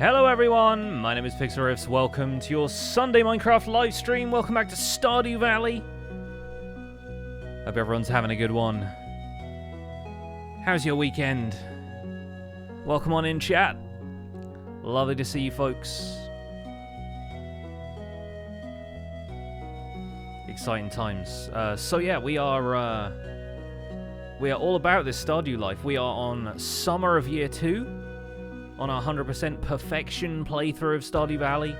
Hello everyone, my name is Pixelriffs. Welcome to your Sunday Minecraft live stream. Welcome back to Stardew Valley. Hope everyone's having a good one. How's your weekend? Welcome on in, chat. Lovely to see you folks. Exciting times. So yeah, we are all about this Stardew life. We are on summer of year 2. On our 100% perfection playthrough of Stardew Valley.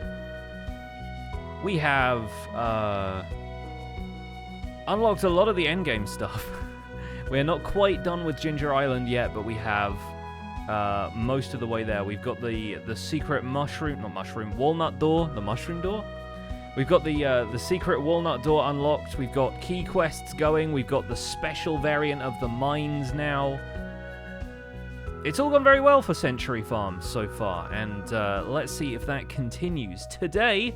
We have unlocked a lot of the endgame stuff. We're not quite done with Ginger Island yet, but we have most of the way there. We've got the secret walnut door, the mushroom door. We've got the secret walnut door unlocked. We've got key quests going. We've got the special variant of the mines now. It's all gone very well for Century Farms so far, and let's see if that continues. Today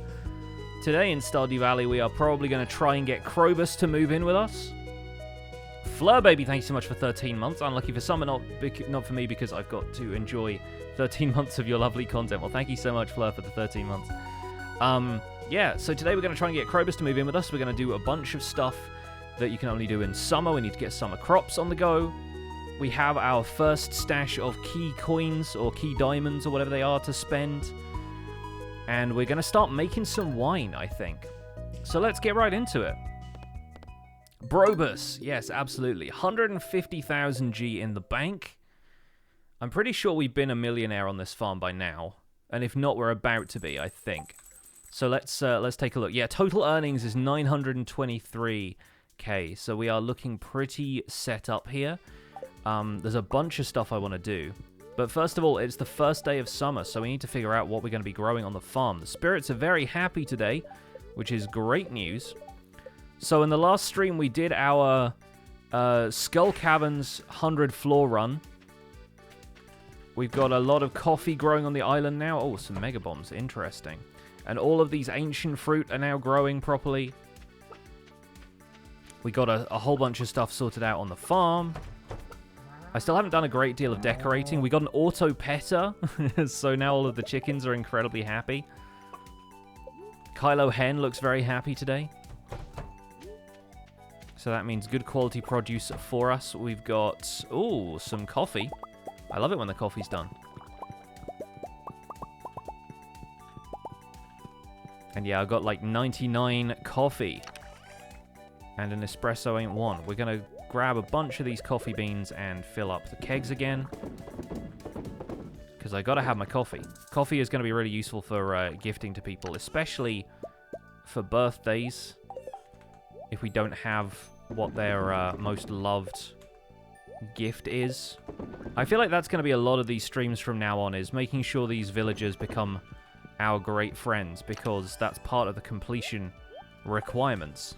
in Stardew Valley, we are probably going to try and get Krobus to move in with us. Fleur Baby, thank you so much for 13 months. Unlucky for some, but not for me, because I've got to enjoy 13 months of your lovely content. Well, thank you so much, Fleur, for the 13 months. Yeah, so today we're going to try and get Krobus to move in with us. We're going to do a bunch of stuff that you can only do in summer. We need to get summer crops on the go. We have our first stash of key coins, or key diamonds, or whatever they are, to spend. And we're going to start making some wine, I think. So let's get right into it. Brobus. Yes, absolutely. 150,000 G in the bank. I'm pretty sure we've been a millionaire on this farm by now. And if not, we're about to be, I think. So let's take a look. Yeah, total earnings is 923k. So we are looking pretty set up here. There's a bunch of stuff I want to do. But first of all, it's the first day of summer, so we need to figure out what we're going to be growing on the farm. The spirits are very happy today, which is great news. So in the last stream, we did our Skull Caverns 100 floor run. We've got a lot of coffee growing on the island now. Oh, some mega bombs. Interesting. And all of these ancient fruit are now growing properly. We got a whole bunch of stuff sorted out on the farm. I still haven't done a great deal of decorating. We got an auto petter, so now all of the chickens are incredibly happy. Kylo Hen looks very happy today. So that means good quality produce for us. We've got, ooh, some coffee. I love it when the coffee's done. And yeah, I've got like 99 coffee. And an espresso ain't one. We're going to grab a bunch of these coffee beans and fill up the kegs again. Because I gotta have my coffee. Coffee is going to be really useful for gifting to people, especially for birthdays. If we don't have what their most loved gift is. I feel like that's going to be a lot of these streams from now on, is making sure these villagers become our great friends, because that's part of the completion requirements.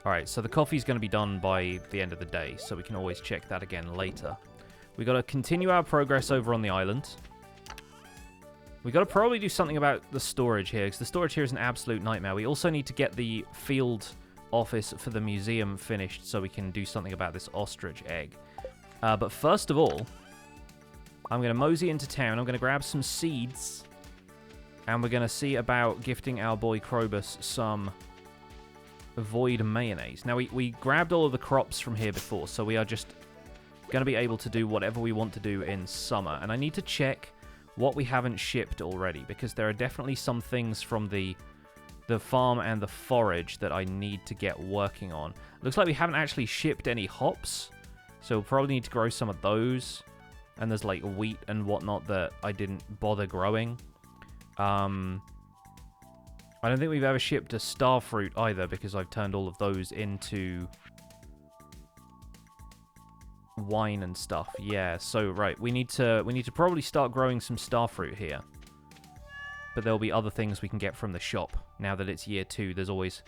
Alright, so the coffee's going to be done by the end of the day, so we can always check that again later. We got to continue our progress over on the island. We got to probably do something about the storage here, because the storage here is an absolute nightmare. We also need to get the field office for the museum finished, so we can do something about this ostrich egg. But first of all, I'm going to mosey into town. I'm going to grab some seeds, and we're going to see about gifting our boy Krobus some void mayonnaise. Now, we grabbed all of the crops from here before, so we are just going to be able to do whatever we want to do in summer. And I need to check what we haven't shipped already, because there are definitely some things from the farm and the forage that I need to get working on. Looks like we haven't actually shipped any hops, so we'll probably need to grow some of those. And there's like wheat and whatnot that I didn't bother growing. I don't think we've ever shipped a star fruit either, because I've turned all of those into wine and stuff. Yeah, so right, we need to probably start growing some star fruit here. But there'll be other things we can get from the shop. Now that it's year 2, there's always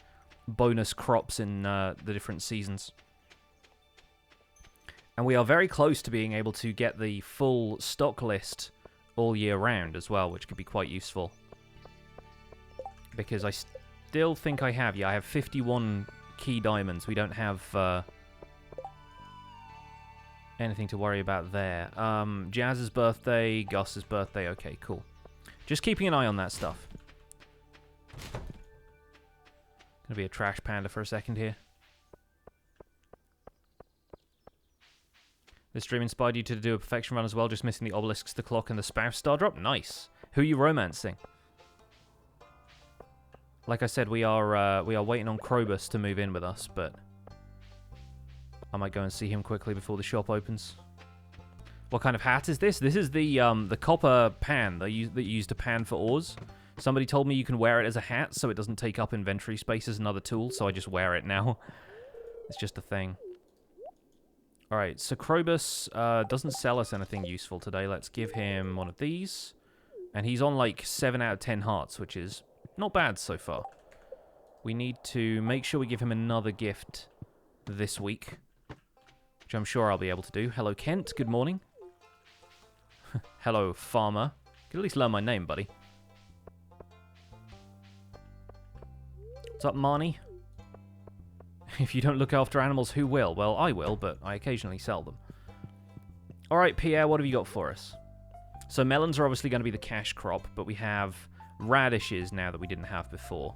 bonus crops in the different seasons. And we are very close to being able to get the full stock list all year round as well, which could be quite useful. Because I still think I have. Yeah, I have 51 key diamonds. We don't have anything to worry about there. Jazz's birthday, Gus's birthday. Okay, cool. Just keeping an eye on that stuff. Gonna be a trash panda for a second here. This dream inspired you to do a perfection run as well, just missing the obelisks, the clock, and the spouse star drop. Nice. Who are you romancing? Like I said, we are waiting on Krobus to move in with us, but I might go and see him quickly before the shop opens. What kind of hat is this? This is the copper pan that you use to pan for ores. Somebody told me you can wear it as a hat, so it doesn't take up inventory space as another tool, so I just wear it now. It's just a thing. Alright, so Krobus doesn't sell us anything useful today. Let's give him one of these. And he's on like 7 out of 10 hearts, which is not bad so far. We need to make sure we give him another gift this week, which I'm sure I'll be able to do. Hello, Kent. Good morning. Hello, Farmer. You can at least learn my name, buddy. What's up, Marnie? If you don't look after animals, who will? Well, I will, but I occasionally sell them. Alright, Pierre, what have you got for us? So melons are obviously going to be the cash crop, but we have radishes now that we didn't have before.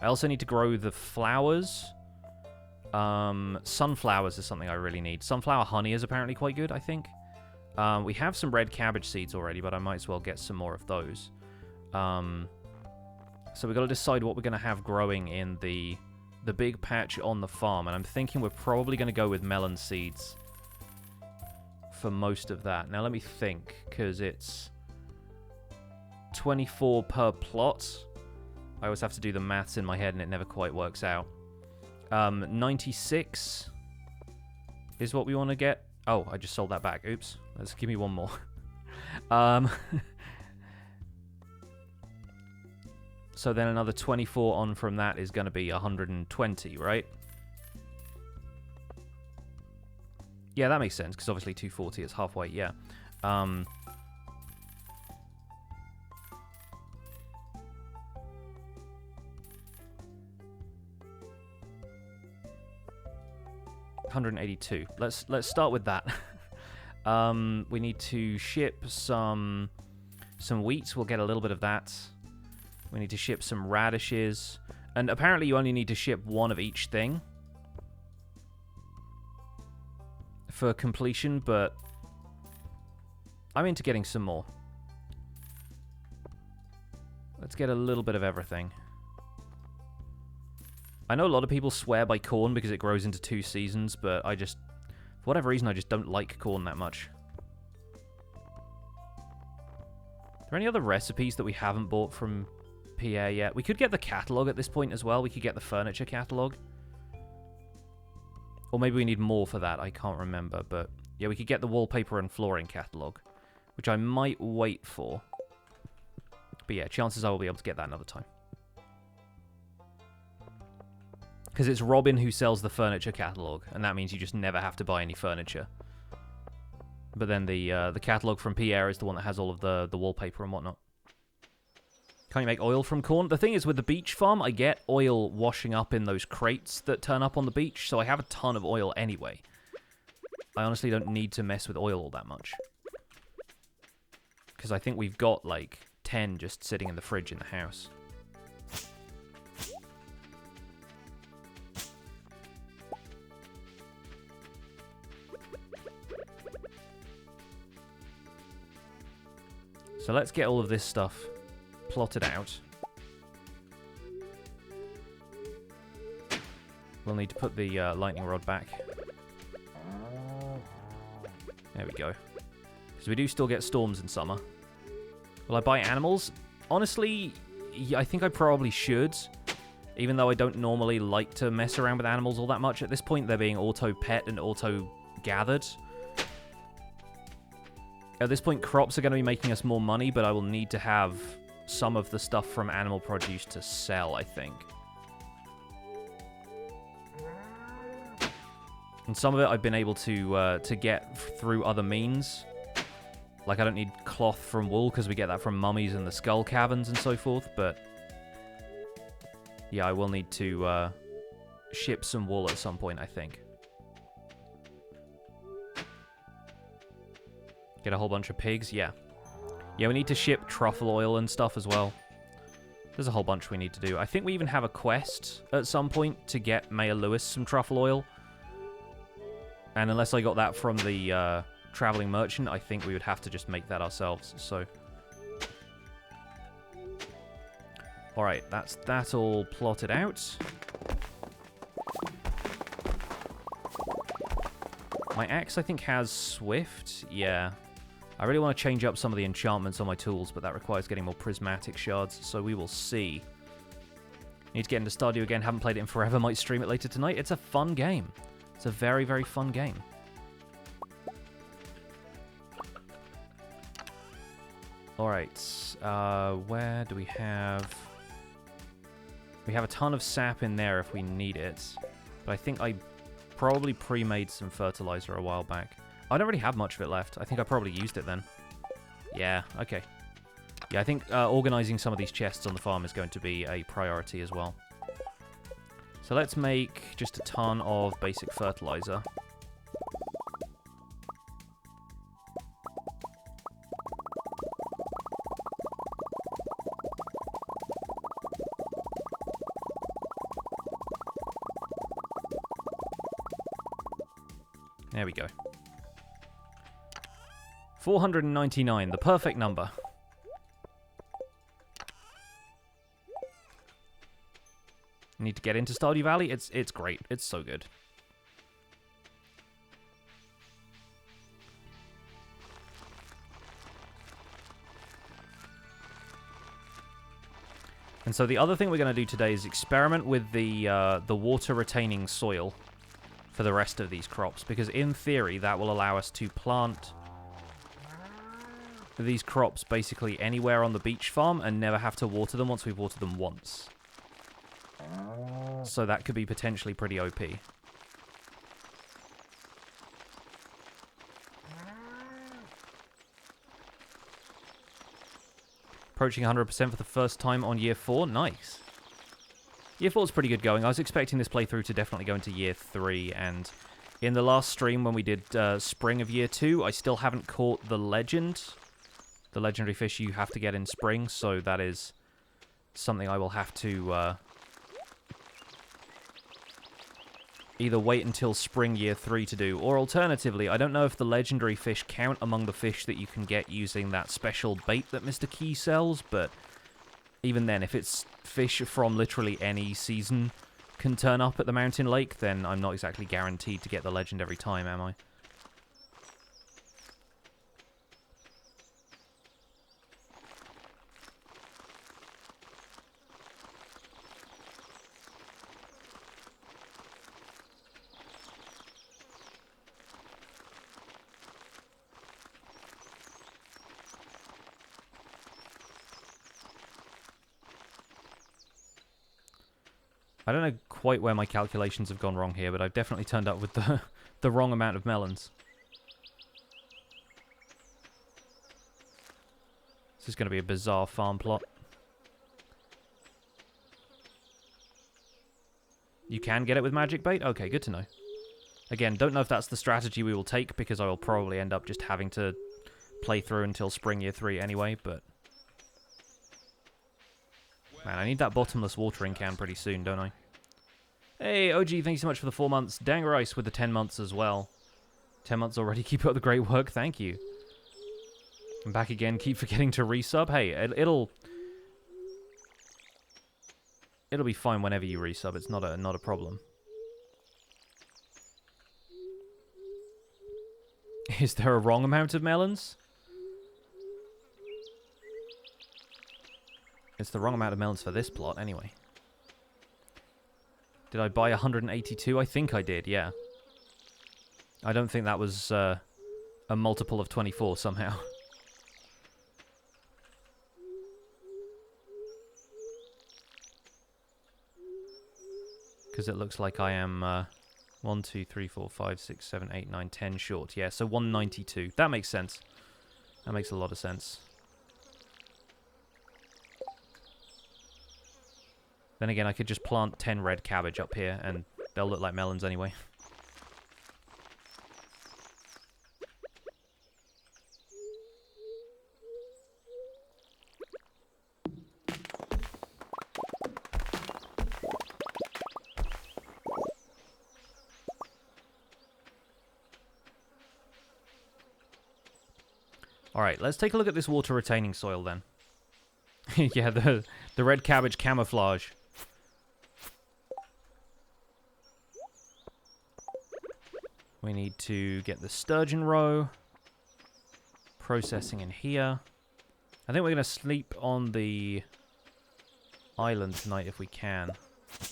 I also need to grow the flowers. Sunflowers is something I really need. Sunflower honey is apparently quite good, I think. We have some red cabbage seeds already, but I might as well get some more of those. So we've got to decide what we're going to have growing in the big patch on the farm, and I'm thinking we're probably going to go with melon seeds for most of that. Now let me think, because it's 24 per plot. I always have to do the maths in my head, and it never quite works out. 96 is what we want to get. Oh, I just sold that back. Oops. Let's give me one more. So then another 24 on from that is going to be 120, right? Yeah, that makes sense, because obviously 240 is halfway, yeah. 182. Let's start with that. We need to ship some wheat. We'll get a little bit of that. We need to ship some radishes. And apparently you only need to ship one of each thing for completion, but I'm into getting some more. Let's get a little bit of everything. I know a lot of people swear by corn because it grows into 2 seasons, but I just, for whatever reason, I just don't like corn that much. Are there any other recipes that we haven't bought from Pierre yet? We could get the catalogue at this point as well. We could get the furniture catalogue. Or maybe we need more for that. I can't remember. But yeah, we could get the wallpaper and flooring catalogue, which I might wait for. But yeah, chances are we'll be able to get that another time. Because it's Robin who sells the furniture catalogue, and that means you just never have to buy any furniture. But then the catalogue from Pierre is the one that has all of the wallpaper and whatnot. Can't you make oil from corn? The thing is, with the beach farm, I get oil washing up in those crates that turn up on the beach, so I have a ton of oil anyway. I honestly don't need to mess with oil all that much. Because I think we've got, like, 10 just sitting in the fridge in the house. So let's get all of this stuff plotted out. We'll need to put the lightning rod back. There we go. Because we do still get storms in summer. Will I buy animals? Honestly, yeah, I think I probably should. Even though I don't normally like to mess around with animals all that much. At this point, they're being auto-pet and auto-gathered. At this point, crops are going to be making us more money, but I will need to have some of the stuff from animal produce to sell, I think. And some of it I've been able to get through other means. Like, I don't need cloth from wool, because we get that from mummies and the skull caverns and so forth, but yeah, I will need to ship some wool at some point, I think. Get a whole bunch of pigs, yeah. Yeah, we need to ship truffle oil and stuff as well. There's a whole bunch we need to do. I think we even have a quest at some point to get Mayor Lewis some truffle oil. And unless I got that from the traveling merchant, I think we would have to just make that ourselves, so... Alright, that's that all plotted out. My axe, I think, has Swift. Yeah. I really want to change up some of the enchantments on my tools, but that requires getting more prismatic shards, so we will see. Need to get into Stardew again. Haven't played it in forever. Might stream it later tonight. It's a fun game. It's a very, very fun game. Alright. Where do we have... We have a ton of sap in there if we need it. But I think I probably pre-made some fertilizer a while back. I don't really have much of it left. I think I probably used it then. Yeah, okay. Yeah, I think organizing some of these chests on the farm is going to be a priority as well. So let's make just a ton of basic fertilizer. There we go. 499, the perfect number. Need to get into Stardew Valley. It's great. It's so good. And so the other thing we're going to do today is experiment with the water retaining soil for the rest of these crops, because in theory that will allow us to plant these crops basically anywhere on the beach farm and never have to water them once we've watered them once. So that could be potentially pretty OP. Approaching 100% for the first time on year 4. Nice. Year 4 is pretty good going. I was expecting this playthrough to definitely go into year 3, and in the last stream when we did spring of year 2, I still haven't caught the legend. The legendary fish you have to get in spring, so that is something I will have to either wait until spring year 3 to do, or alternatively, I don't know if the legendary fish count among the fish that you can get using that special bait that Mr. Key sells, but even then, if it's fish from literally any season can turn up at the mountain lake, then I'm not exactly guaranteed to get the legend every time, am I? I don't know quite where my calculations have gone wrong here, but I've definitely turned up with the wrong amount of melons. This is going to be a bizarre farm plot. You can get it with magic bait? Okay, good to know. Again, don't know if that's the strategy we will take, because I will probably end up just having to play through until spring year 3 anyway, but... Man, I need that bottomless watering can pretty soon, don't I? Hey, OG, thank you so much for the 4 months. Danger Ice with the 10 months as well. 10 months already. Keep up the great work. Thank you. I'm back again. Keep forgetting to resub. Hey, it'll be fine whenever you resub. It's not a problem. Is there a wrong amount of melons? It's the wrong amount of melons for this plot, anyway. Did I buy 182? I think I did, yeah. I don't think that was a multiple of 24 somehow. Because it looks like I am 1, 2, 3, 4, 5, 6, 7, 8, 9, 10 short. Yeah, so 192. That makes sense. That makes a lot of sense. Then again, I could just plant 10 red cabbage up here, and they'll look like melons anyway. Alright, let's take a look at this water retaining soil then. Yeah, the red cabbage camouflage. We need to get the sturgeon roe. Processing in here. I think we're going to sleep on the island tonight if we can.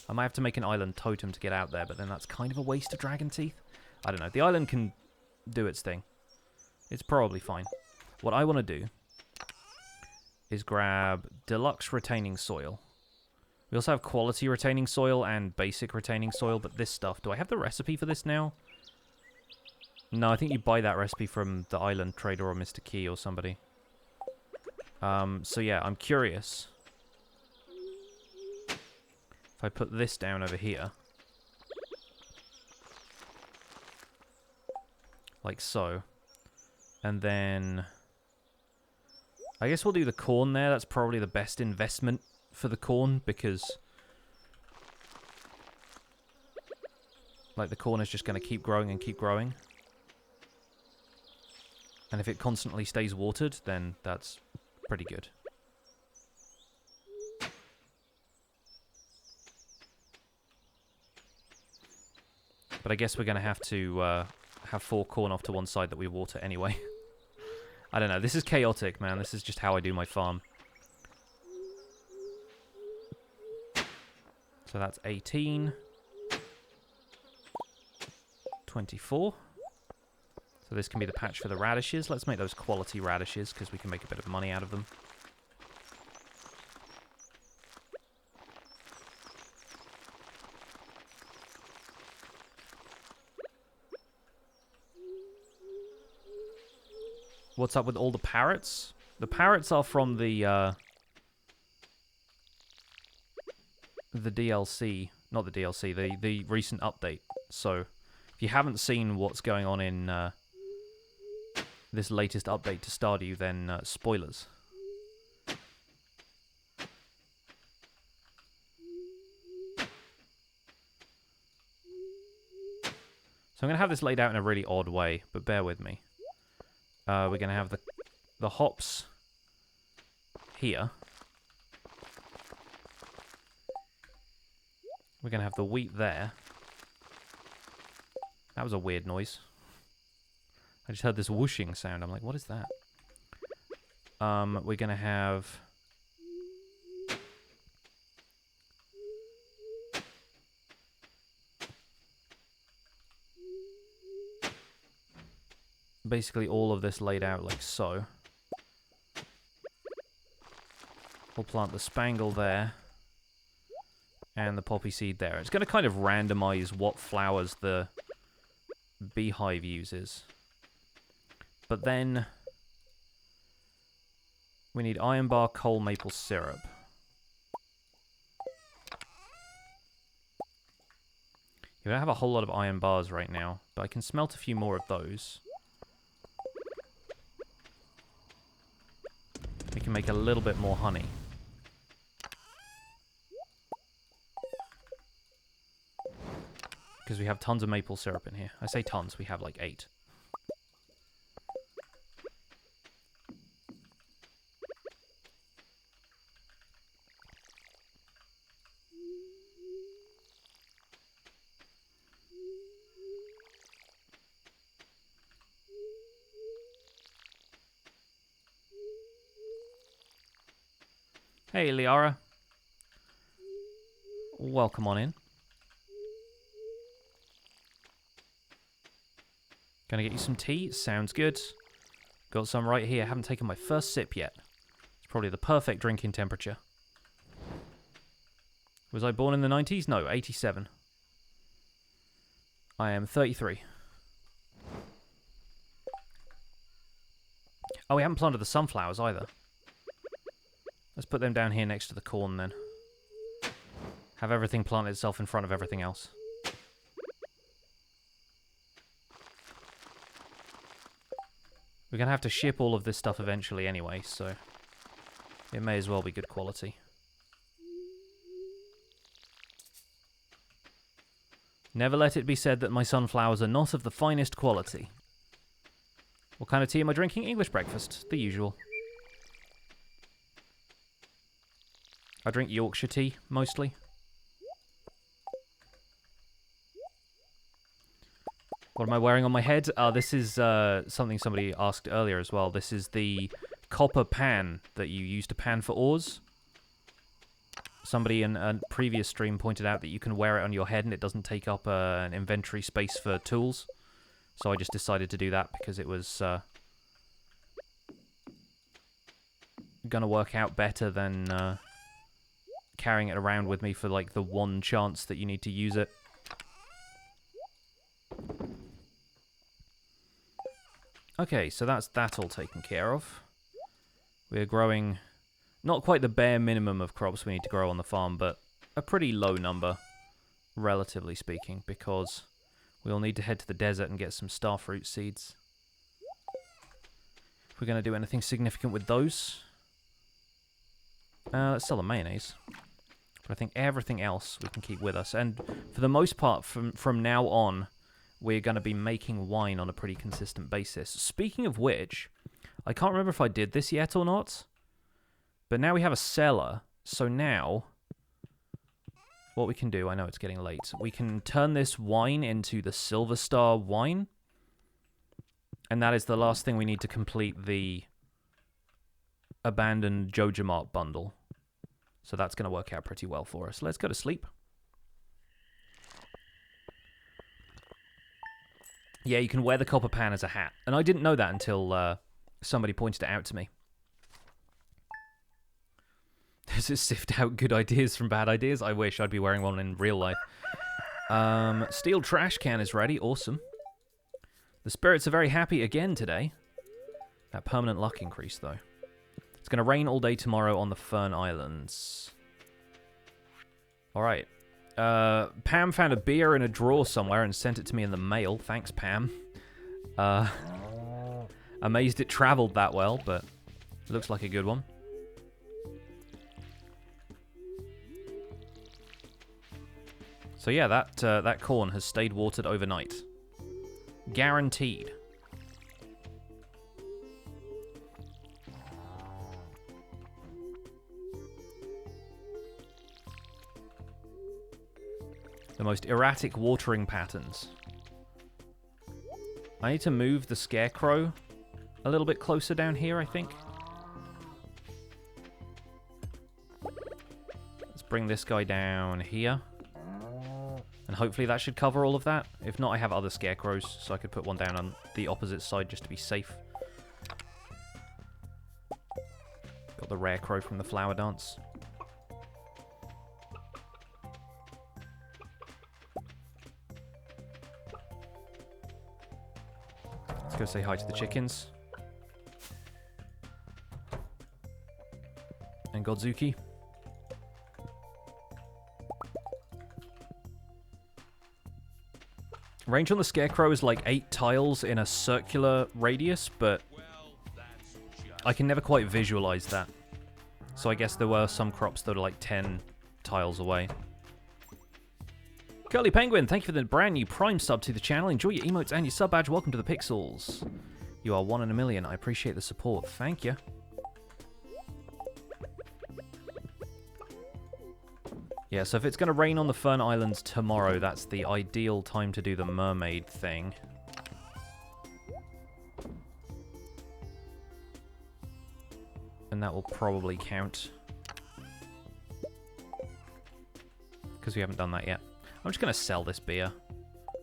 I might have to make an island totem to get out there, but then that's kind of a waste of dragon teeth. I don't know. The island can do its thing. It's probably fine. What I want to do is grab deluxe retaining soil. We also have quality retaining soil and basic retaining soil, but this stuff... Do I have the recipe for this now? No, I think you buy that recipe from the island trader or Mr. Key or somebody. So yeah, I'm curious. If I put this down over here. Like so. And then... I guess we'll do the corn there. That's probably the best investment for the corn, because... like, the corn is just going to keep growing and keep growing. And if it constantly stays watered, then that's pretty good. But I guess we're going to have to have 4 corn off to one side that we water anyway. I don't know. This is chaotic, man. This is just how I do my farm. So that's 18. 24. So this can be the patch for the radishes. Let's make those quality radishes, because we can make a bit of money out of them. What's up with all the parrots? The parrots are from the DLC. Not the DLC, the recent update. So, if you haven't seen what's going on in this latest update to Stardew, then spoilers. So I'm going to have this laid out in a really odd way, but bear with me. We're going to have the hops here. We're going to have the wheat there. That was a weird noise. I just heard this whooshing sound. I'm like, what is that? We're going to have... basically all of this laid out like so. We'll plant the spangle there. And the poppy seed there. It's going to kind of randomize what flowers the beehive uses. But then we need iron bar, coal, maple syrup. We don't have a whole lot of iron bars right now, but I can smelt a few more of those. We can make a little bit more honey. Because we have tons of maple syrup in here. I say tons, we have like 8. Hey, Liara. Welcome on in. Gonna get you some tea? Sounds good. Got some right here. Haven't taken my first sip yet. It's probably the perfect drinking temperature. Was I born in the 90s? No, 87. I am 33. Oh, we haven't planted the sunflowers either. Let's put them down here next to the corn then. Have everything plant itself in front of everything else. We're going to have to ship all of this stuff eventually anyway, so it may as well be good quality. Never let it be said that my sunflowers are not of the finest quality. What kind of tea am I drinking? English breakfast. The usual. I drink Yorkshire tea, mostly. What am I wearing on my head? This is something somebody asked earlier as well. This is the copper pan that you use to pan for ores. Somebody in a previous stream pointed out that you can wear it on your head and it doesn't take up an inventory space for tools. So I just decided to do that because it was gonna work out better than carrying it around with me for like the one chance that you need to use it. Okay, so that's that all taken care of. We're growing not quite the bare minimum of crops we need to grow on the farm, but a pretty low number, relatively speaking, because we'll need to head to the desert and get some starfruit seeds. If we're going to do anything significant with those, let's sell the mayonnaise. But I think everything else we can keep with us. And for the most part, from now on, we're going to be making wine on a pretty consistent basis. Speaking of which, I can't remember if I did this yet or not, but now we have a cellar. So now, what we can do, I know it's getting late, we can turn this wine into the Silver Star wine. And that is the last thing we need to complete the abandoned Jojamart bundle. So that's going to work out pretty well for us. Let's go to sleep. Yeah, you can wear the copper pan as a hat. And I didn't know that until somebody pointed it out to me. Does it sift out good ideas from bad ideas? I wish I'd be wearing one in real life. Steel trash can is ready. Awesome. The spirits are very happy again today. That permanent luck increase, though. It's going to rain all day tomorrow on the Fern Islands. Alright. Pam found a beer in a drawer somewhere and sent it to me in the mail. Thanks, Pam. Amazed it travelled that well, but it looks like a good one. So yeah, that corn has stayed watered overnight. Guaranteed. The most erratic watering patterns. I need to move the scarecrow a little bit closer down here, I think. Let's bring this guy down here. And hopefully that should cover all of that. If not, I have other scarecrows, so I could put one down on the opposite side just to be safe. Got the rare crow from the flower dance. Let's go say hi to the chickens. And Godzuki. Range on the scarecrow is like 8 tiles in a circular radius, but I can never quite visualize that. So I guess there were some crops that are like 10 tiles away. Curly Penguin, thank you for the brand new Prime sub to the channel. Enjoy your emotes and your sub badge. Welcome to the Pixels. You are 1 in a million. I appreciate the support. Thank you. Yeah, so if it's going to rain on the Fern Islands tomorrow, that's the ideal time to do the mermaid thing. And that will probably count. Because we haven't done that yet. I'm just going to sell this beer.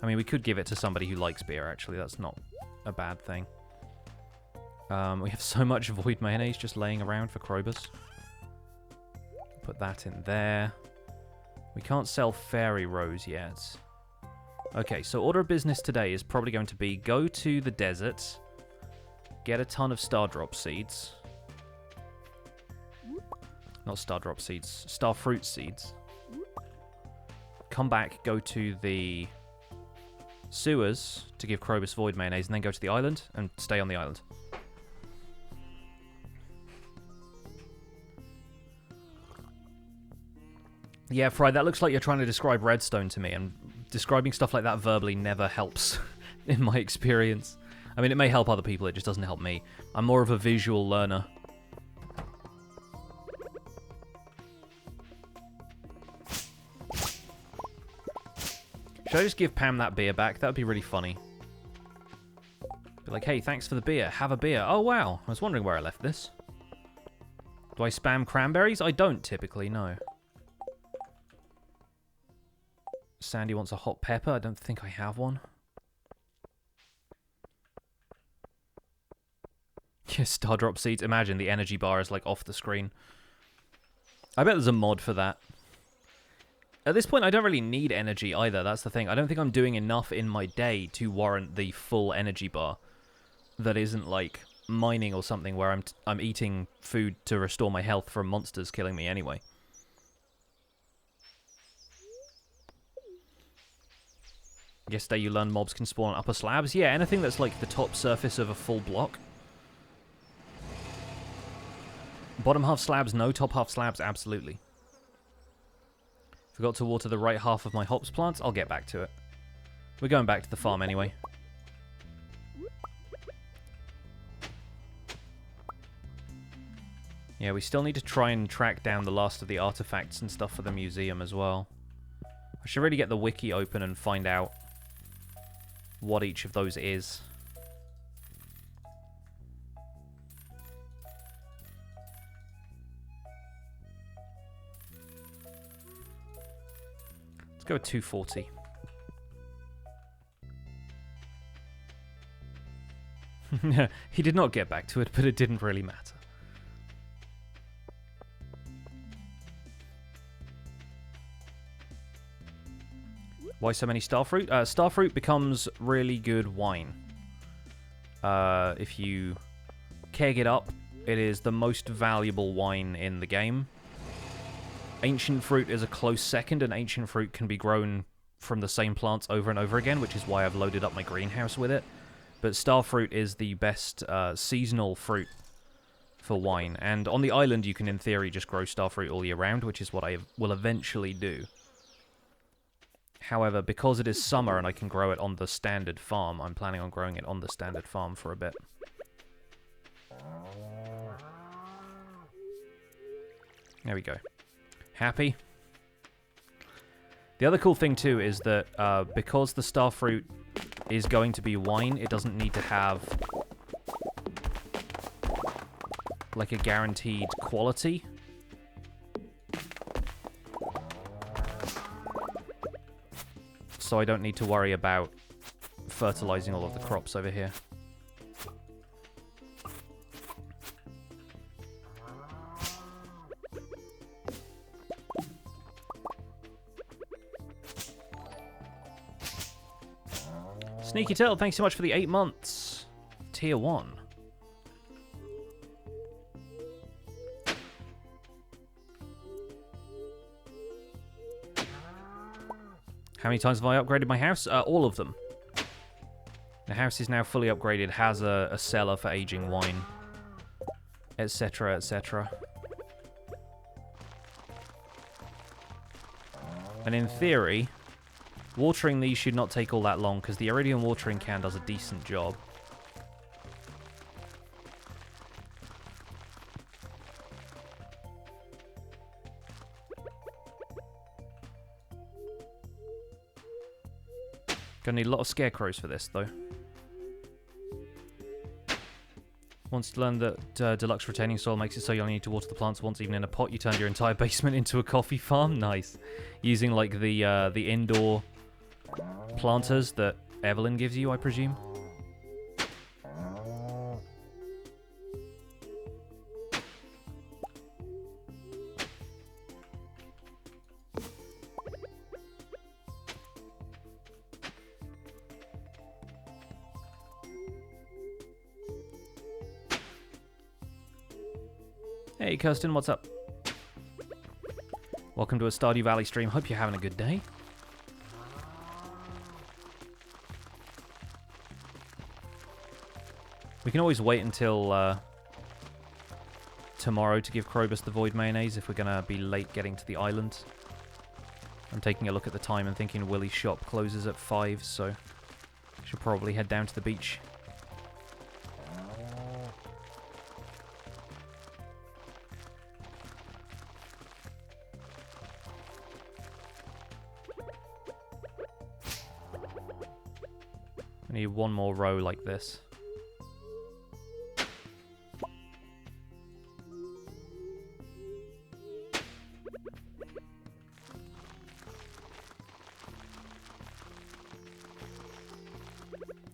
I mean, we could give it to somebody who likes beer, actually. That's not a bad thing. We have so much void mayonnaise just laying around for Krobus. Put that in there. We can't sell fairy rose yet. Okay, so order of business today is probably going to be go to the desert, get a ton of stardrop seeds. Not stardrop seeds, starfruit seeds. Come back, go to the sewers to give Krobus void mayonnaise, and then go to the island and stay on the island. Yeah, Fry, that looks like you're trying to describe redstone to me, and describing stuff like that verbally never helps, in my experience. I mean, it may help other people, it just doesn't help me. I'm more of a visual learner. Should I just give Pam that beer back? That would be really funny. Be like, hey, thanks for the beer. Have a beer. Oh, wow. I was wondering where I left this. Do I spam cranberries? I don't typically, no. Sandy wants a hot pepper. I don't think I have one. Yes, Stardrop seeds. Imagine the energy bar is like off the screen. I bet there's a mod for that. At this point, I don't really need energy either. That's the thing. I don't think I'm doing enough in my day to warrant the full energy bar. That isn't like mining or something where I'm eating food to restore my health from monsters killing me anyway. Yesterday you learned mobs can spawn on upper slabs. Yeah, anything that's like the top surface of a full block. Bottom half slabs, no. Top half slabs, absolutely. Forgot to water the right half of my hops plants. I'll get back to it. We're going back to the farm anyway. Yeah, we still need to try and track down the last of the artifacts and stuff for the museum as well. I should really get the wiki open and find out what each of those is. Let's go with 240. He did not get back to it, but it didn't really matter. Why so many starfruit? Starfruit becomes really good wine. If you keg it up, it is the most valuable wine in the game. Ancient fruit is a close second, and ancient fruit can be grown from the same plants over and over again, which is why I've loaded up my greenhouse with it. But starfruit is the best seasonal fruit for wine. And on the island, you can, in theory, just grow starfruit all year round, which is what I will eventually do. However, because it is summer and I can grow it on the standard farm, I'm planning on growing it on the standard farm for a bit. There we go. Happy? The other cool thing, too, is that because the starfruit is going to be wine, it doesn't need to have like a guaranteed quality. So I don't need to worry about fertilizing all of the crops over here. Sneaky Tail, thanks so much for the 8 months. Tier 1. How many times have I upgraded my house? All of them. The house is now fully upgraded, has a cellar for aging wine, etc., etc. And in theory, watering these should not take all that long, because the Iridium watering can does a decent job. Gonna need a lot of scarecrows for this, though. Once you learn that deluxe retaining soil makes it so you only need to water the plants once, even in a pot, you turn your entire basement into a coffee farm. Nice. Using, like, the indoor planters that Evelyn gives you, I presume. Hey, Kirsten, what's up? Welcome to a Stardew Valley stream. Hope you're having a good day. We can always wait until tomorrow to give Krobus the Void Mayonnaise if we're going to be late getting to the island. I'm taking a look at the time and thinking Willie's shop closes at 5, so should probably head down to the beach We need one more row like this.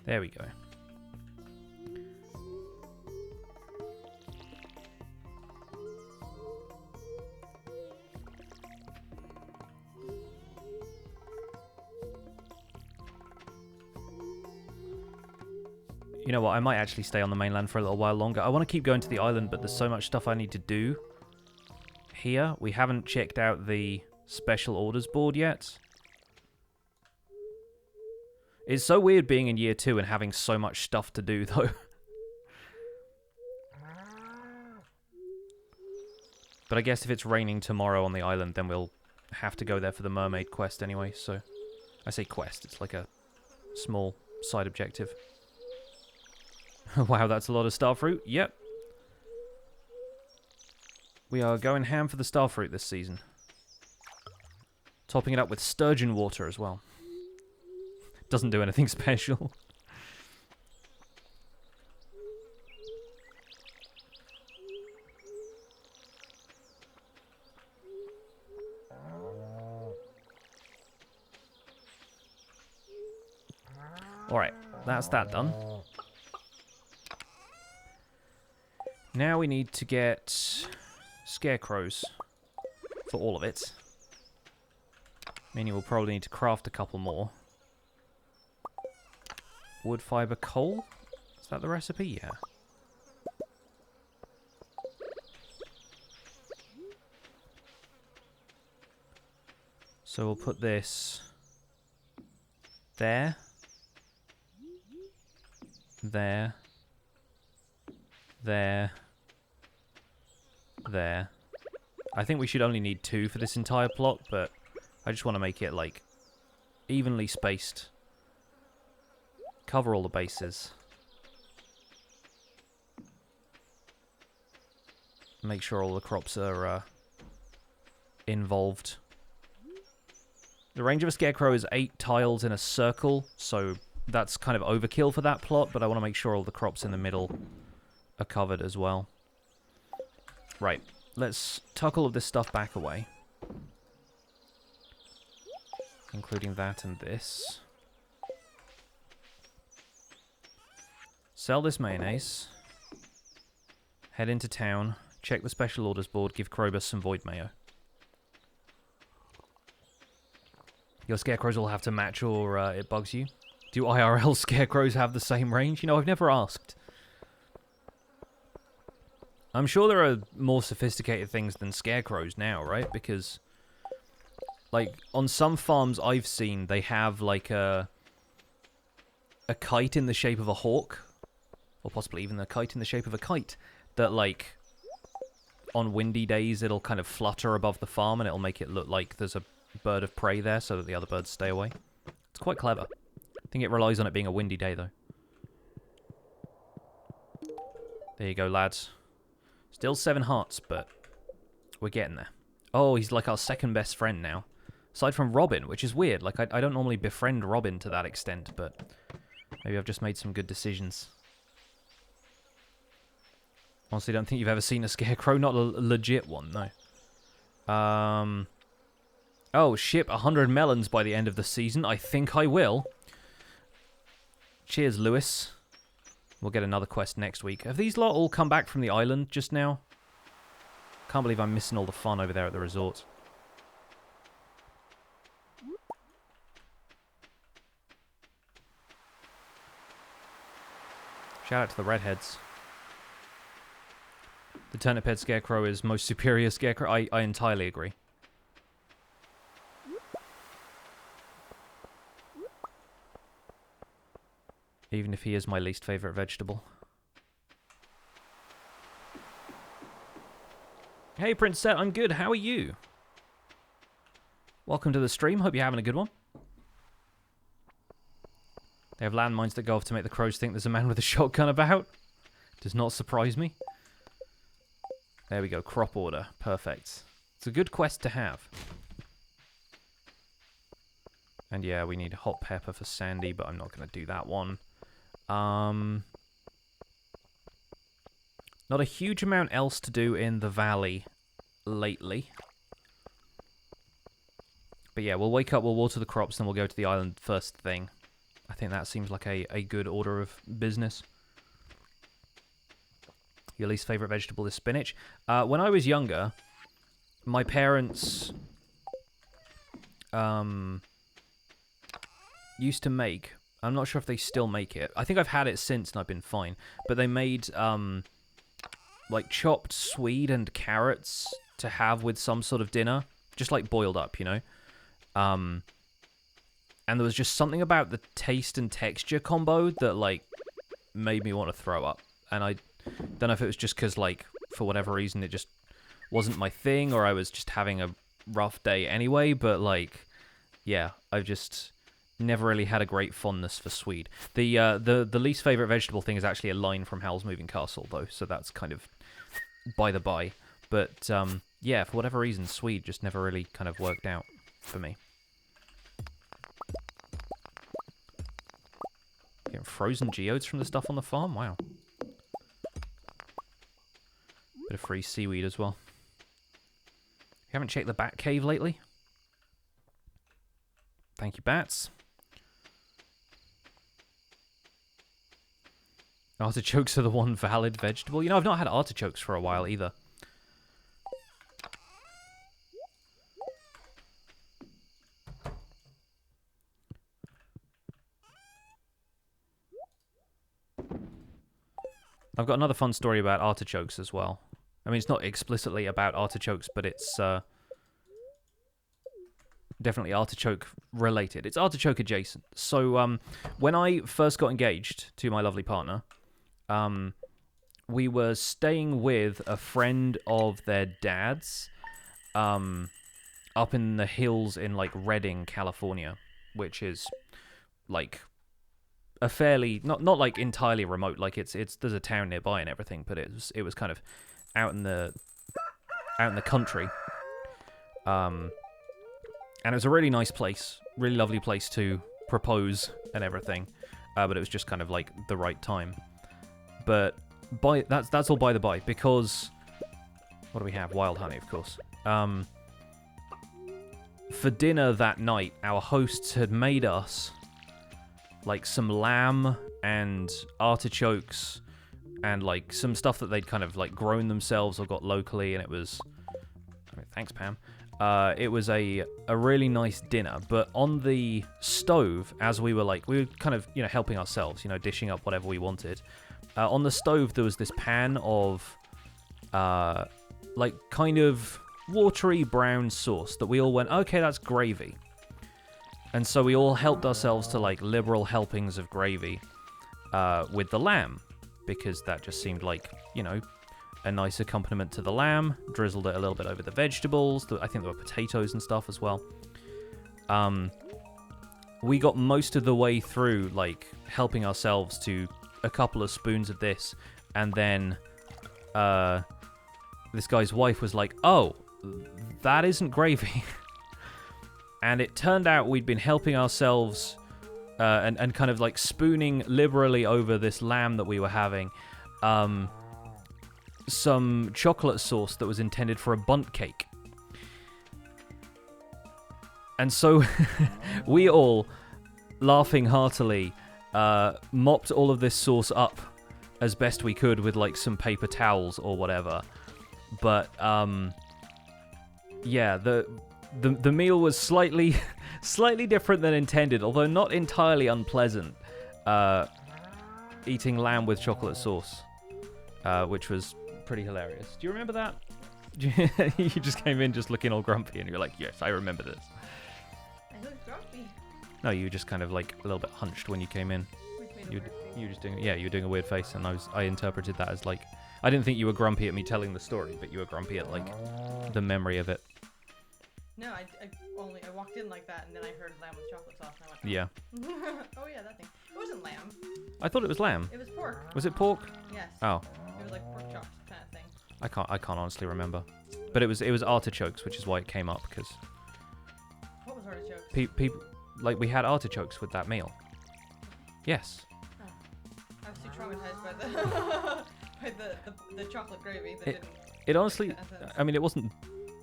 There we go. You know what, I might actually stay on the mainland for a little while longer. I want to keep going to the island, but there's so much stuff I need to do here. We haven't checked out the special orders board yet. It's so weird being in year 2 and having so much stuff to do, though. But I guess if it's raining tomorrow on the island, then we'll have to go there for the mermaid quest anyway, so... I say quest, it's like a small side objective. Wow, that's a lot of starfruit. Yep. We are going ham for the starfruit this season. Topping it up with sturgeon water as well. Doesn't do anything special. Alright, that's that done. Now we need to get scarecrows for all of it. Meaning we'll probably need to craft a couple more. Wood, fiber, coal? Is that the recipe? Yeah. So we'll put this there. There. There. There. I think we should only need 2 for this entire plot, but I just want to make it, like, evenly spaced. Cover all the bases. Make sure all the crops are involved. The range of a scarecrow is 8 tiles in a circle, so that's kind of overkill for that plot, but I want to make sure all the crops in the middle are covered as well. Right, let's tuck all of this stuff back away. Including that and this. Sell this mayonnaise. Head into town. Check the special orders board. Give Krobus some void mayo. Your scarecrows will have to match or it bugs you. Do IRL scarecrows have the same range? You know, I've never asked. I'm sure there are more sophisticated things than scarecrows now, right? Because, like, on some farms I've seen, they have, like, a kite in the shape of a hawk. Or possibly even a kite in the shape of a kite. That, like, on windy days, it'll kind of flutter above the farm and it'll make it look like there's a bird of prey there so that the other birds stay away. It's quite clever. I think it relies on it being a windy day, though. There you go, lads. Still 7 hearts, but we're getting there. Oh, he's like our second best friend now. Aside from Robin, which is weird. Like, I don't normally befriend Robin to that extent, but maybe I've just made some good decisions. Honestly, don't think you've ever seen a scarecrow. Not a legit one, no. Oh, ship 100 melons by the end of the season. I think I will. Cheers, Lewis. We'll get another quest next week. Have these lot all come back from the island just now? Can't believe I'm missing all the fun over there at the resort. Shout out to the redheads. The turnip head scarecrow is most superior scarecrow. I entirely agree. Even if he is my least favorite vegetable. Hey, Prince Set, I'm good. How are you? Welcome to the stream. Hope you're having a good one. They have landmines that go off to make the crows think there's a man with a shotgun about. Does not surprise me. There we go. Crop order. Perfect. It's a good quest to have. And yeah, we need hot pepper for Sandy, but I'm not going to do that one. Not a huge amount else to do in the valley lately. But yeah, we'll wake up, we'll water the crops, then we'll go to the island first thing. I think that seems like a good order of business. Your least favourite vegetable is spinach. When I was younger, my parents used to make... I'm not sure if they still make it. I think I've had it since and I've been fine. But they made... like chopped swede and carrots to have with some sort of dinner, just like boiled up, you know. And there was just something about the taste and texture combo that like made me want to throw up. And I don't know if it was just because like for whatever reason it just wasn't my thing, or I was just having a rough day anyway. But like, yeah, I've just never really had a great fondness for swede. The least favorite vegetable thing is actually a line from Howl's Moving Castle, though, so that's kind of by the by. But yeah, for whatever reason, swede just never really kind of worked out for me. Getting frozen geodes from the stuff on the farm? Wow. Bit of free seaweed as well. You haven't checked the bat cave lately? Thank you, bats. Artichokes are the one valid vegetable. You know, I've not had artichokes for a while either. I've got another fun story about artichokes as well. I mean, it's not explicitly about artichokes, but it's definitely artichoke related. It's artichoke adjacent. So when I first got engaged to my lovely partner, we were staying with a friend of their dad's up in the hills in like Redding, California, which is like a fairly not like entirely remote. Like it's there's a town nearby and everything, but it was kind of out in the country. And it was a really nice place, really lovely place to propose and everything, but it was just kind of like the right time. But that's all by the by, because what do we have? Wild honey, of course. For dinner that night, our hosts had made us like some lamb and artichokes and like some stuff that they'd kind of like grown themselves or got locally, and it was... I mean, thanks, Pam. It was a really nice dinner, but on the stove, as we were kind of, you know, helping ourselves, you know, dishing up whatever we wanted. On the stove, there was this pan of, like, kind of watery brown sauce that we all went, okay, that's gravy. And so we all helped ourselves to, like, liberal helpings of gravy with the lamb, because that just seemed like, you know, a nice accompaniment to the lamb. Drizzled it a little bit over the vegetables. I think there were potatoes and stuff as well. We got most of the way through, like, helping ourselves to a couple of spoons of this, and then this guy's wife was like, oh, that isn't gravy. And it turned out we'd been helping ourselves and kind of like spooning liberally over this lamb that we were having some chocolate sauce that was intended for a bundt cake. And so we all, laughing heartily, mopped all of this sauce up as best we could with like some paper towels or whatever. But yeah, the meal was slightly different than intended, although not entirely unpleasant. Eating lamb with chocolate sauce, which was pretty hilarious. Do you remember that? You just came in just looking all grumpy, and you're like, yes, I remember this. I look grumpy. No, you were just kind of like a little bit hunched when you came in. You were just doing, yeah, you were doing a weird face, and I interpreted that as like, I didn't think you were grumpy at me telling the story, but you were grumpy at like the memory of it. No, I walked in like that, and then I heard lamb with chocolate sauce, and I went, yeah. Oh yeah, that thing. It wasn't lamb. I thought it was lamb. It was pork. Was it pork? Yes. Oh. It was like pork chops kind of thing. I can't honestly remember, but it was artichokes, which is why it came up, because What was artichokes? people like we had artichokes with that meal. Yes. Oh. traumatized by the by the chocolate gravy that didn't. It honestly, I mean, it wasn't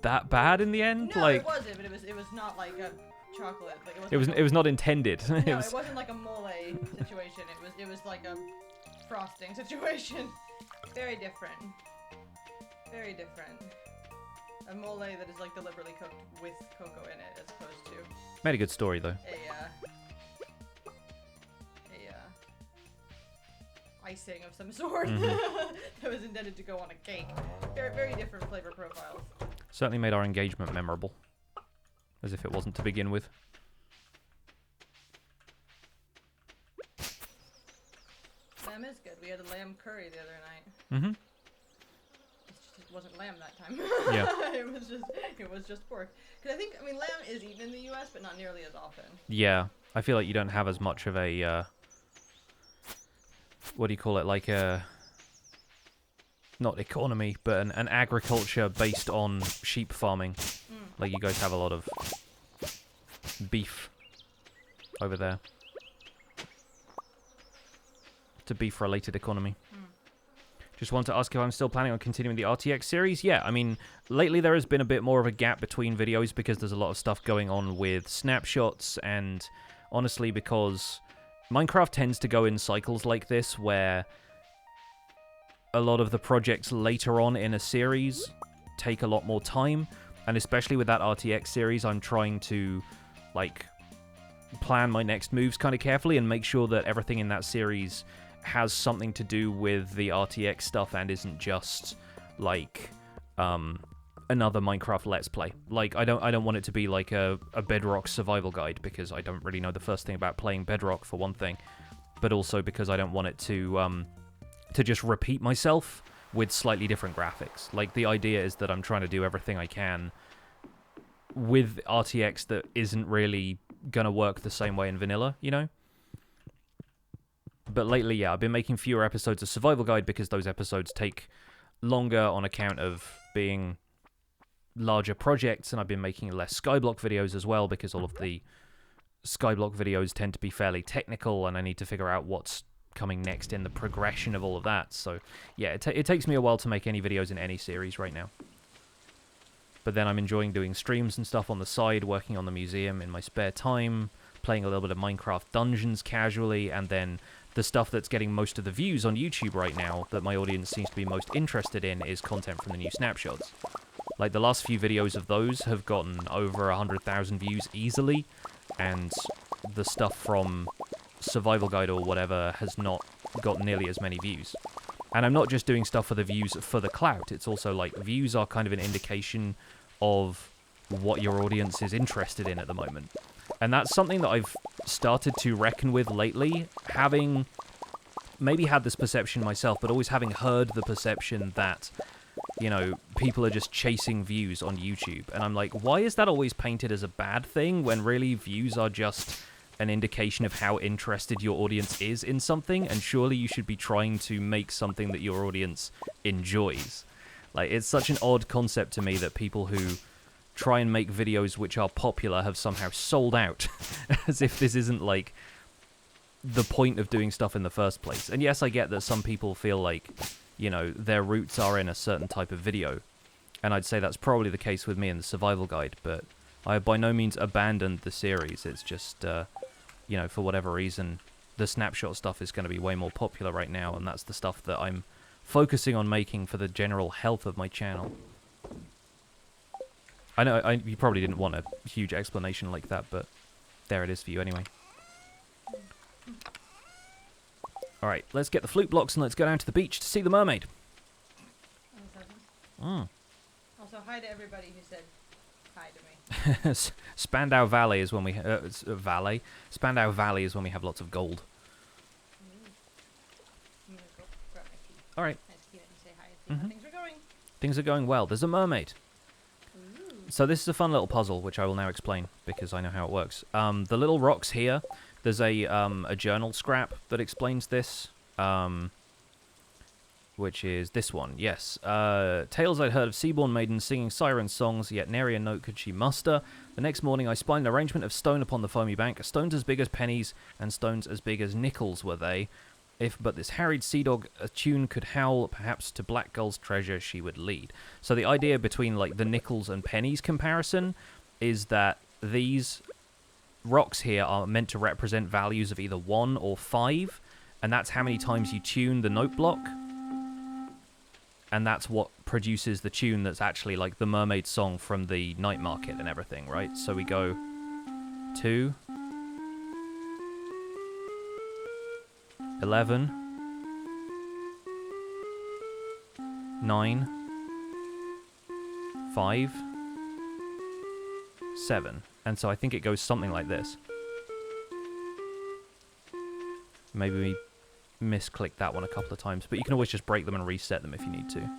that bad in the end. No, like it wasn't, but it was not like a chocolate. Like it was not intended. No, it wasn't like a mole situation. It was like a frosting situation. Very different. Very different. A mole that is like deliberately cooked with cocoa in it, as opposed to Made a good story though. a icing of some sort that was intended to go on a cake. Very, very different flavor profiles. Certainly made our engagement memorable, as if it wasn't to begin with. Lamb is good. We had a lamb curry the other night. Mm-hmm. It wasn't lamb that time. Yeah. it was just pork. Because I mean, lamb is eaten in the U.S., but not nearly as often. Yeah, I feel like you don't have as much of a what do you call it? Like a not economy, but an agriculture based on sheep farming. Like you guys have a lot of beef over there. It's a beef-related economy. Just want to ask if I'm still planning on continuing the RTX series. Yeah, I mean, lately there has been a bit more of a gap between videos because there's a lot of stuff going on with snapshots, and honestly because Minecraft tends to go in cycles like this where a lot of the projects later on in a series take a lot more time, and especially with that RTX series, I'm trying to, like, plan my next moves kind of carefully and make sure that everything in that series has something to do with the RTX stuff and isn't just like another Minecraft Let's Play. Like I don't want it to be like a Bedrock survival guide, because I don't really know the first thing about playing Bedrock for one thing, but also because I don't want it to just repeat myself with slightly different graphics. Like the idea is that I'm trying to do everything I can with RTX that isn't really gonna work the same way in vanilla, you know? But lately, yeah, I've been making fewer episodes of Survival Guide because those episodes take longer on account of being larger projects, and I've been making less Skyblock videos as well because all of the Skyblock videos tend to be fairly technical, and I need to figure out what's coming next in the progression of all of that. So, yeah, it takes me a while to make any videos in any series right now. But then I'm enjoying doing streams and stuff on the side, working on the museum in my spare time, playing a little bit of Minecraft Dungeons casually, and then the stuff that's getting most of the views on YouTube right now that my audience seems to be most interested in is content from the new snapshots. Like, the last few videos of those have gotten over 100,000 views easily, and the stuff from Survival Guide or whatever has not got nearly as many views. And I'm not just doing stuff for the views for the clout, it's also like views are kind of an indication of what your audience is interested in at the moment. And that's something that I've started to reckon with lately, having maybe had this perception myself, but always having heard the perception that, you know, people are just chasing views on YouTube. And I'm like, why is that always painted as a bad thing when really views are just an indication of how interested your audience is in something, and surely you should be trying to make something that your audience enjoys. Like, it's such an odd concept to me that people who try and make videos which are popular have somehow sold out, as if this isn't, like, the point of doing stuff in the first place. And yes, I get that some people feel like, you know, their roots are in a certain type of video, and I'd say that's probably the case with me in the Survival Guide, but I have by no means abandoned the series. It's just, you know, for whatever reason, the snapshot stuff is going to be way more popular right now, and that's the stuff that I'm focusing on making for the general health of my channel. I know you probably didn't want a huge explanation like that, but there it is for you anyway. Alright, let's get the flute blocks and let's go down to the beach to see the mermaid. Also, hi to everybody who said hi to me. Spandau Valley is when we... Spandau Valley is when we have lots of gold. I'm gonna go grab my key. Alright. Nice key and say hi and see how things are going. Things are going well. There's a mermaid. So this is a fun little puzzle, which I will now explain, because I know how it works. The little rocks here, there's a journal scrap that explains this, which is this one, yes. Tales I'd heard of seaborn maidens singing siren songs, yet nary a note could she muster. The next morning I spied an arrangement of stone upon the foamy bank, stones as big as pennies, and stones as big as nickels were they. If but this harried sea dog a tune could howl, perhaps to Black Gull's treasure she would lead. So the idea between like the nickels and pennies comparison is that these rocks here are meant to represent values of either 1 or 5, and that's how many times you tune the note block. And that's what produces the tune that's actually like the mermaid song from the night market and everything, right? So we go 2, 11, 9, 5, 7. And so I think it goes something like this. Maybe we misclicked that one a couple of times, but you can always just break them and reset them if you need to.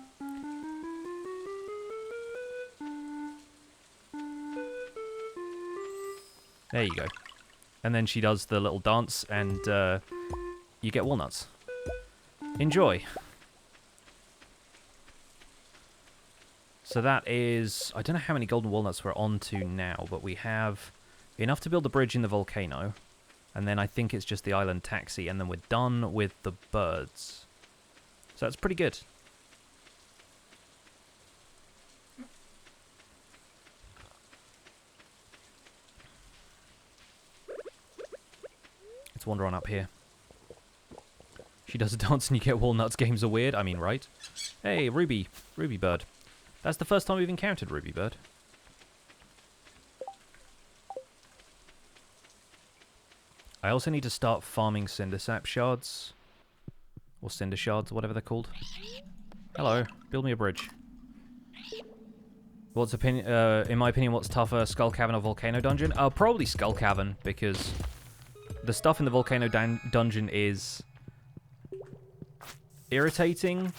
There you go. And then she does the little dance, and you get walnuts. Enjoy. So that is... I don't know how many golden walnuts we're on to now, but we have enough to build the bridge in the volcano. And then I think it's just the island taxi, and then we're done with the birds. So that's pretty good. Let's wander on up here. She does a dance and you get walnuts. Games are weird. I mean, right? Hey, Ruby. Ruby Bird. That's the first time we've encountered Ruby Bird. I also need to start farming cinder sap shards. Or cinder shards, whatever they're called. Hello. Build me a bridge. What's in my opinion, what's tougher, Skull Cavern or Volcano Dungeon? Probably Skull Cavern, because the stuff in the Volcano Dungeon is irritating,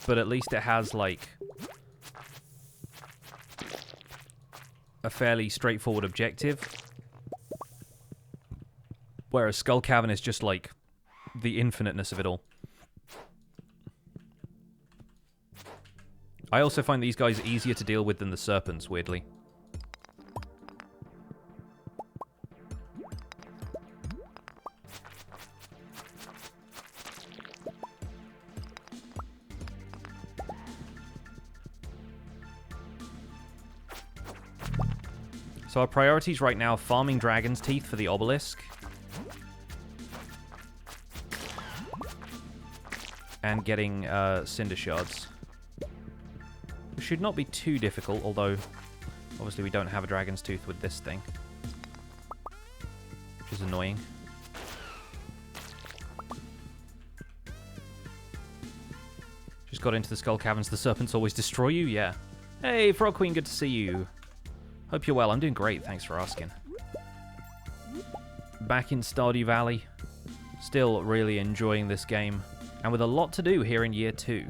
but at least it has, like, a fairly straightforward objective. Whereas Skull Cavern is just, like, the infiniteness of it all. I also find these guys easier to deal with than the serpents, weirdly. So our priorities right now are farming Dragon's Teeth for the obelisk. And getting Cinder Shards. It should not be too difficult, although obviously we don't have a Dragon's Tooth with this thing. Which is annoying. Just got into the Skull Caverns. The serpents always destroy you? Yeah. Hey, Frog Queen, good to see you. Hope you're well. I'm doing great, thanks for asking. Back in Stardew Valley. Still really enjoying this game. And with a lot to do here in Year 2.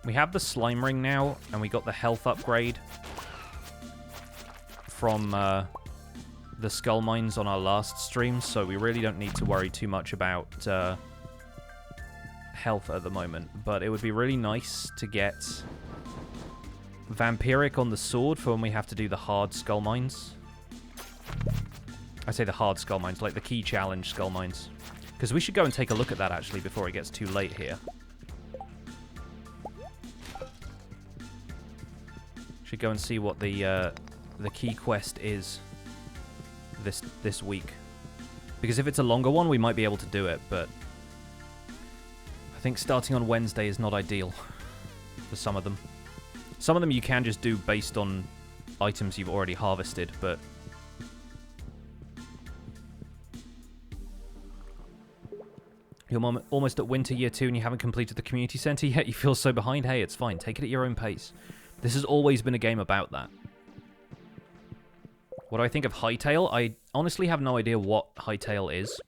We have the slime ring now, and we got the health upgrade from the skull mines on our last stream, so we really don't need to worry too much about health at the moment. But it would be really nice to get vampiric on the sword for when we have to do the hard skull mines. I say the hard skull mines, like the key challenge skull mines. Because we should go and take a look at that, actually, before it gets too late here. Should go and see what the key quest is this week. Because if it's a longer one, we might be able to do it, but I think starting on Wednesday is not ideal for some of them. Some of them you can just do based on items you've already harvested, but you're almost at winter year 2 and you haven't completed the community center yet. You feel so behind. Hey, it's fine. Take it at your own pace. This has always been a game about that. What do I think of Hytale? I honestly have no idea what Hytale is.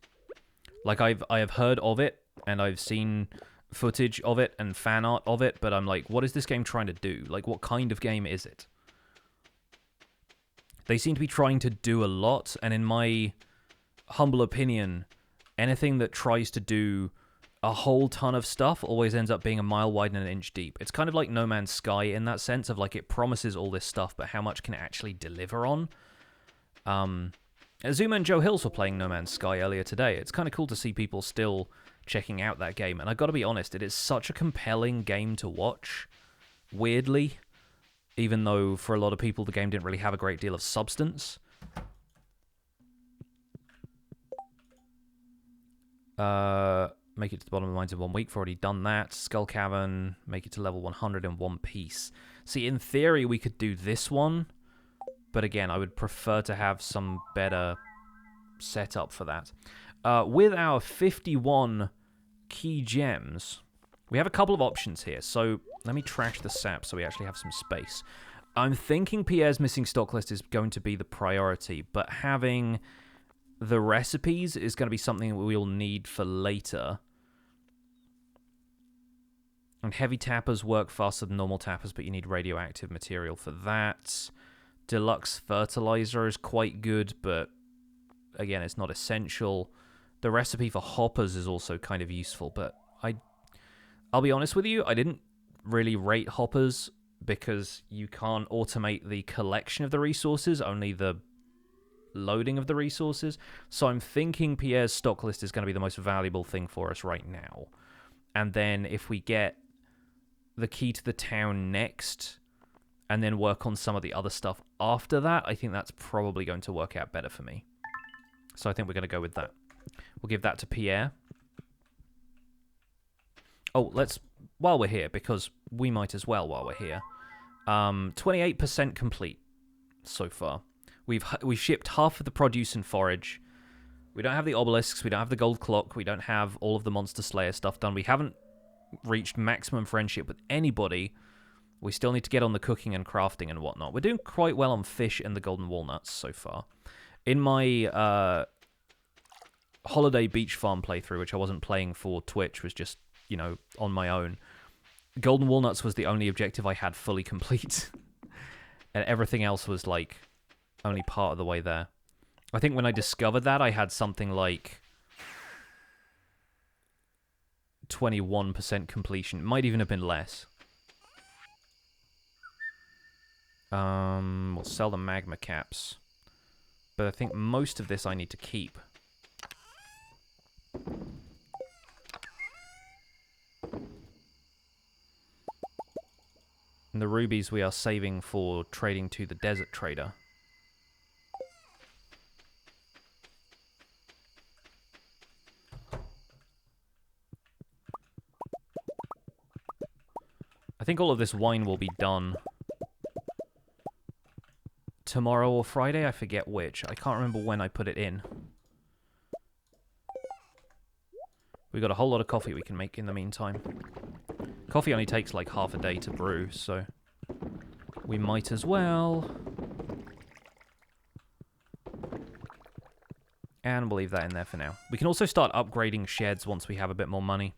Like, I have heard of it, and I've seen footage of it and fan art of it, but I'm like, what is this game trying to do? Like, what kind of game is it? They seem to be trying to do a lot, and in my humble opinion, anything that tries to do a whole ton of stuff always ends up being a mile wide and an inch deep. It's kind of like No Man's Sky in that sense of like it promises all this stuff, but how much can it actually deliver on? Azuma and Joe Hills were playing No Man's Sky earlier today. It's kind of cool to see people still checking out that game, and I gotta be honest, it is such a compelling game to watch, weirdly, even though for a lot of people the game didn't really have a great deal of substance. Make it to the bottom of the mines in 1 week. I've already done that. Skull Cavern, make it to level 100 in one piece. See, in theory, we could do this one, but again, I would prefer to have some better setup for that. With our 51 key gems, we have a couple of options here. So let me trash the sap so we actually have some space. I'm thinking Pierre's missing stock list is going to be the priority, but having the recipes is going to be something we'll need for later. And heavy tappers work faster than normal tappers, but you need radioactive material for that. Deluxe fertilizer is quite good, but again, it's not essential. The recipe for hoppers is also kind of useful, but I'll be honest with you, I didn't really rate hoppers because you can't automate the collection of the resources, only the loading of the resources. So I'm thinking Pierre's stock list is going to be the most valuable thing for us right now. And then if we get the key to the town next and then work on some of the other stuff after that, I think that's probably going to work out better for me. So I think we're going to go with that. We'll give that to Pierre. Oh, while we're here, because we might as well while we're here. 28% complete so far. We've shipped half of the produce and forage. We don't have the obelisks, we don't have the gold clock, we don't have all of the Monster Slayer stuff done. We haven't reached maximum friendship with anybody. We still need to get on the cooking and crafting and whatnot. We're doing quite well on fish and the golden walnuts so far. In my holiday beach farm playthrough, which I wasn't playing for Twitch, was just, you know, on my own, golden walnuts was the only objective I had fully complete. And everything else was, like, only part of the way there. I think when I discovered that, I had something like 21% completion. It might even have been less. We'll sell the magma caps. But I think most of this I need to keep. And the rubies we are saving for trading to the desert trader. I think all of this wine will be done tomorrow or Friday. I forget which. I can't remember when I put it in. We've got a whole lot of coffee we can make in the meantime. Coffee only takes like half a day to brew, so we might as well. And we'll leave that in there for now. We can also start upgrading sheds once we have a bit more money.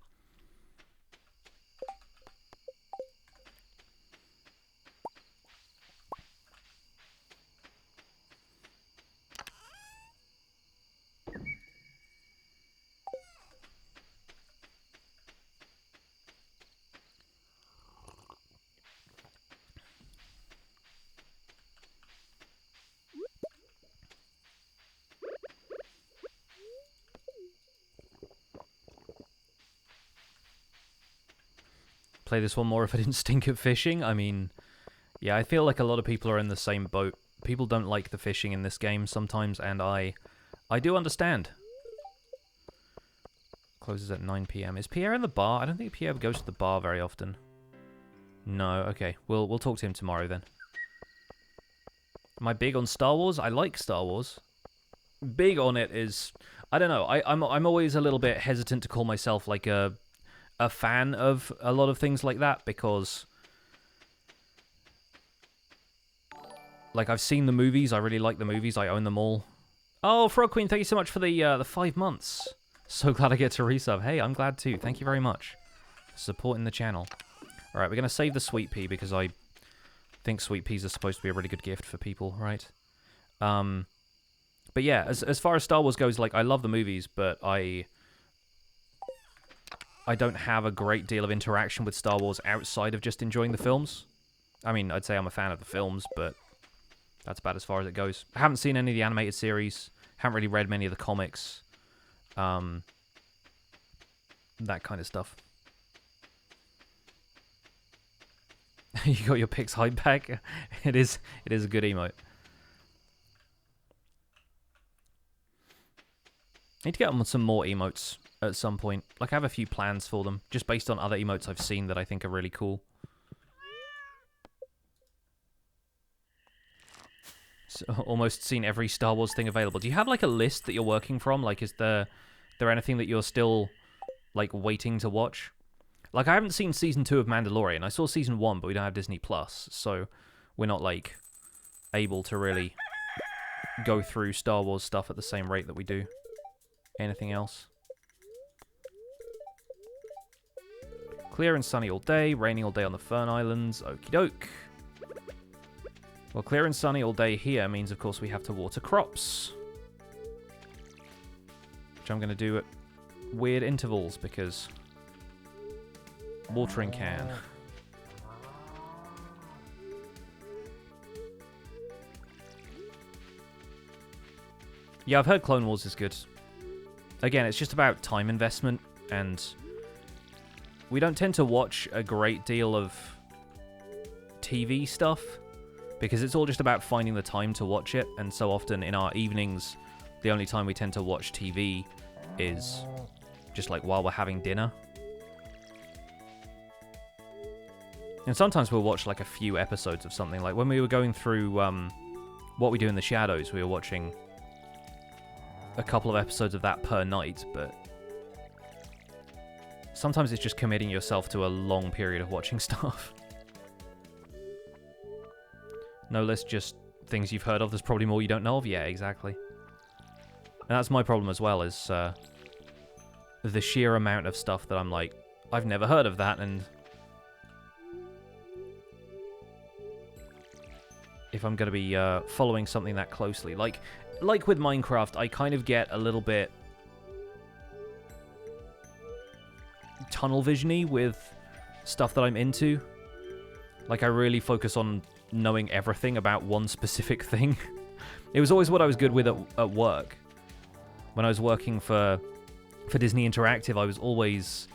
Play this one more if I didn't stink at fishing. I mean, yeah, I feel like a lot of people are in the same boat. People don't like the fishing in this game sometimes, and I do understand. Closes at 9 PM. Is Pierre in the bar? I don't think Pierre goes to the bar very often. No, okay. We'll talk to him tomorrow then. Am I big on Star Wars? I like Star Wars. Big on it is, I don't know. I'm always a little bit hesitant to call myself like a fan of a lot of things like that, because like I've seen the movies, I really like the movies, I own them all. Oh, Frog Queen, thank you so much for the 5 months. So glad I get to resub. Hey, I'm glad too. Thank you very much for supporting the channel. All right, we're gonna save the sweet pea because I think sweet peas are supposed to be a really good gift for people, right? But yeah, as far as Star Wars goes, like I love the movies, but I don't have a great deal of interaction with Star Wars outside of just enjoying the films. I mean, I'd say I'm a fan of the films, but that's about as far as it goes. I haven't seen any of the animated series. Haven't really read many of the comics. That kind of stuff. You got your Pix hype back? It is a good emote. Need to get on some more emotes at some point. Like, I have a few plans for them, just based on other emotes I've seen that I think are really cool. So, almost seen every Star Wars thing available. Do you have, like, a list that you're working from? Like, is there anything that you're still, like, waiting to watch? Like, I haven't seen Season 2 of Mandalorian. I saw Season 1, but we don't have Disney+, so we're not, like, able to really go through Star Wars stuff at the same rate that we do anything else. Clear and sunny all day, raining all day on the Fern Islands. Okie doke. Well, clear and sunny all day here means, of course, we have to water crops. Which I'm going to do at weird intervals, because watering can. Yeah, I've heard Clone Wars is good. Again, it's just about time investment, and we don't tend to watch a great deal of TV stuff, because it's all just about finding the time to watch it, and so often in our evenings, the only time we tend to watch TV is just like while we're having dinner. And sometimes we'll watch like a few episodes of something. Like when we were going through What We Do in the Shadows, we were watching a couple of episodes of that per night, but sometimes it's just committing yourself to a long period of watching stuff. No list, just things you've heard of. There's probably more you don't know of. Yeah, exactly. And that's my problem as well, is the sheer amount of stuff that I'm like, I've never heard of that, and if I'm going to be following something that closely. Like with Minecraft, I kind of get a little bit tunnel vision-y with stuff that I'm into. Like, I really focus on knowing everything about one specific thing. It was always what I was good with at work. When I was working for Disney Interactive, I was always,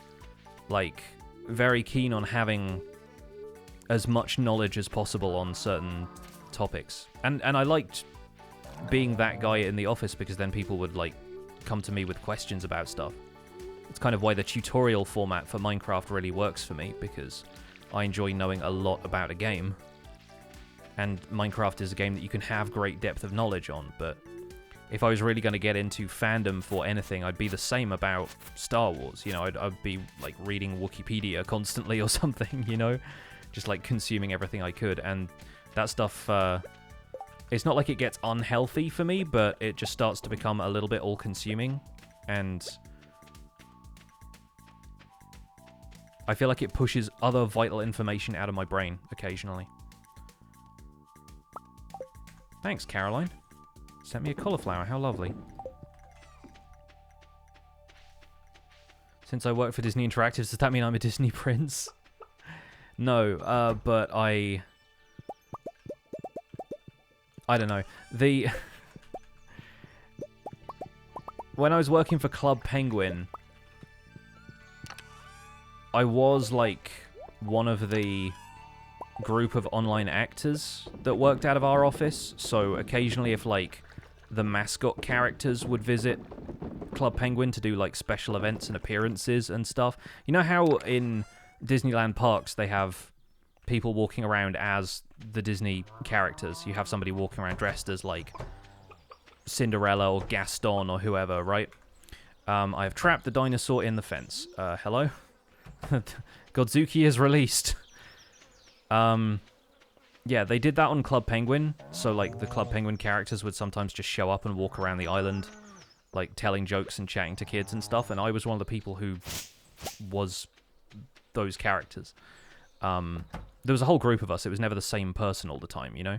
like, very keen on having as much knowledge as possible on certain topics. And I liked being that guy in the office, because then people would, like, come to me with questions about stuff. It's kind of why the tutorial format for Minecraft really works for me, because I enjoy knowing a lot about a game. And Minecraft is a game that you can have great depth of knowledge on, but if I was really going to get into fandom for anything, I'd be the same about Star Wars. You know, I'd be, like, reading Wikipedia constantly or something, you know? Just, like, consuming everything I could, and that stuff, it's not like it gets unhealthy for me, but it just starts to become a little bit all-consuming, and I feel like it pushes other vital information out of my brain occasionally. Thanks, Caroline. Sent me a cauliflower, how lovely. Since I work for Disney Interactive, does that mean I'm a Disney prince? No, but I don't know. When I was working for Club Penguin, I was, like, one of the group of online actors that worked out of our office, so occasionally if, like, the mascot characters would visit Club Penguin to do, like, special events and appearances and stuff. You know how in Disneyland parks they have people walking around as the Disney characters? You have somebody walking around dressed as, like, Cinderella or Gaston or whoever, right? I have trapped the dinosaur in the fence. Hello? Godzuki is released. Yeah, they did that on Club Penguin, so, like, the Club Penguin characters would sometimes just show up and walk around the island, like, telling jokes and chatting to kids and stuff, and I was one of the people who was those characters. There was a whole group of us. It was never the same person all the time, you know?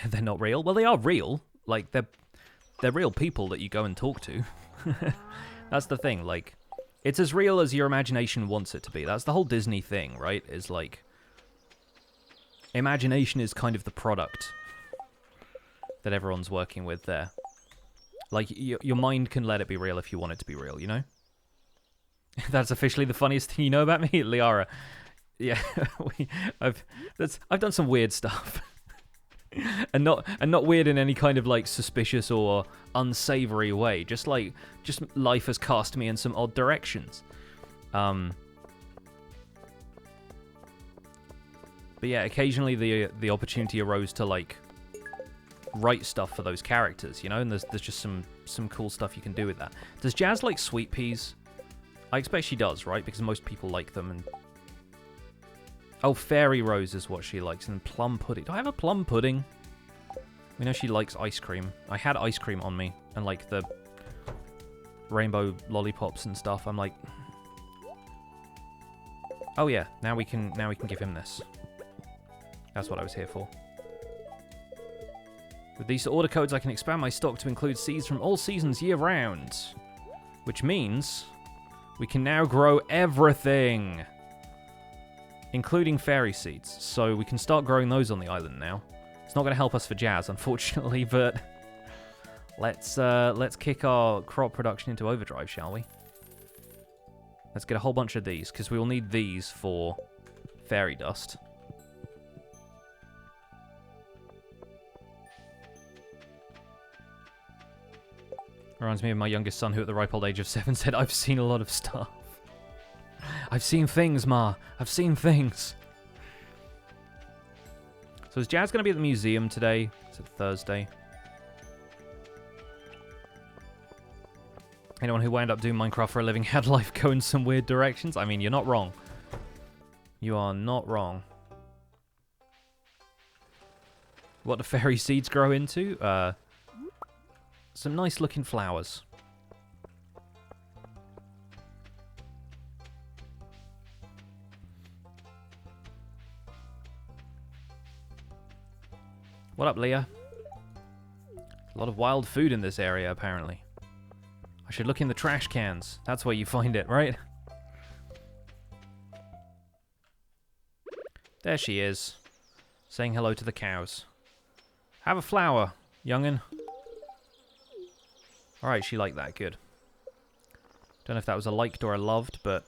They're not real? Well, they are real. Like, they're real people that you go and talk to. That's the thing, like, it's as real as your imagination wants it to be. That's the whole Disney thing, right? Is like, imagination is kind of the product that everyone's working with there. Like, your mind can let it be real if you want it to be real, you know? That's officially the funniest thing you know about me, Liara. Yeah, I've done some weird stuff. and not weird in any kind of like suspicious or unsavory way. Just life has cast me in some odd directions. But yeah, occasionally the opportunity arose to like write stuff for those characters, you know, and there's just some cool stuff you can do with that. Does Jazz like sweet peas? I expect she does, right? Because most people like them. And oh, fairy rose is what she likes, and plum pudding. Do I have a plum pudding? We know she likes ice cream. I had ice cream on me, and like the rainbow lollipops and stuff. I'm like, oh yeah, now we can give him this. That's what I was here for. With these order codes, I can expand my stock to include seeds from all seasons year-round, which means we can now grow everything, including fairy seeds. So we can start growing those on the island now. It's not going to help us for Jazz, unfortunately, but let's kick our crop production into overdrive, shall we? Let's get a whole bunch of these, because we will need these for fairy dust. Reminds me of my youngest son, who at the ripe old age of 7 said, "I've seen a lot of stuff. I've seen things, Ma. I've seen things." So is Jazz going to be at the museum today? Is it Thursday? Anyone who wound up doing Minecraft for a living had life go in some weird directions? I mean, you're not wrong. You are not wrong. What do fairy seeds grow into? Some nice looking flowers. What up, Leah? A lot of wild food in this area, apparently. I should look in the trash cans. That's where you find it, right? There she is, saying hello to the cows. Have a flower, young'un. Alright, she liked that. Good. Don't know if that was a liked or a loved, but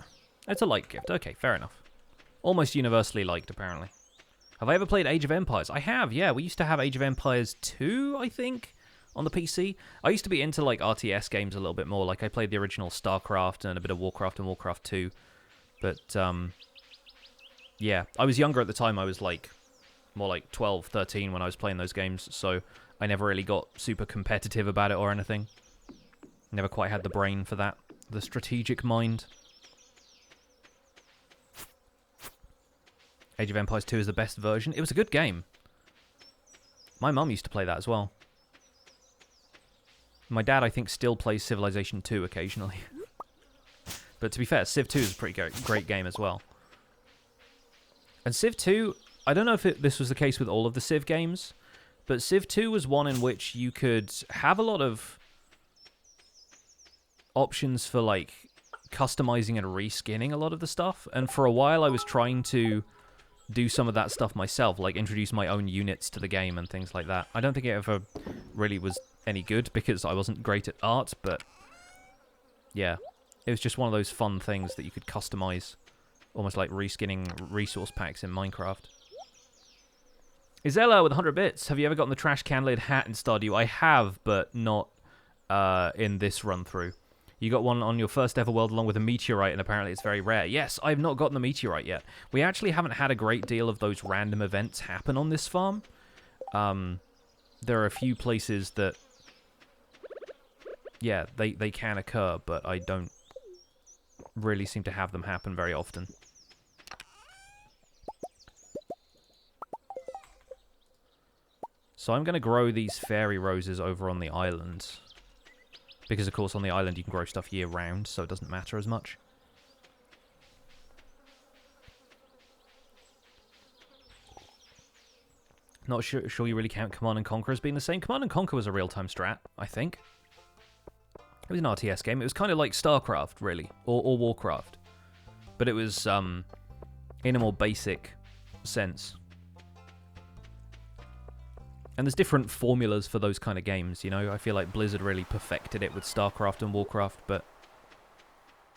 it's a liked gift. Okay, fair enough. Almost universally liked, apparently. Have I ever played Age of Empires? I have, yeah. We used to have Age of Empires 2, I think, on the PC. I used to be into, like, RTS games a little bit more. Like, I played the original StarCraft and a bit of Warcraft and Warcraft 2. But, yeah. I was younger at the time. I was, like, more like 12, 13 when I was playing those games. So I never really got super competitive about it or anything. Never quite had the brain for that. The strategic mind. Age of Empires 2 is the best version. It was a good game. My mum used to play that as well. My dad, I think, still plays Civilization 2 occasionally. But to be fair, Civ 2 is a pretty great game as well. And Civ 2, I don't know if this was the case with all of the Civ games, but Civ 2 was one in which you could have a lot of options for, like, customizing and reskinning a lot of the stuff. And for a while, I was trying to do some of that stuff myself, like introduce my own units to the game and things like that. I don't think it ever really was any good because I wasn't great at art, but yeah, it was just one of those fun things that you could customize, almost like reskinning resource packs in Minecraft. Isella with 100 bits. Have you ever gotten the trash can lid hat in Stardew? I have, but not in this run through. You got one on your first ever world along with a meteorite, and apparently it's very rare. Yes, I've not gotten the meteorite yet. We actually haven't had a great deal of those random events happen on this farm. There are a few places that, yeah, they can occur, but I don't really seem to have them happen very often. So I'm going to grow these fairy roses over on the island. Because, of course, on the island you can grow stuff year-round, so it doesn't matter as much. Not sure you really count Command and Conquer as being the same. Command and Conquer was a real-time strat, I think. It was an RTS game. It was kind of like StarCraft, really, or Warcraft. But it was in a more basic sense. And there's different formulas for those kind of games, you know? I feel like Blizzard really perfected it with StarCraft and Warcraft, but...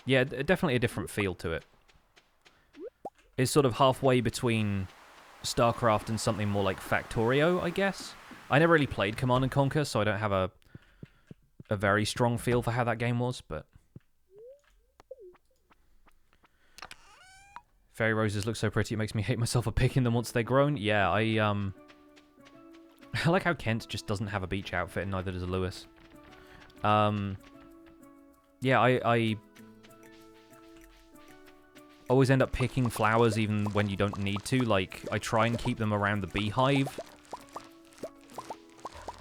yeah, definitely a different feel to it. It's sort of halfway between StarCraft and something more like Factorio, I guess. I never really played Command and Conquer, so I don't have a very strong feel for how that game was, but... Fairy roses look so pretty, it makes me hate myself for picking them once they're grown. Yeah, I like how Kent just doesn't have a beach outfit, and neither does Lewis. Yeah, I always end up picking flowers even when you don't need to. Like, I try and keep them around the beehive,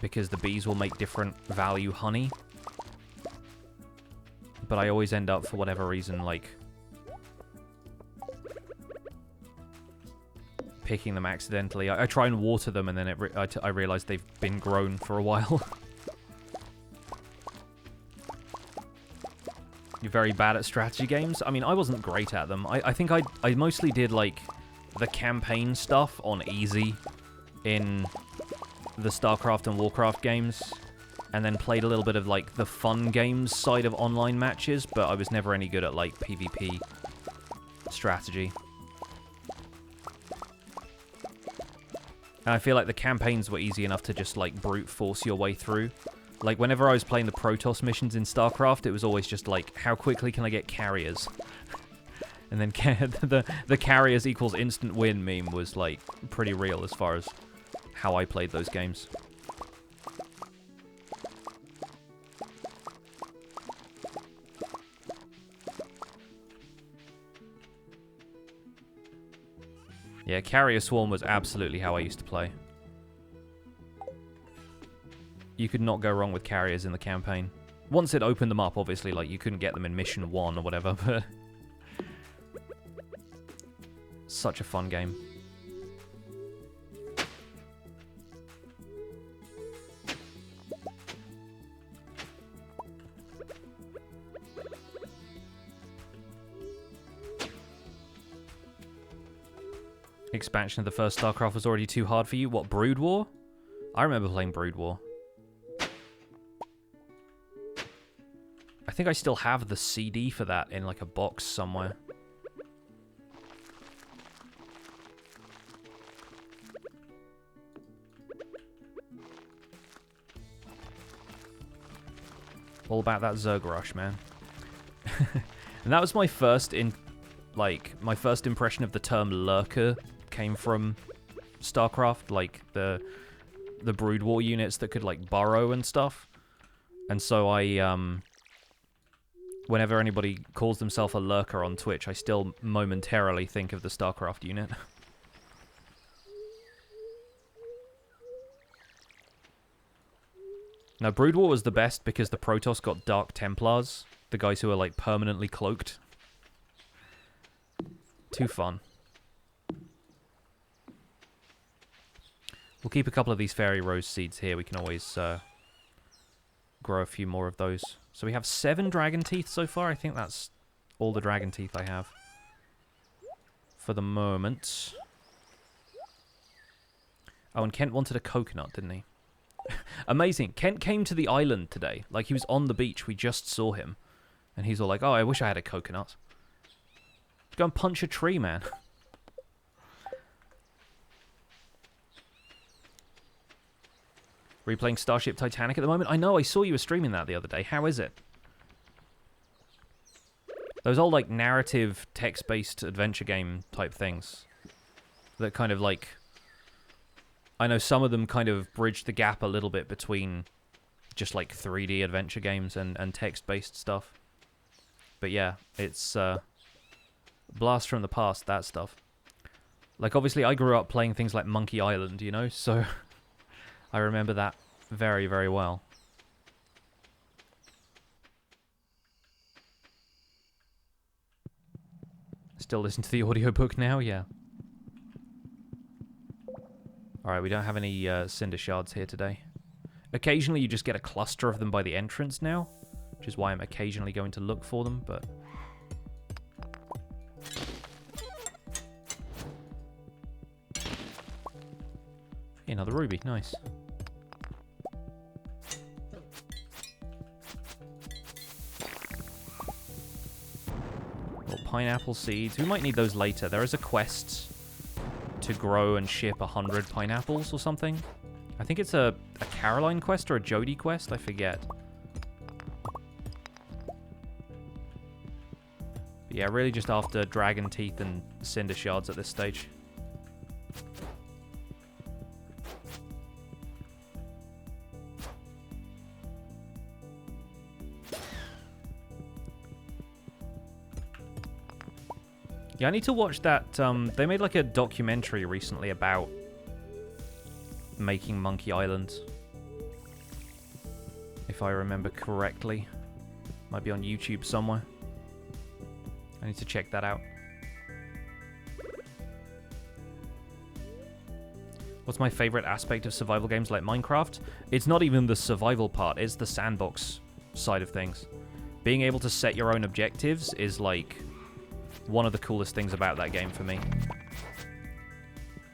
because the bees will make different value honey. But I always end up, for whatever reason, like... picking them accidentally. I try and water them, and then I realize they've been grown for a while. You're very bad at strategy games? I mean, I wasn't great at them. I think I mostly did, like, the campaign stuff on easy in the StarCraft and Warcraft games, and then played a little bit of, like, the fun games side of online matches, but I was never any good at, like, PvP strategy. And I feel like the campaigns were easy enough to just, like, brute force your way through. Like, whenever I was playing the Protoss missions in StarCraft, it was always just, like, how quickly can I get carriers? And then the carriers equals instant win meme was, like, pretty real as far as how I played those games. Yeah, Carrier Swarm was absolutely how I used to play. You could not go wrong with carriers in the campaign. Once it opened them up, obviously, like, you couldn't get them in Mission 1 or whatever, but... such a fun game. Expansion of the first StarCraft was already too hard for you. What, Brood War? I remember playing Brood War. I think I still have the CD for that in, like, a box somewhere. All about that Zerg rush, man. And that was my first my first impression of the term lurker came from StarCraft, like the Brood War units that could, like, burrow and stuff. And so I whenever anybody calls themselves a lurker on Twitch, I still momentarily think of the StarCraft unit. Now, Brood War was the best because the Protoss got Dark Templars, the guys who are, like, permanently cloaked. Too fun. We'll keep a couple of these Fairy Rose seeds here. We can always grow a few more of those. So we have 7 Dragon Teeth so far. I think that's all the Dragon Teeth I have for the moment. Oh, and Kent wanted a coconut, didn't he? Amazing. Kent came to the island today. Like, he was on the beach. We just saw him. And he's all like, oh, I wish I had a coconut. Go and punch a tree, man. Are you playing Starship Titanic at the moment? I know, I saw you were streaming that the other day. How is it? Those old, like, narrative, text-based adventure game type things. That kind of, like... I know some of them kind of bridge the gap a little bit between just, like, 3D adventure games and text-based stuff. But yeah, it's... blast from the past, that stuff. Like, obviously, I grew up playing things like Monkey Island, you know? So, I remember that very, very well. Still listen to the audiobook now? Yeah. Alright, we don't have any cinder shards here today. Occasionally you just get a cluster of them by the entrance now, which is why I'm occasionally going to look for them, but... Another ruby, nice. Little pineapple seeds. We might need those later. There is a quest to grow and ship 100 pineapples or something. I think it's a Caroline quest or a Jody quest, I forget. But yeah, really just after dragon teeth and cinder shards at this stage. Yeah, I need to watch that. They made like a documentary recently about making Monkey Island, if I remember correctly. Might be on YouTube somewhere. I need to check that out. What's my favorite aspect of survival games like Minecraft? It's not even the survival part, it's the sandbox side of things. Being able to set your own objectives is like one of the coolest things about that game for me.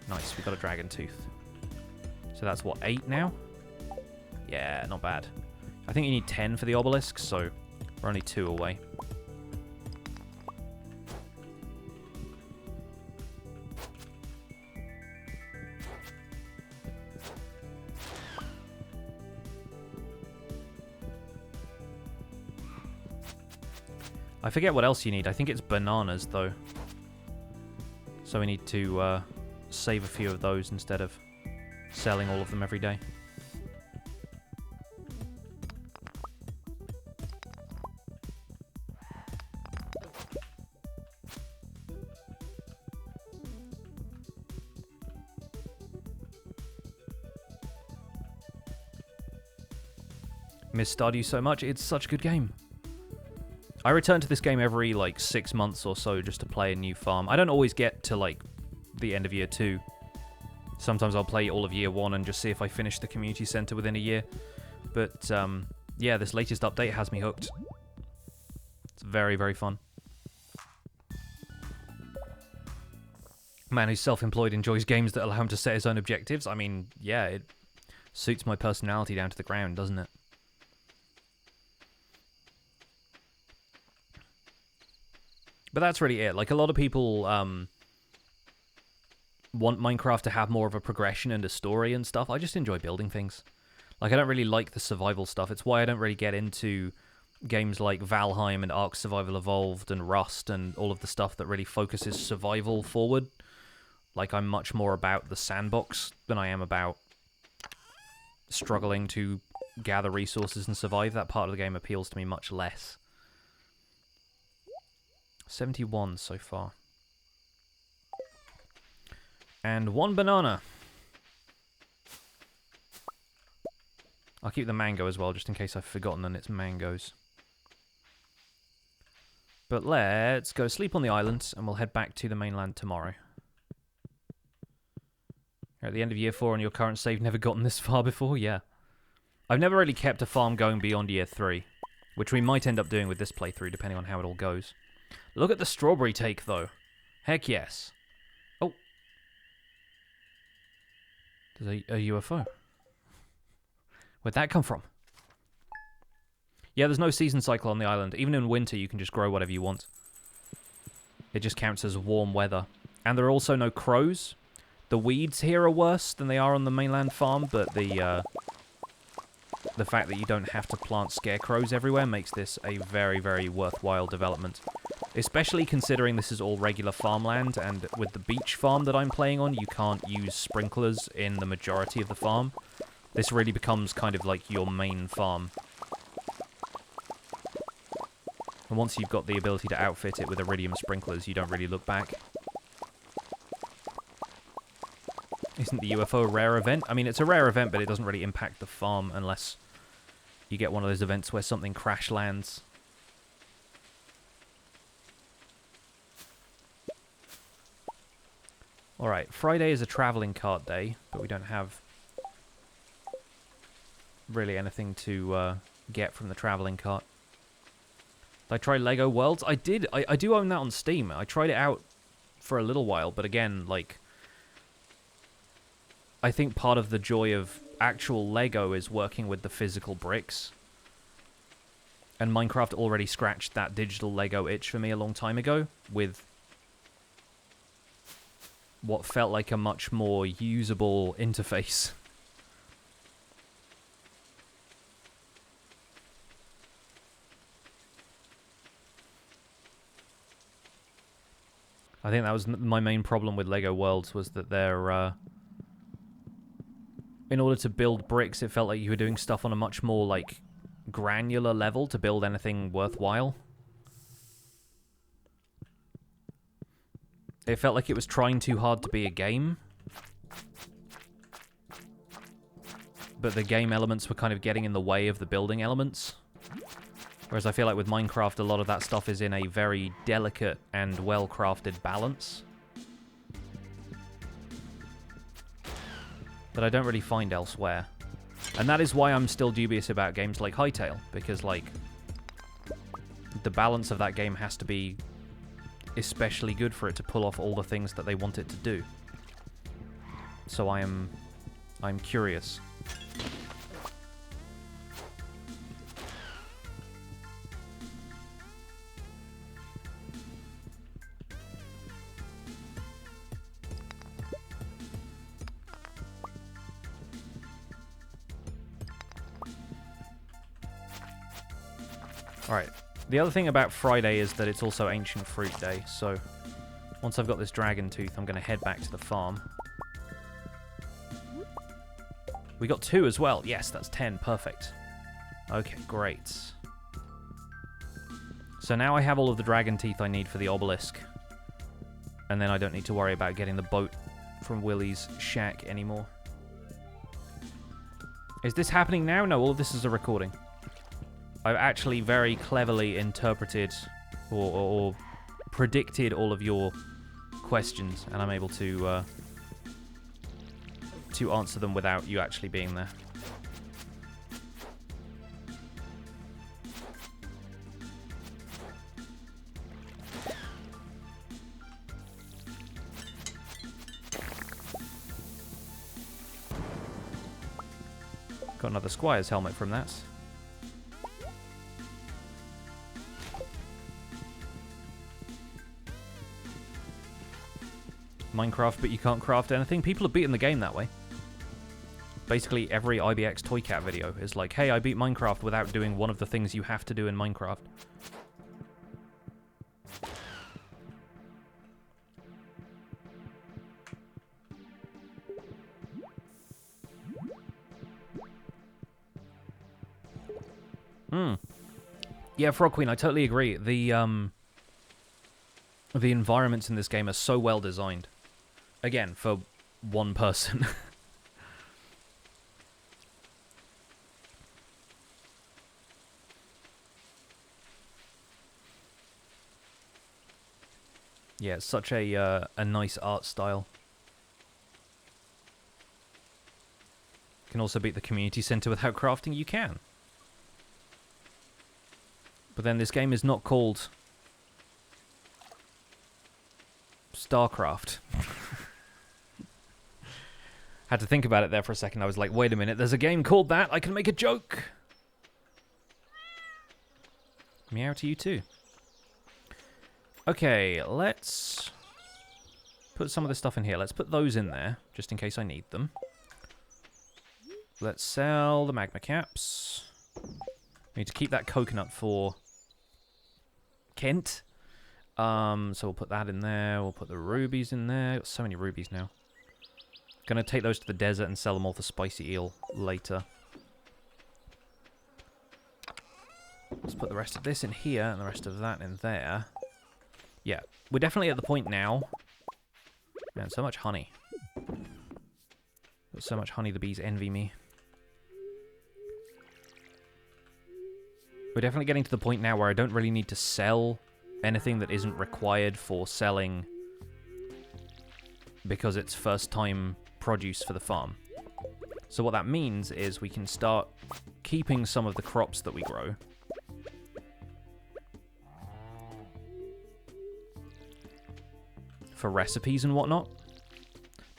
Nice, we got a dragon tooth. So that's what, 8 now? Yeah, not bad. I think you need 10 for the obelisk, so we're only 2 away. I forget what else you need. I think it's bananas, though. So we need to save a few of those instead of selling all of them every day. Miss Stardew so much. It's such a good game. I return to this game every, like, 6 months or so just to play a new farm. I don't always get to, like, the end of year 2. Sometimes I'll play all of year 1 and just see if I finish the community center within a year. But, yeah, this latest update has me hooked. It's very, very fun. Man who's self-employed enjoys games that allow him to set his own objectives. I mean, yeah, it suits my personality down to the ground, doesn't it? But that's really it. Like, a lot of people want Minecraft to have more of a progression and a story and stuff. I just enjoy building things. Like, I don't really like the survival stuff. It's why I don't really get into games like Valheim and Ark Survival Evolved and Rust and all of the stuff that really focuses survival forward. Like, I'm much more about the sandbox than I am about struggling to gather resources and survive. That part of the game appeals to me much less. 71 so far. And 1 banana. I'll keep the mango as well, just in case I've forgotten and it's mangoes. But let's go sleep on the island, and we'll head back to the mainland tomorrow. You're at the end of year 4 and your current save never gotten this far before? Yeah. I've never really kept a farm going beyond year 3, which we might end up doing with this playthrough, depending on how it all goes. Look at the strawberry take, though. Heck yes. Oh. There's a UFO. Where'd that come from? Yeah, there's no season cycle on the island. Even in winter, you can just grow whatever you want. It just counts as warm weather. And there are also no crows. The weeds here are worse than they are on the mainland farm, but the fact that you don't have to plant scarecrows everywhere makes this a very, very worthwhile development. Especially considering this is all regular farmland, and with the beach farm that I'm playing on, you can't use sprinklers in the majority of the farm. This really becomes kind of like your main farm. And once you've got the ability to outfit it with iridium sprinklers, you don't really look back. Isn't the UFO a rare event? I mean, it's a rare event, but it doesn't really impact the farm unless you get one of those events where something crash lands. Alright, Friday is a traveling cart day, but we don't have really anything to get from the traveling cart. Did I try Lego Worlds? I did. I do own that on Steam. I tried it out for a little while, but again, like, I think part of the joy of actual Lego is working with the physical bricks. And Minecraft already scratched that digital Lego itch for me a long time ago with what felt like a much more usable interface. I think that was my main problem with Lego Worlds, was that they're, in order to build bricks, it felt like you were doing stuff on a much more, like, granular level to build anything worthwhile. It felt like it was trying too hard to be a game. But the game elements were kind of getting in the way of the building elements. Whereas I feel like with Minecraft, a lot of that stuff is in a very delicate and well-crafted balance that I don't really find elsewhere. And that is why I'm still dubious about games like Hytale, because, like, the balance of that game has to be especially good for it to pull off all the things that they want it to do. So I'm curious. Alright, the other thing about Friday is that it's also Ancient Fruit Day, so once I've got this dragon tooth, I'm going to head back to the farm. We got 2 as well. Yes, that's 10. Perfect. Okay, great. So now I have all of the dragon teeth I need for the obelisk, and then I don't need to worry about getting the boat from Willie's shack anymore. Is this happening now? No, all of this is a recording. I've actually very cleverly interpreted or predicted all of your questions, and I'm able to answer them without you actually being there. Got another Squire's helmet from that. Minecraft, but you can't craft anything. People have beaten the game that way. Basically, every IBX Toy Cat video is like, hey, I beat Minecraft without doing one of the things you have to do in Minecraft. Yeah, Frog Queen, I totally agree. The environments in this game are so well designed. Again, for one person. Yeah, it's such a nice art style. You can also beat the community center without crafting. You can. But then this game is not called StarCraft. Had to think about it there for a second. I was like, wait a minute, there's a game called that. I can make a joke. Meow to you too. Okay, let's put some of this stuff in here. Let's put those in there, just in case I need them. Let's sell the magma caps. We need to keep that coconut for Kent. So we'll put that in there. We'll put the rubies in there. Got so many rubies now. Gonna take those to the desert and sell them all for spicy eel later. Let's put the rest of this in here and the rest of that in there. Yeah, we're definitely at the point now. Man, so much honey. Got so much honey, the bees envy me. We're definitely getting to the point now where I don't really need to sell anything that isn't required for selling because it's first time produce for the farm. So what that means is we can start keeping some of the crops that we grow. For recipes and whatnot.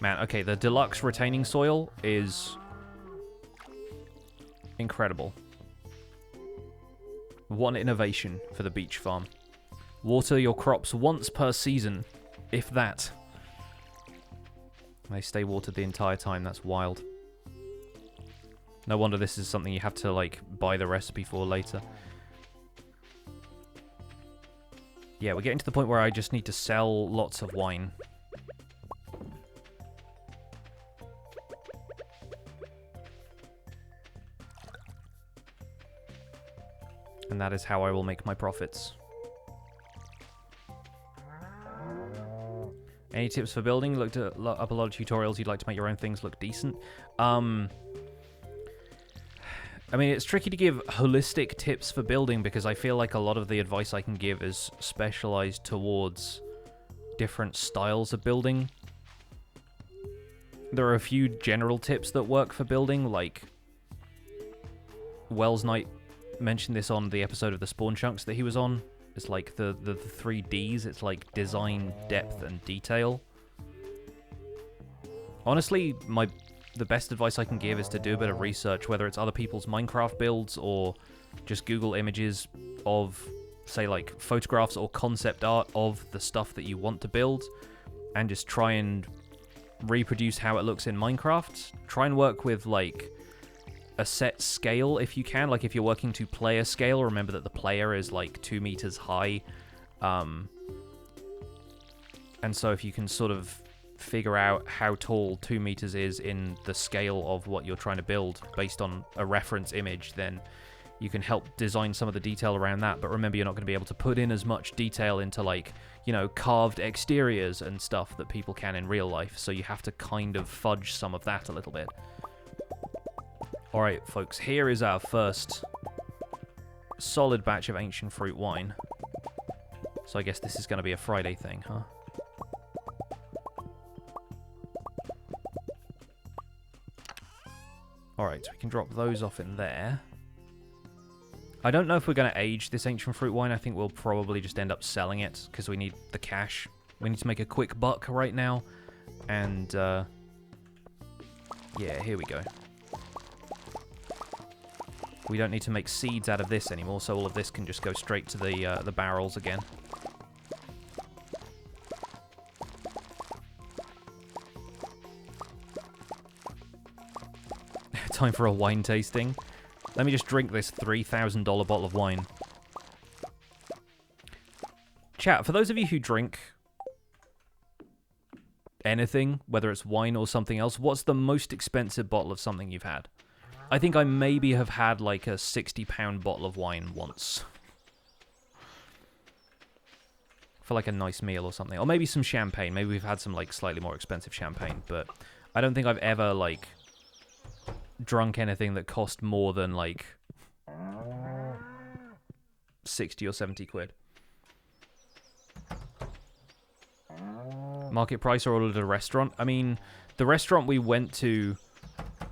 Man, okay, the deluxe retaining soil is incredible. What an innovation for the beach farm. Water your crops once per season, if that. They stay watered the entire time, that's wild. No wonder this is something you have to, like, buy the recipe for later. Yeah, we're getting to the point where I just need to sell lots of wine. And that is how I will make my profits. Any tips for building? Looked up a lot of tutorials. You'd like to make your own things look decent. I mean, it's tricky to give holistic tips for building because I feel like a lot of the advice I can give is specialized towards different styles of building. There are a few general tips that work for building, like Wells Knight mentioned this on the episode of the Spawn Chunks that he was on. It's like the 3 Ds. It's like design, depth, and detail. Honestly, the best advice I can give is to do a bit of research, whether it's other people's Minecraft builds or just Google images of, say, like photographs or concept art of the stuff that you want to build, and just try and reproduce how it looks in Minecraft. Try and work with, like, a set scale if you can. Like, if you're working to player scale, remember that the player is, like, 2 meters high. And so if you can sort of figure out how tall 2 meters is in the scale of what you're trying to build based on a reference image, then you can help design some of the detail around that. But remember, you're not going to be able to put in as much detail into, like, you know, carved exteriors and stuff that people can in real life. So you have to kind of fudge some of that a little bit. Alright, folks, here is our first solid batch of ancient fruit wine. So I guess this is going to be a Friday thing, huh? Alright, so we can drop those off in there. I don't know if we're going to age this ancient fruit wine. I think we'll probably just end up selling it because we need the cash. We need to make a quick buck right now. And, yeah, here we go. We don't need to make seeds out of this anymore, so all of this can just go straight to the barrels again. Time for a wine tasting. Let me just drink this $3,000 bottle of wine. Chat, for those of you who drink anything, whether it's wine or something else, what's the most expensive bottle of something you've had? I think I maybe have had like a £60 bottle of wine once. For like a nice meal or something. Or maybe some champagne. Maybe we've had some like slightly more expensive champagne. But I don't think I've ever like drunk anything that cost more than like 60 or 70 quid. Market price or ordered at a restaurant? I mean, the restaurant we went to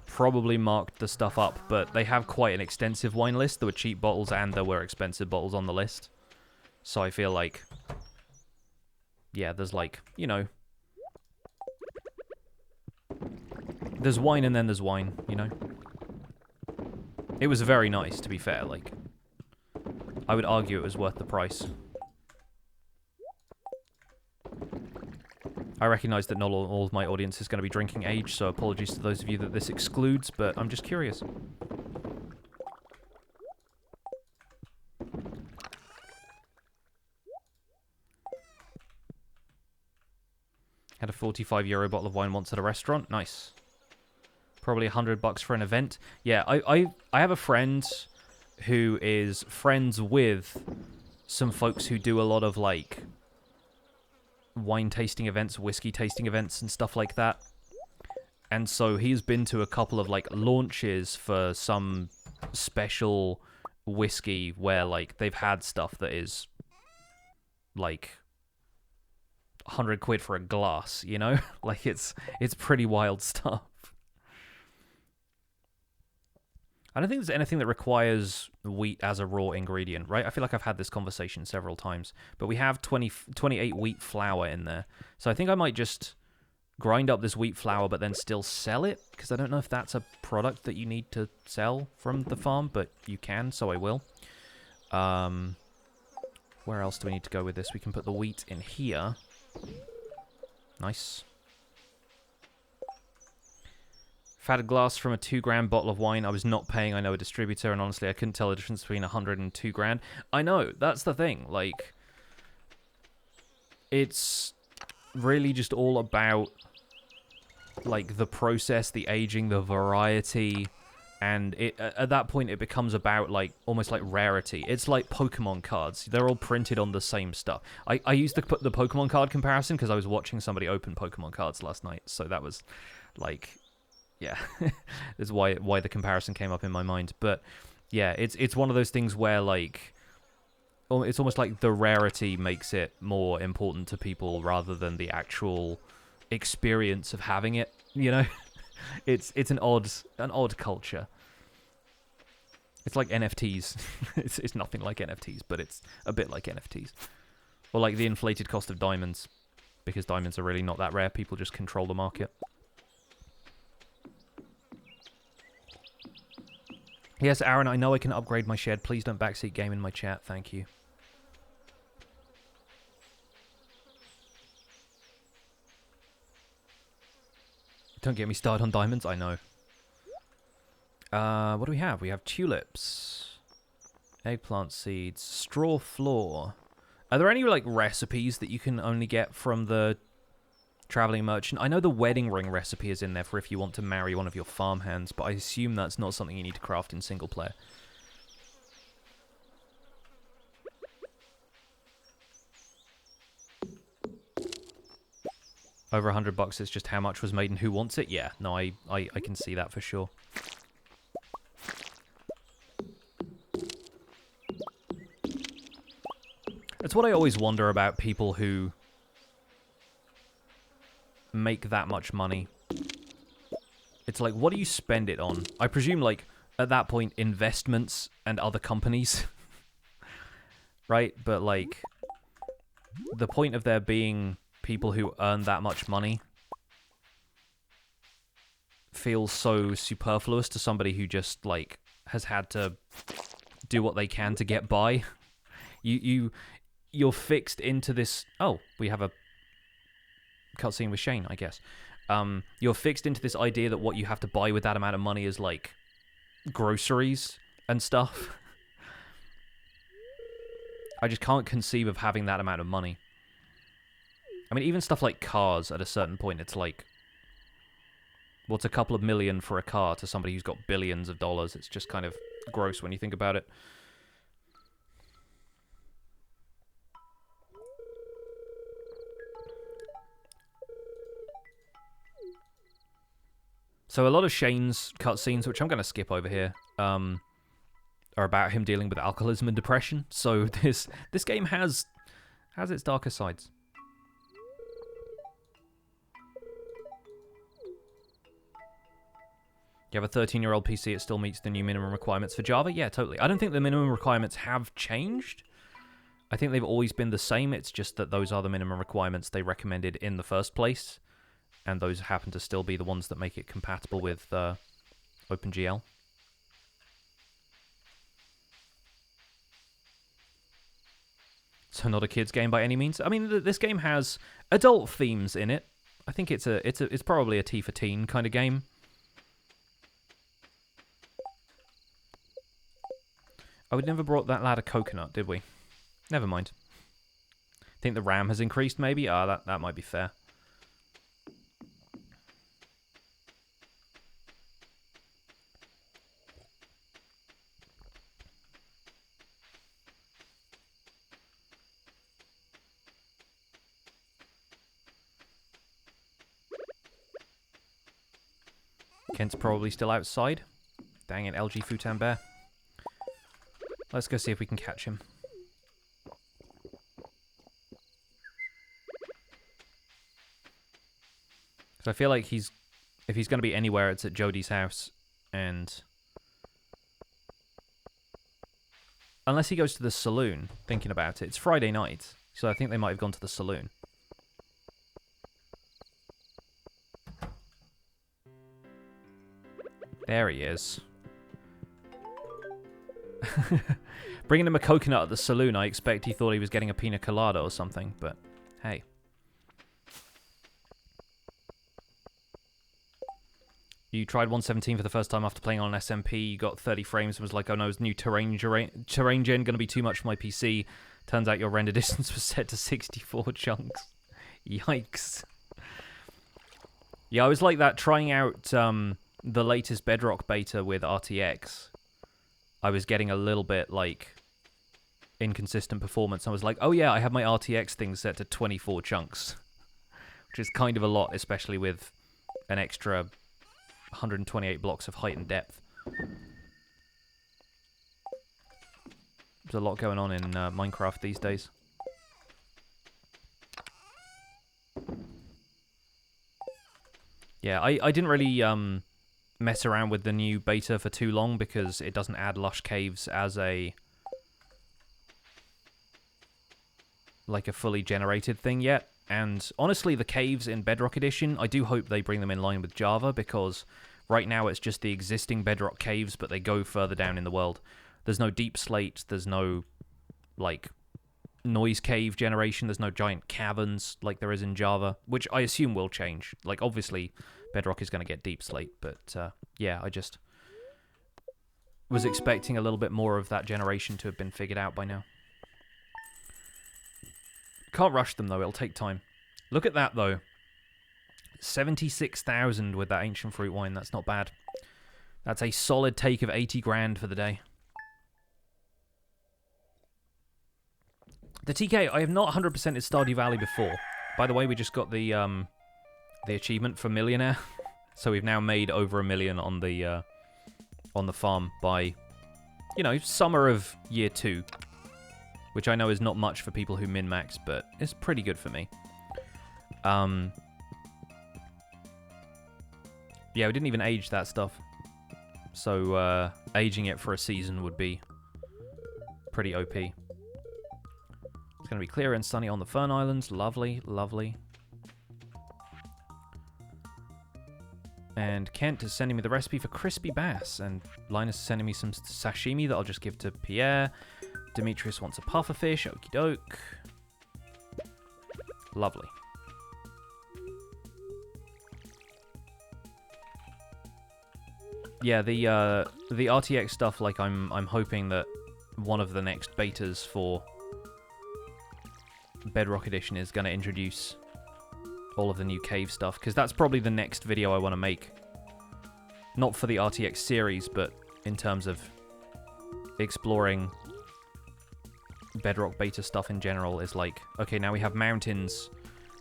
probably marked the stuff up, but they have quite an extensive wine list. There were cheap bottles and there were expensive bottles on the list. So I feel like, yeah, there's like, you know, there's wine and then there's wine, you know. It was very nice, to be fair. Like, I would argue it was worth the price. I recognize that not all of my audience is going to be drinking age, so apologies to those of you that this excludes, but I'm just curious. Had a €45 bottle of wine once at a restaurant. Nice. Probably $100 for an event. Yeah, I have a friend who is friends with some folks who do a lot of, like, wine tasting events, whiskey tasting events, and stuff like that. And so he's been to a couple of, like, launches for some special whiskey where, like, they've had stuff that is, like, 100 quid for a glass, you know? Like, it's pretty wild stuff. I don't think there's anything that requires wheat as a raw ingredient, right? I feel like I've had this conversation several times, but we have 28 wheat flour in there. So I think I might just grind up this wheat flour, but then still sell it, because I don't know if that's a product that you need to sell from the farm, but you can, so I will. Where else do we need to go with this? We can put the wheat in here. Nice. Fatted glass from a 2 grand bottle of wine. I was not paying, I know, a distributor, and honestly, I couldn't tell the difference between 100 and 2 grand. I know, that's the thing. Like, it's really just all about, like, the process, the aging, the variety, and at that point, it becomes about, like, almost like rarity. It's like Pokemon cards. They're all printed on the same stuff. I used to put the Pokemon card comparison because I was watching somebody open Pokemon cards last night, so that was, like... Yeah, that's why the comparison came up in my mind. But yeah, it's one of those things where, like, it's almost like the rarity makes it more important to people rather than the actual experience of having it. You know, it's an odd culture. It's like NFTs. it's nothing like NFTs, but it's a bit like NFTs, or like the inflated cost of diamonds, because diamonds are really not that rare. People just control the market. Yes, Aaron, I know I can upgrade my shed. Please don't backseat game in my chat. Thank you. Don't get me started on diamonds. I know. What do we have? We have tulips, eggplant seeds, straw floor. Are there any, like, recipes that you can only get from the traveling merchant? I know the wedding ring recipe is in there for if you want to marry one of your farmhands, but I assume that's not something you need to craft in single player. Over $100 is just how much was made and who wants it? Yeah, no, I can see that for sure. That's what I always wonder about people who make that much money. It's like, what do you spend it on? I presume, like, at that point, investments and other companies. Right? But, like, the point of there being people who earn that much money feels so superfluous to somebody who just, like, has had to do what they can to get by. You're fixed into this... Oh, we have a cutscene with Shane, I guess. You're fixed into this idea that what you have to buy with that amount of money is, like, groceries and stuff. I just can't conceive of having that amount of money. I mean, even stuff like cars, at a certain point, it's like... What's a couple of million for a car to somebody who's got billions of dollars? It's just kind of gross when you think about it. So a lot of Shane's cutscenes, which I'm going to skip over here, are about him dealing with alcoholism and depression. So this game has its darker sides. You have a 13-year-old PC, it still meets the new minimum requirements for Java? Yeah, totally. I don't think the minimum requirements have changed. I think they've always been the same. It's just that those are the minimum requirements they recommended in the first place. And those happen to still be the ones that make it compatible with OpenGL. So not a kid's game by any means. I mean, this game has adult themes in it. I think it's probably a T for teen kind of game. Oh, we never brought that lad a coconut, did we? Never mind. Think the RAM has increased, maybe? Ah, that might be fair. Kent's probably still outside. Dang it, LG Futan Bear. Let's go see if we can catch him. So I feel like if he's going to be anywhere, it's at Jodie's house, and unless he goes to the saloon, thinking about it, it's Friday night, so I think they might have gone to the saloon. There he is. Bringing him a coconut at the saloon, I expect he thought he was getting a pina colada or something, but hey. You tried 117 for the first time after playing on an SMP, you got 30 frames and was like, oh no, is new terrain gen going to be too much for my PC? Turns out your render distance was set to 64 chunks. Yikes. Yeah, I was like that trying out the latest Bedrock beta with RTX. I was getting a little bit, like, inconsistent performance. I was like, oh yeah, I have my RTX thing set to 24 chunks. Which is kind of a lot, especially with an extra 128 blocks of height and depth. There's a lot going on in Minecraft these days. Yeah, I didn't really mess around with the new beta for too long because it doesn't add lush caves as a fully generated thing yet. And honestly, the caves in Bedrock Edition, I do hope they bring them in line with Java, because right now it's just the existing Bedrock caves, but they go further down in the world. There's no deep slate, there's no, like, noise cave generation, there's no giant caverns like there is in Java, which I assume will change. Like, obviously, Bedrock is going to get deep slate, but, yeah, I just was expecting a little bit more of that generation to have been figured out by now. Can't rush them, though. It'll take time. Look at that, though. 76,000 with that ancient fruit wine. That's not bad. That's a solid take of 80 grand for the day. The TK, I have not 100%ed Stardew Valley before. By the way, we just got the achievement for millionaire. So we've now made over $1 million on the farm by, you know, summer of year 2. Which I know is not much for people who min-max, but it's pretty good for me. Yeah, we didn't even age that stuff. So, aging it for a season would be pretty OP. It's going to be clear and sunny on the Fern Islands. Lovely, lovely. And Kent is sending me the recipe for crispy bass. And Linus is sending me some sashimi that I'll just give to Pierre. Demetrius wants a pufferfish. Okie doke. Lovely. Yeah, the RTX stuff, like, I'm hoping that one of the next betas for Bedrock Edition is going to introduce all of the new cave stuff, because that's probably the next video I want to make. Not for the RTX series, but in terms of exploring Bedrock beta stuff in general, is like, okay, now we have mountains,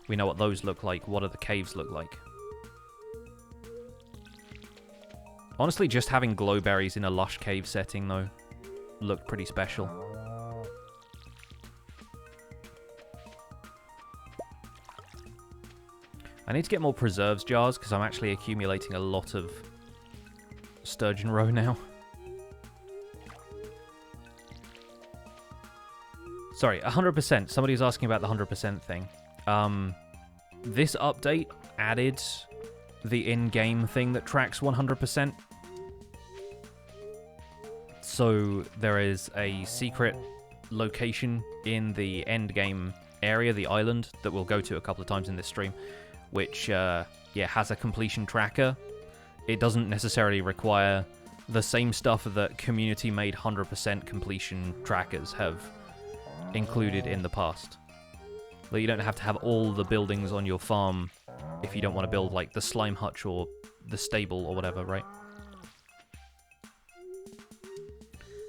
we know what those look like, what do the caves look like? Honestly, just having glowberries in a lush cave setting, though, looked pretty special. I need to get more preserves jars, because I'm actually accumulating a lot of sturgeon roe now. Sorry, 100%. Somebody was asking about the 100% thing. This update added the in-game thing that tracks 100%. So there is a secret location in the end game area, the island, that we'll go to a couple of times in this stream, which, yeah, has a completion tracker. It doesn't necessarily require the same stuff that community-made 100% completion trackers have included in the past. Like, you don't have to have all the buildings on your farm if you don't want to build, like, the slime hutch or the stable or whatever, right?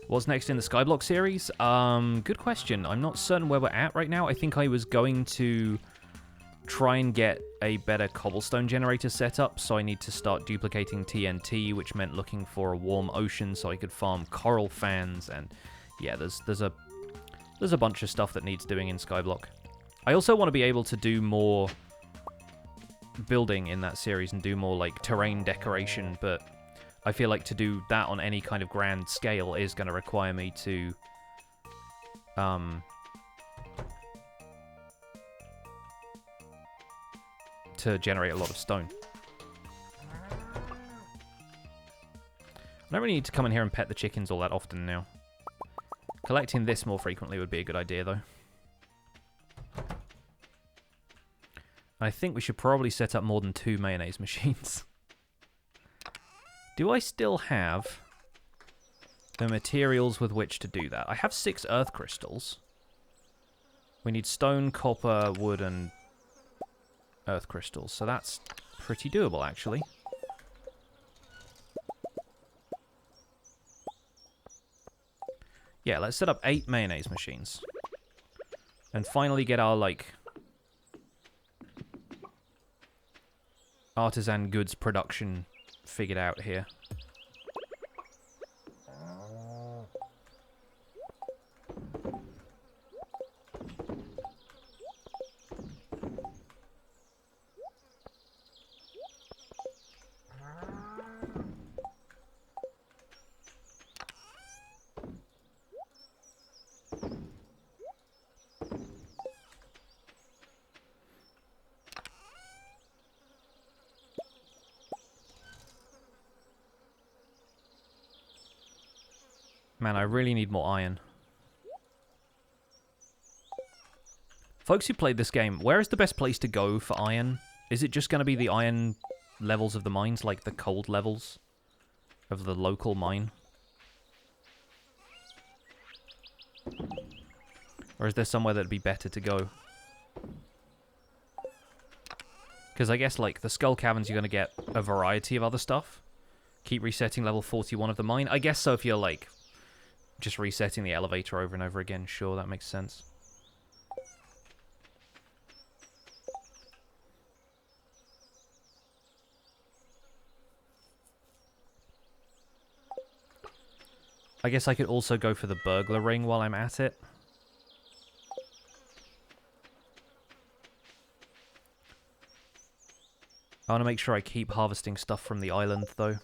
What's next in the Skyblock series? Good question. I'm not certain where we're at right now. I think I was going to try and get a better cobblestone generator set up, so I need to start duplicating TNT, which meant looking for a warm ocean so I could farm coral fans, and yeah, there's a bunch of stuff that needs doing in Skyblock. I also want to be able to do more building in that series and do more like terrain decoration, but I feel like to do that on any kind of grand scale is going to require me to generate a lot of stone. I don't really need to come in here and pet the chickens all that often now. Collecting this more frequently would be a good idea, though. I think we should probably set up more than 2 mayonnaise machines. Do I still have the materials with which to do that? I have 6 earth crystals. We need stone, copper, wood, and earth crystals. So that's pretty doable, actually. Yeah, let's set up 8 mayonnaise machines. And finally get our, like, artisan goods production figured out here. Man, I really need more iron. Folks who played this game, where is the best place to go for iron? Is it just going to be the iron levels of the mines, like the cold levels of the local mine? Or is there somewhere that'd be better to go? Because I guess, like, the Skull Caverns, you're going to get a variety of other stuff. Keep resetting level 41 of the mine. I guess so if you're, like, just resetting the elevator over and over again. Sure, that makes sense. I guess I could also go for the burglar ring while I'm at it. I want to make sure I keep harvesting stuff from the island, though.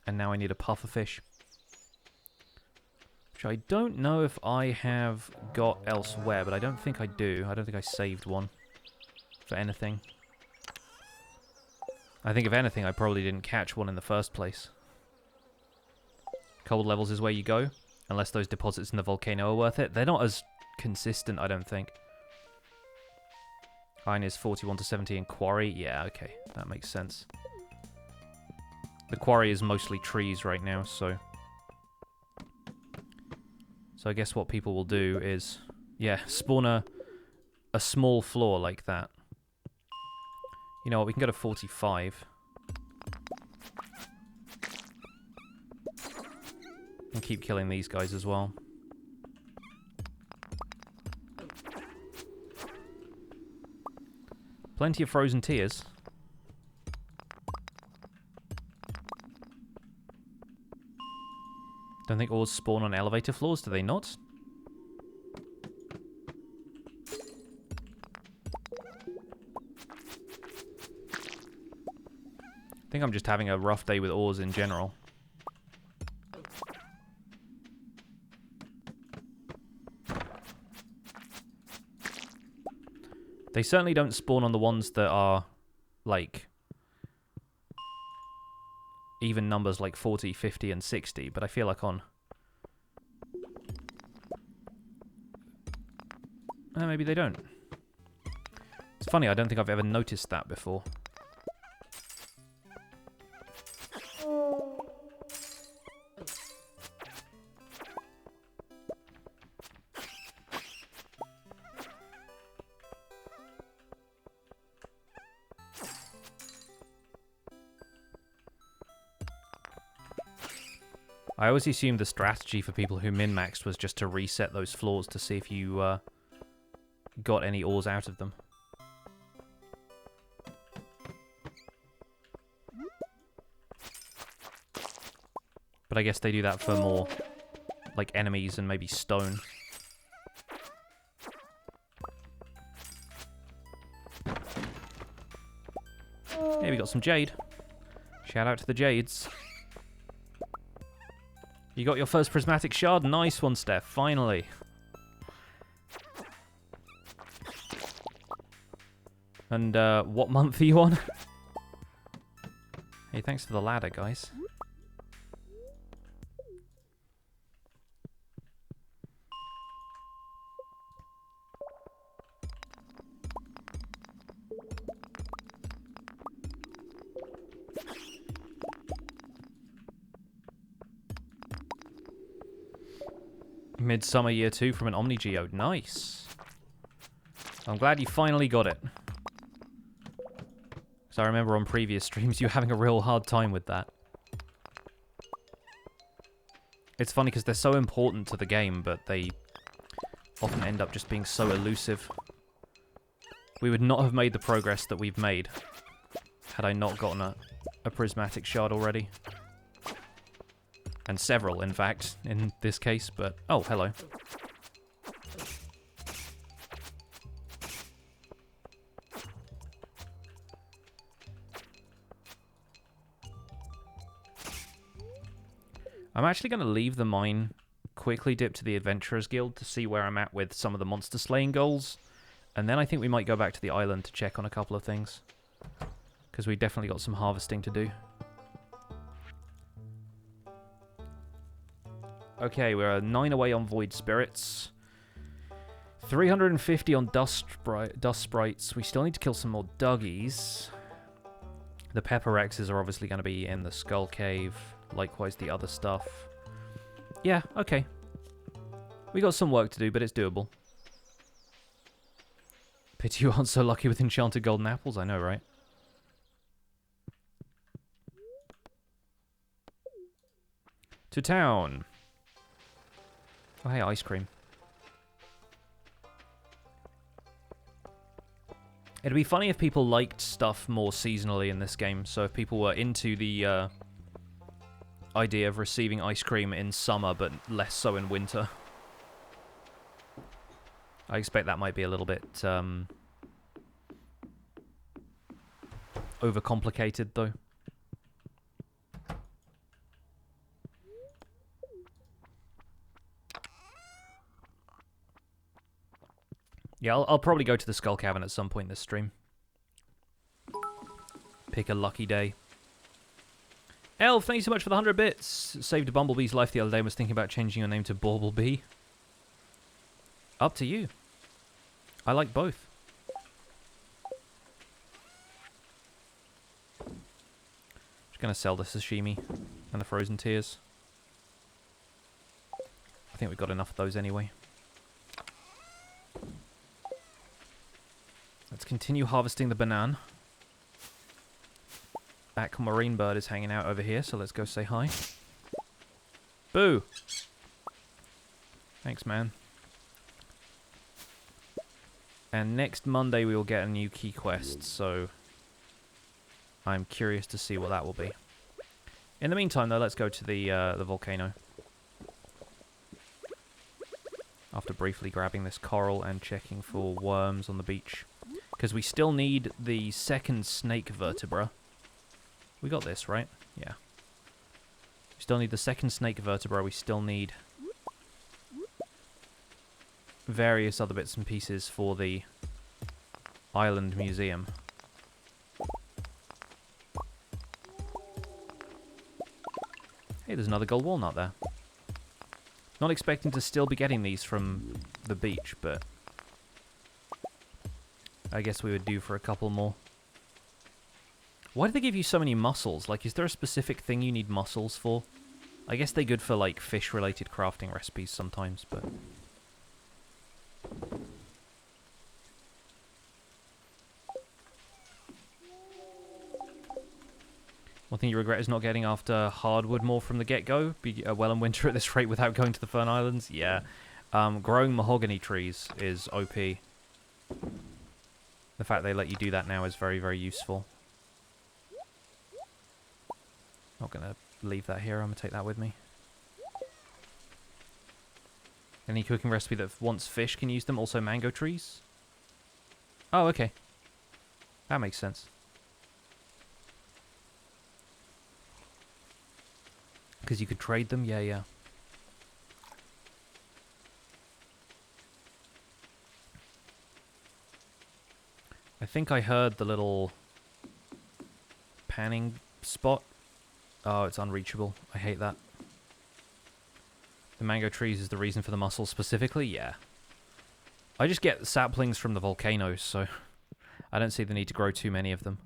And now I need a pufferfish. Which I don't know if I have got elsewhere, but I don't think I do. I don't think I saved one for anything. I think if anything, I probably didn't catch one in the first place. Cold levels is where you go, unless those deposits in the volcano are worth it. They're not as consistent, I don't think. Iron is 41 to 70 in quarry. Yeah, okay, that makes sense. The quarry is mostly trees right now, so... So I guess what people will do is, yeah, spawn a small floor like that. You know what, we can go to 45. And keep killing these guys as well. Plenty of frozen tears. Don't think ores spawn on elevator floors, do they not? I think I'm just having a rough day with ores in general. They certainly don't spawn on the ones that are, like, even numbers like 40, 50, and 60, but I feel like on... maybe they don't. It's funny, I don't think I've ever noticed that before. I always assumed the strategy for people who min-maxed was just to reset those floors to see if you got any ores out of them. But I guess they do that for more, like, enemies and maybe stone. Hey, we got some jade. Shout out to the jades. You got your first prismatic shard? Nice one, Steph. Finally. And what month are you on? Hey, thanks for the ladder, guys. Midsummer Year 2 from an Omni Geode. Nice. I'm glad you finally got it. Because I remember on previous streams you having a real hard time with that. It's funny because they're so important to the game, but they often end up just being so elusive. We would not have made the progress that we've made had I not gotten a prismatic shard already. And several, in fact, in this case, but... Oh, hello. I'm actually going to leave the mine, quickly dip to the Adventurers Guild to see where I'm at with some of the monster slaying goals, and then I think we might go back to the island to check on a couple of things. Because we definitely got some harvesting to do. Okay, we're 9 away on Void Spirits. 350 on Dust Sprites. We still need to kill some more Duggies. The Pepper Rexes are obviously going to be in the Skull Cave. Likewise the other stuff. Yeah, okay. We got some work to do, but it's doable. Pity you aren't so lucky with enchanted golden apples, I know, right? To town. Oh, hey, ice cream. It'd be funny if people liked stuff more seasonally in this game. So if people were into the idea of receiving ice cream in summer, but less so in winter. I expect that might be a little bit overcomplicated, though. Yeah, I'll probably go to the Skull Cavern at some point this stream. Pick a lucky day. Elf, thank you so much for the 100 bits. Saved Bumblebee's life the other day and was thinking about changing your name to Baublebee. Up to you. I like both. Just gonna sell the sashimi and the frozen tears. I think we've got enough of those anyway. Let's continue harvesting the banana. Aquamarine bird is hanging out over here, so let's go say hi. Boo! Thanks, man. And next Monday we will get a new key quest, so I'm curious to see what that will be. In the meantime, though, let's go to the volcano. After briefly grabbing this coral and checking for worms on the beach. Because we still need the second snake vertebra. We got this, right? Yeah. We still need the second snake vertebra. We still need various other bits and pieces for the island museum. Hey, there's another gold walnut there. Not expecting to still be getting these from the beach, but I guess we would do for a couple more. Why do they give you so many mussels? Like, is there a specific thing you need mussels for? I guess they're good for, like, fish-related crafting recipes sometimes, but... One thing you regret is not getting after hardwood more from the get-go. Be well in winter at this rate without going to the Fern Islands. Yeah. Growing mahogany trees is OP. The fact they let you do that now is very, very useful. Not going to leave that here. I'm going to take that with me. Any cooking recipe that wants fish can use them. Also mango trees. Oh, okay. That makes sense. Because you could trade them? Yeah, yeah. I think I heard the little panning spot. Oh, it's unreachable. I hate that. The mango trees is the reason for the mussels specifically? Yeah. I just get saplings from the volcanoes, so I don't see the need to grow too many of them.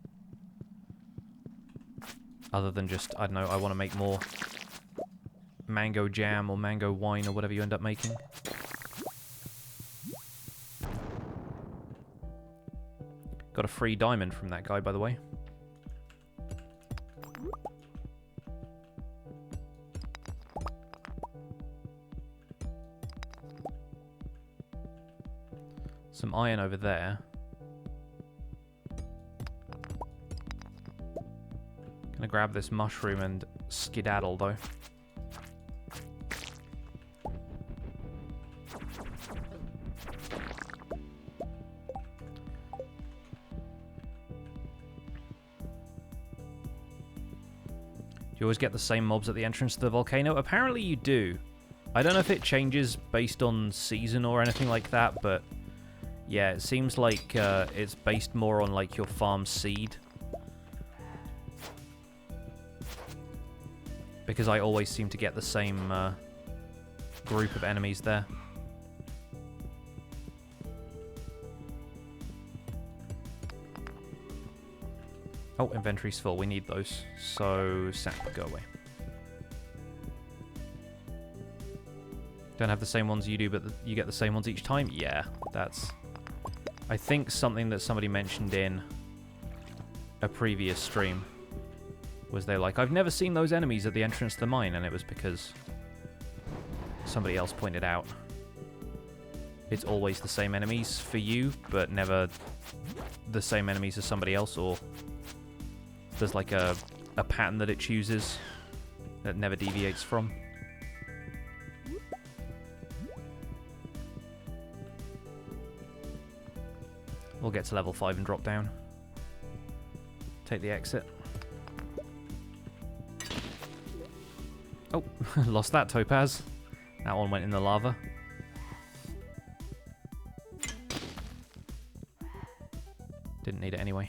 Other than just, I don't know, I want to make more mango jam or mango wine or whatever you end up making. Got a free diamond from that guy, by the way. Some iron over there. Gonna grab this mushroom and skedaddle, though. Do you always get the same mobs at the entrance to the volcano? Apparently you do. I don't know if it changes based on season or anything like that, but yeah, it seems like it's based more on like your farm seed. Because I always seem to get the same group of enemies there. Oh, inventory's full. We need those. So, sap, go away. Don't have the same ones you do, but you get the same ones each time? Yeah, that's, I think, something that somebody mentioned in a previous stream. Was they like, I've never seen those enemies at the entrance to the mine, and it was because somebody else pointed out. It's always the same enemies for you, but never the same enemies as somebody else, or there's like a pattern that it chooses that never deviates from. We'll get to level 5 and drop down. Take the exit. Oh, lost that topaz. That one went in the lava. Didn't need it anyway.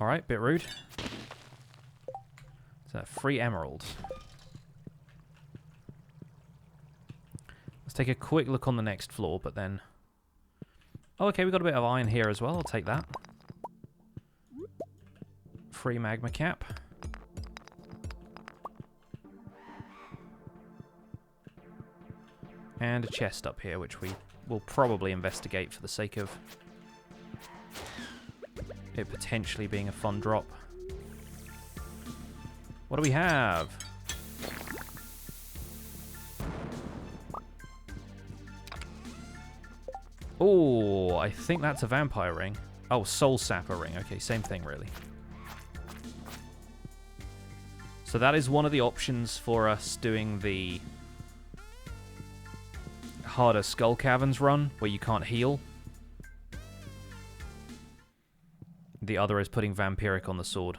Alright, bit rude. It's a free emerald. Let's take a quick look on the next floor, but then... Oh, okay, we got a bit of iron here as well. I'll take that. Free magma cap. And a chest up here, which we will probably investigate for the sake of it potentially being a fun drop. What do we have? Oh, I think that's a vampire ring. Oh, soul sapper ring. Okay, same thing, really. So that is one of the options for us doing the harder Skull Caverns run, where you can't heal. The other is putting Vampiric on the sword.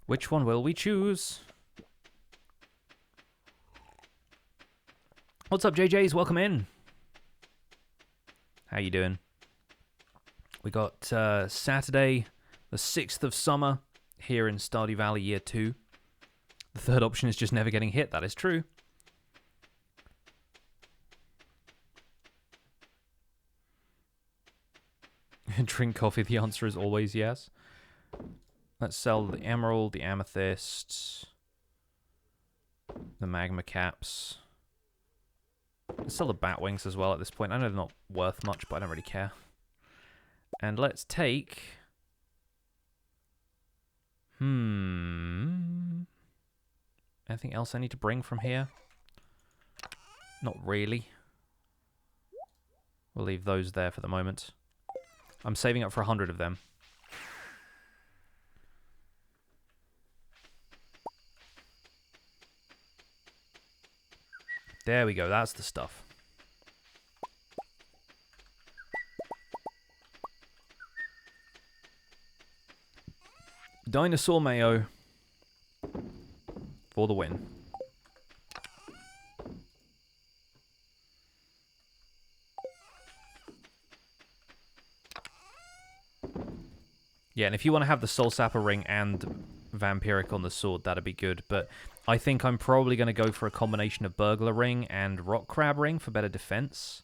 Which one will we choose? What's up, JJs? Welcome in. How you doing? We got Saturday, the 6th of summer, here in Stardew Valley Year 2. The third option is just never getting hit. That is true. Drink coffee, the answer is always yes. Let's sell the emerald, the amethyst, the magma caps. Let's sell the bat wings as well at this point. I know they're not worth much, but I don't really care. And let's take... an Anything else I need to bring from here? Not really. We'll leave those there for the moment. I'm saving up for 100 of them. There we go, that's the stuff. Dinosaur mayo for the win. Yeah, and if you want to have the Soul Sapper ring and Vampiric on the sword, that'd be good. But I think I'm probably going to go for a combination of Burglar ring and Rock Crab ring for better defense.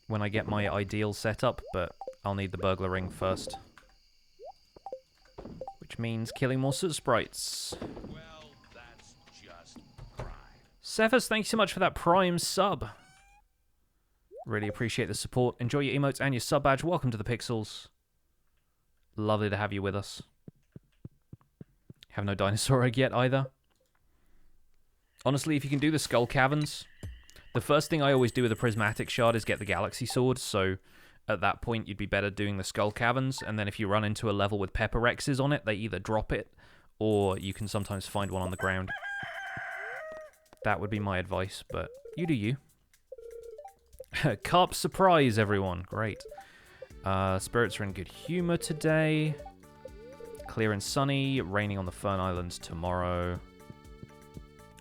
When I get my ideal setup, but I'll need the Burglar ring first. Which means killing more Soot Sprites. Well, that's just prime. Cephas, thank you so much for that Prime sub. Really appreciate the support. Enjoy your emotes and your sub badge. Welcome to the Pixels. Lovely to have you with us. Have no dinosaur egg yet either. Honestly, if you can do the Skull Caverns, the first thing I always do with a Prismatic Shard is get the Galaxy Sword, so at that point you'd be better doing the Skull Caverns, and then if you run into a level with Pepper Rexes on it, they either drop it, or you can sometimes find one on the ground. That would be my advice, but you do you. Carp surprise, everyone. Great. Spirits are in good humor today. Clear and sunny. Raining on the Fern Islands tomorrow.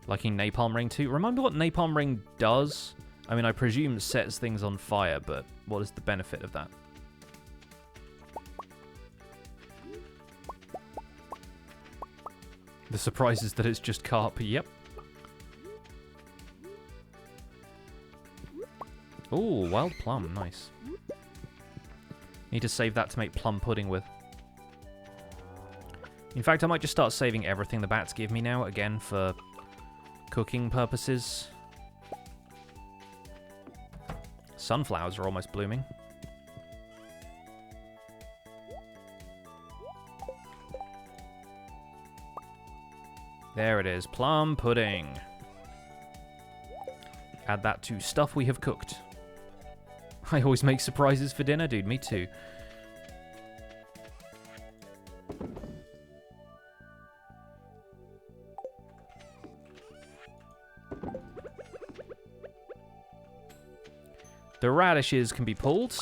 Liking Napalm Ring too. Remind me what Napalm Ring does? I mean, I presume it sets things on fire, but what is the benefit of that? The surprise is that it's just carp. Yep. Ooh, wild plum. Nice. Need to save that to make plum pudding with. In fact, I might just start saving everything the bats give me now, again, for cooking purposes. Sunflowers are almost blooming. There it is. Plum pudding. Add that to stuff we have cooked. I always make surprises for dinner, dude. Me too. The radishes can be pulled.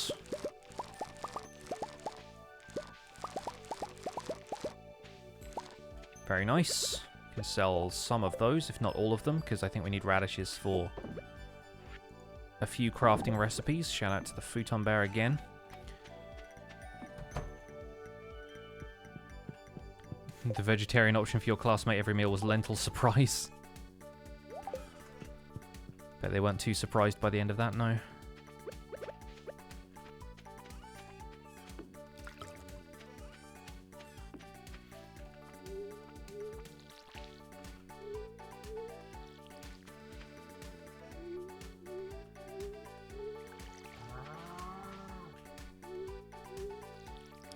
Very nice. Can sell some of those, if not all of them, because I think we need radishes for a few crafting recipes. Shout out to the Futon Bear again. The vegetarian option for your classmate every meal was lentil surprise. Bet they weren't too surprised by the end of that, no.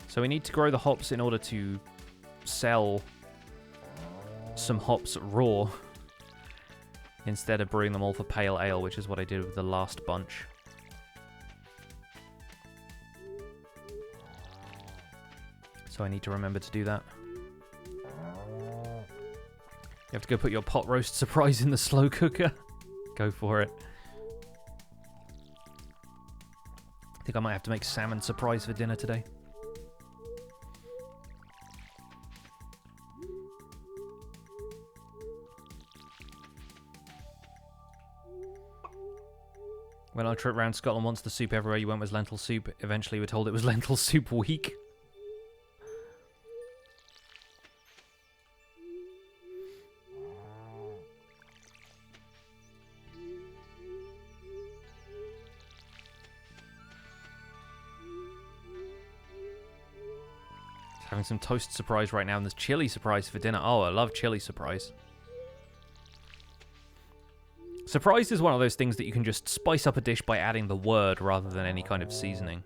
So we need to grow the hops in order to sell some hops raw instead of brewing them all for pale ale, which is what I did with the last bunch. So I need to remember to do that. You have to go put your pot roast surprise in the slow cooker. Go for it. I think I might have to make salmon surprise for dinner today. When our trip around Scotland once, the soup everywhere you went was lentil soup. Eventually we were told it was lentil soup week. Having some toast surprise right now, and there's chili surprise for dinner. Oh, I love chili surprise. Surprise is one of those things that you can just spice up a dish by adding the word rather than any kind of seasoning.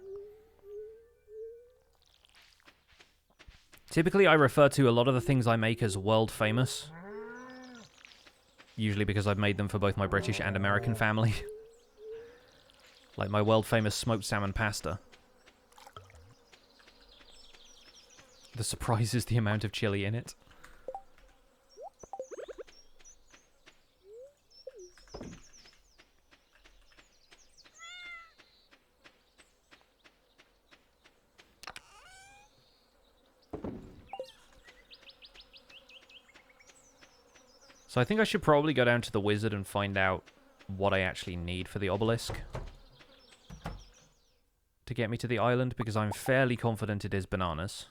Typically, I refer to a lot of the things I make as world famous. Usually because I've made them for both my British and American family. Like my world famous smoked salmon pasta. The surprise is the amount of chili in it. So I think I should probably go down to the wizard and find out what I actually need for the obelisk to get me to the island, because I'm fairly confident it is bananas.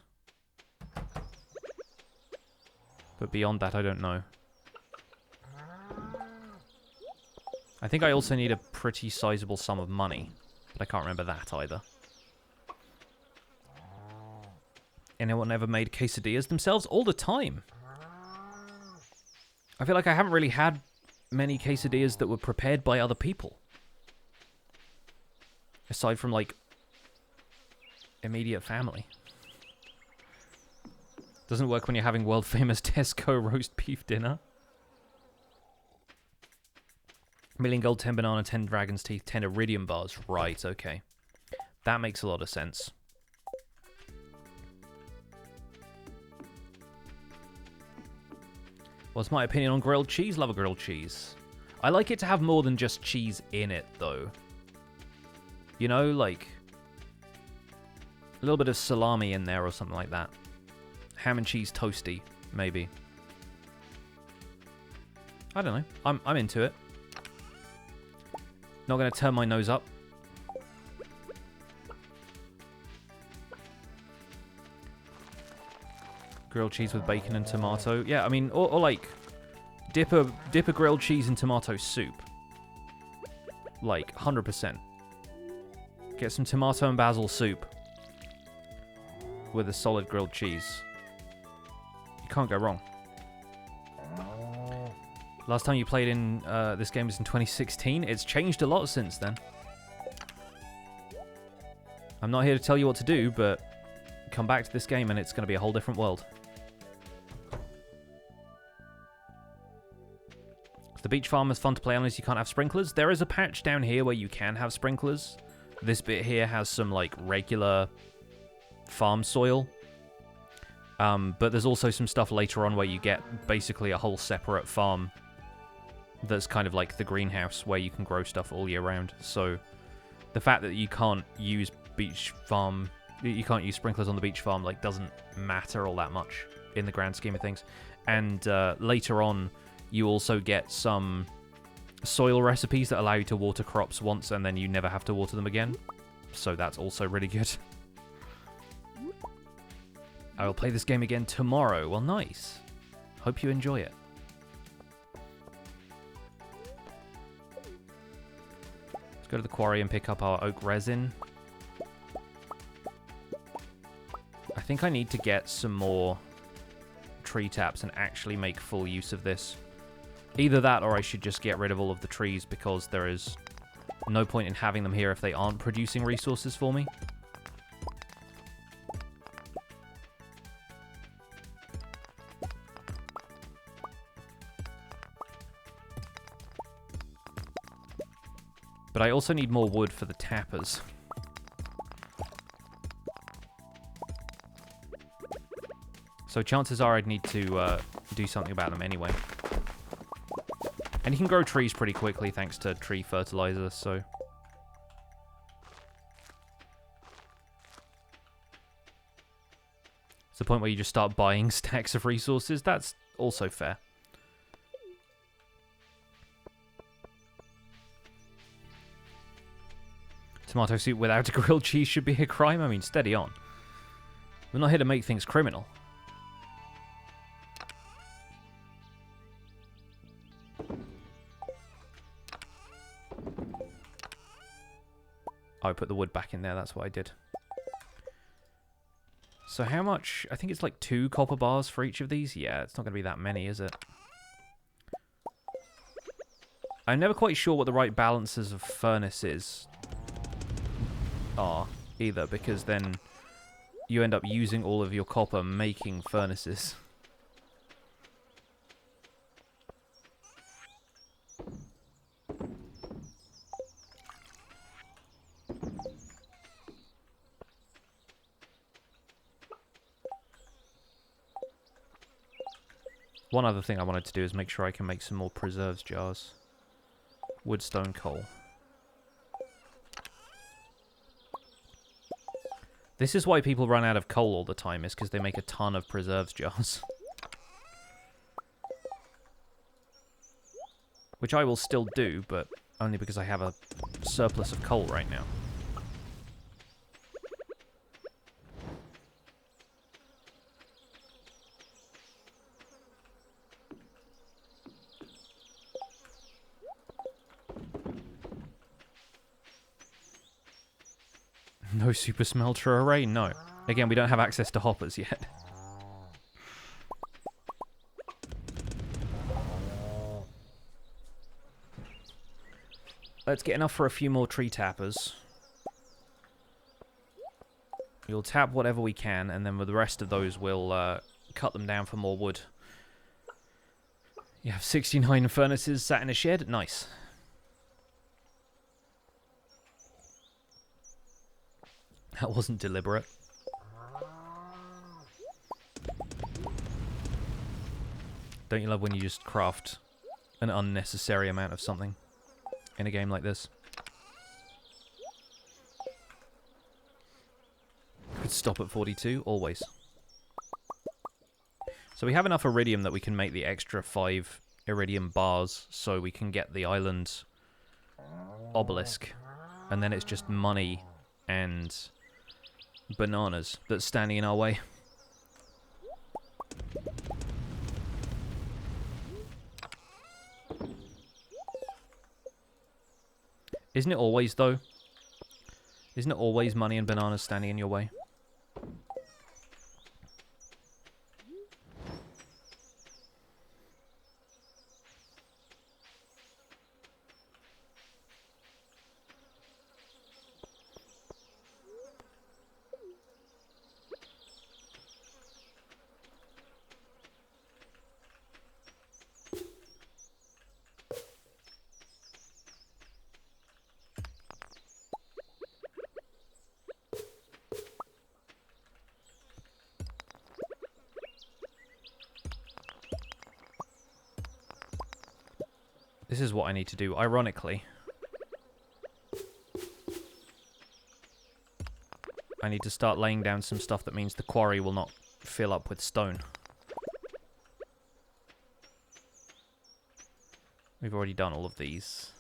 But beyond that, I don't know. I think I also need a pretty sizable sum of money, but I can't remember that either. Anyone ever made quesadillas themselves? All the time. I feel like I haven't really had many quesadillas that were prepared by other people. Aside from, like, immediate family. Doesn't work when you're having world-famous Tesco roast beef dinner. Million gold, 10 banana, 10 dragon's teeth, 10 iridium bars. Right, okay. That makes a lot of sense. What's my opinion on grilled cheese? Love a grilled cheese. I like it to have more than just cheese in it, though. You know, like a little bit of salami in there or something like that. Ham and cheese toasty, maybe. I don't know. I'm into it. Not going to turn my nose up. Grilled cheese with bacon and tomato. Yeah, I mean, or like, dip a grilled cheese in tomato soup. Like, 100%. Get some tomato and basil soup with a solid grilled cheese. You can't go wrong. Last time you played in this game was in 2016. It's changed a lot since then. I'm not here to tell you what to do, but come back to this game and it's going to be a whole different world. The beach farm is fun to play on as you can't have sprinklers. There is a patch down here where you can have sprinklers. This bit here has some, like, regular farm soil. But there's also some stuff later on where you get basically a whole separate farm that's kind of like the greenhouse where you can grow stuff all year round. So the fact that you can't use beach farm, you can't use sprinklers on the beach farm, like, doesn't matter all that much in the grand scheme of things. And later on, you also get some soil recipes that allow you to water crops once and then you never have to water them again. So that's also really good. I will play this game again tomorrow. Well, nice. Hope you enjoy it. Let's go to the quarry and pick up our oak resin. I think I need to get some more tree taps and actually make full use of this. Either that or I should just get rid of all of the trees because there is no point in having them here if they aren't producing resources for me. But I also need more wood for the tappers. So chances are I'd need to do something about them anyway. And you can grow trees pretty quickly thanks to tree fertilizer, so... It's the point where you just start buying stacks of resources. That's also fair. Tomato soup without a grilled cheese should be a crime? I mean, steady on. We're not here to make things criminal. I put the wood back in there, that's what I did. So how much? I think it's like 2 copper bars for each of these. Yeah, it's not going to be that many, is it? I'm never quite sure what the right balances of furnaces are, either, because then you end up using all of your copper making furnaces. One other thing I wanted to do is make sure I can make some more preserves jars. Wood, stone, coal. This is why people run out of coal all the time, is because they make a ton of preserves jars. Which I will still do, but only because I have a surplus of coal right now. No super smelter array? No. Again, we don't have access to hoppers yet. Let's get enough for a few more tree tappers. We'll tap whatever we can, and then with the rest of those, we'll cut them down for more wood. You have 69 furnaces sat in a shed? Nice. That wasn't deliberate. Don't you love when you just craft an unnecessary amount of something in a game like this? Could stop at 42, always. So we have enough iridium that we can make the extra 5 iridium bars so we can get the island obelisk. And then it's just money and bananas that's standing in our way. Isn't it always, though? Isn't it always money and bananas standing in your way? This is what I need to do, ironically. I need to start laying down some stuff that means the quarry will not fill up with stone. We've already done all of these.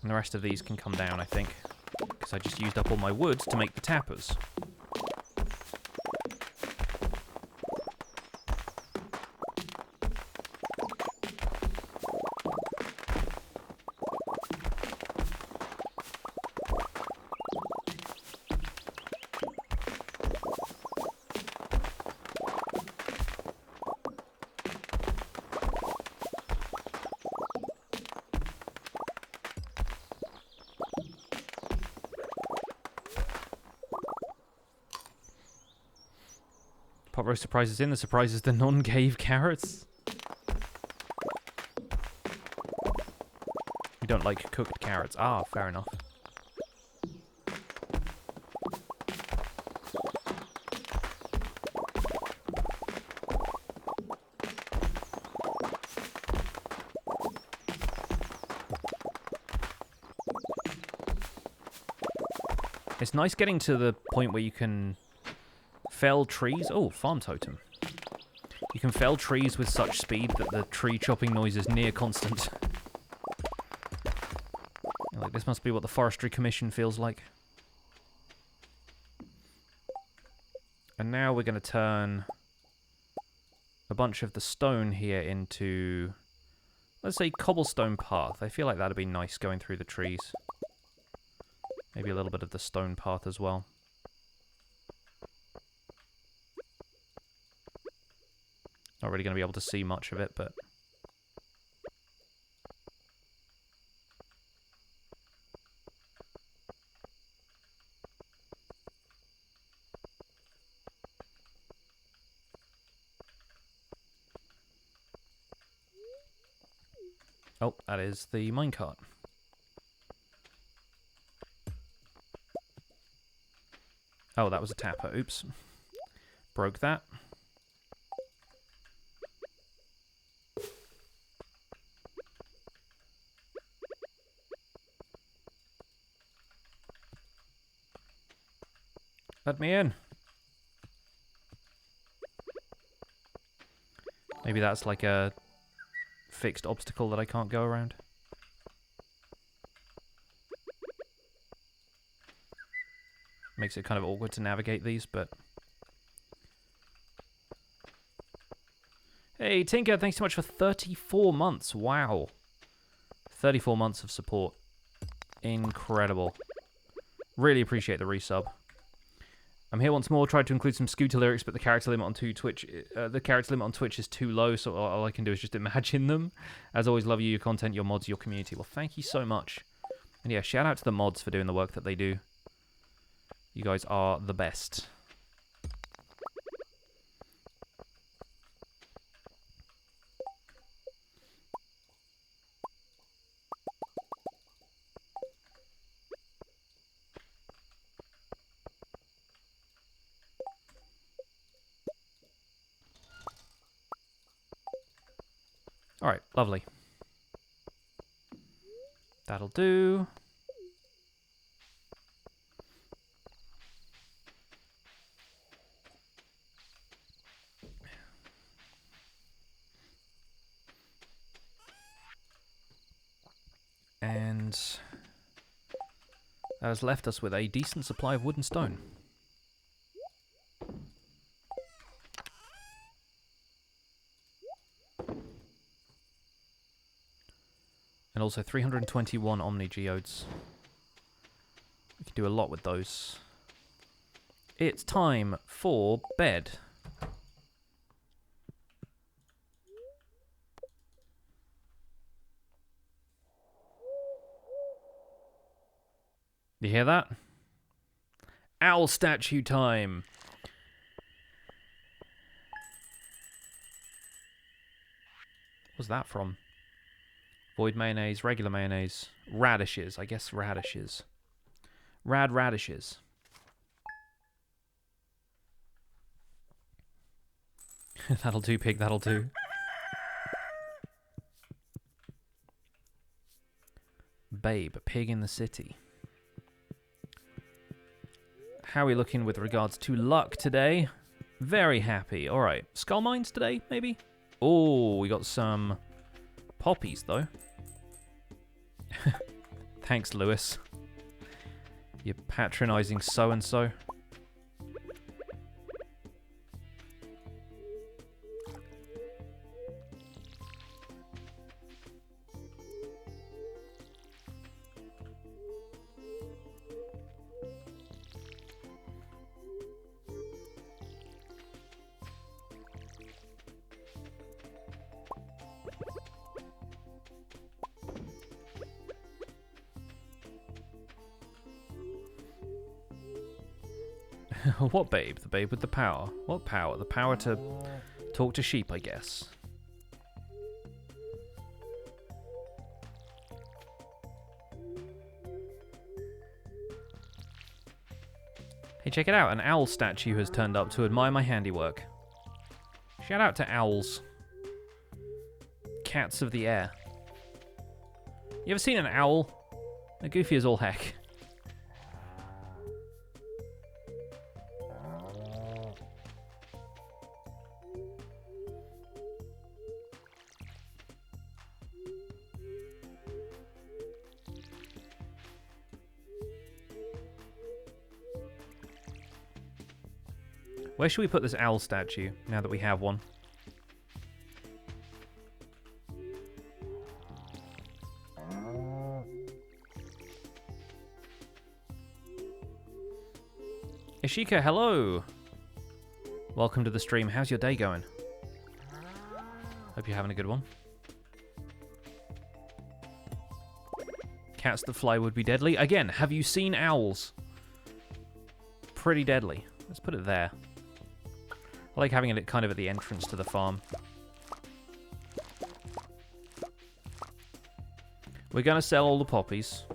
And the rest of these can come down, I think. Because I just used up all my wood to make the tappers. Pot roast surprises in. The surprise is the non-cave carrots. You don't like cooked carrots. Ah, fair enough. It's nice getting to the point where you can fell trees. Oh, farm totem. You can fell trees with such speed that the tree chopping noise is near constant. Like, this must be what the Forestry Commission feels like. And now we're going to turn a bunch of the stone here into, let's say, cobblestone path. I feel like that'd be nice going through the trees. Maybe a little bit of the stone path as well. Not really going to be able to see much of it, but... Oh, that is the minecart. Oh, that was a tapper. Oops. Broke that. Let me in. Maybe that's like a fixed obstacle that I can't go around. Makes it kind of awkward to navigate these, but... Hey, Tinker, thanks so much for 34 months. Wow. 34 months of support. Incredible. Really appreciate the resub. I'm here once more. Tried to include some Scooter lyrics, but the character limit on Twitch is too low, so all I can do is just imagine them. As always, love you, your content, your mods, your community. Well, thank you so much. And yeah, shout out to the mods for doing the work that they do. You guys are the best. Alright, lovely. That'll do. And that has left us with a decent supply of wood and stone. And also 321 Omni Geodes. We can do a lot with those. It's time for bed. You hear that? Owl statue time! What's that from? Void mayonnaise, regular mayonnaise, radishes. I guess radishes. Radishes. That'll do, pig, that'll do. Babe, pig in the city. How are we looking with regards to luck today? Very happy. Alright, skull mines today, maybe? Oh, we got some poppies, though. Thanks, Lewis. You patronizing so-and-so. What babe? The babe with the power. What power? The power to talk to sheep, I guess. Hey, check it out. An owl statue has turned up to admire my handiwork. Shout out to owls. Cats of the air. You ever seen an owl? They're goofy as all heck. Where should we put this owl statue, now that we have one? Ishika, hello! Welcome to the stream. How's your day going? Hope you're having a good one. Cats that fly would be deadly. Again, have you seen owls? Pretty deadly. Let's put it there. I like having it kind of at the entrance to the farm. We're going to sell all the poppies.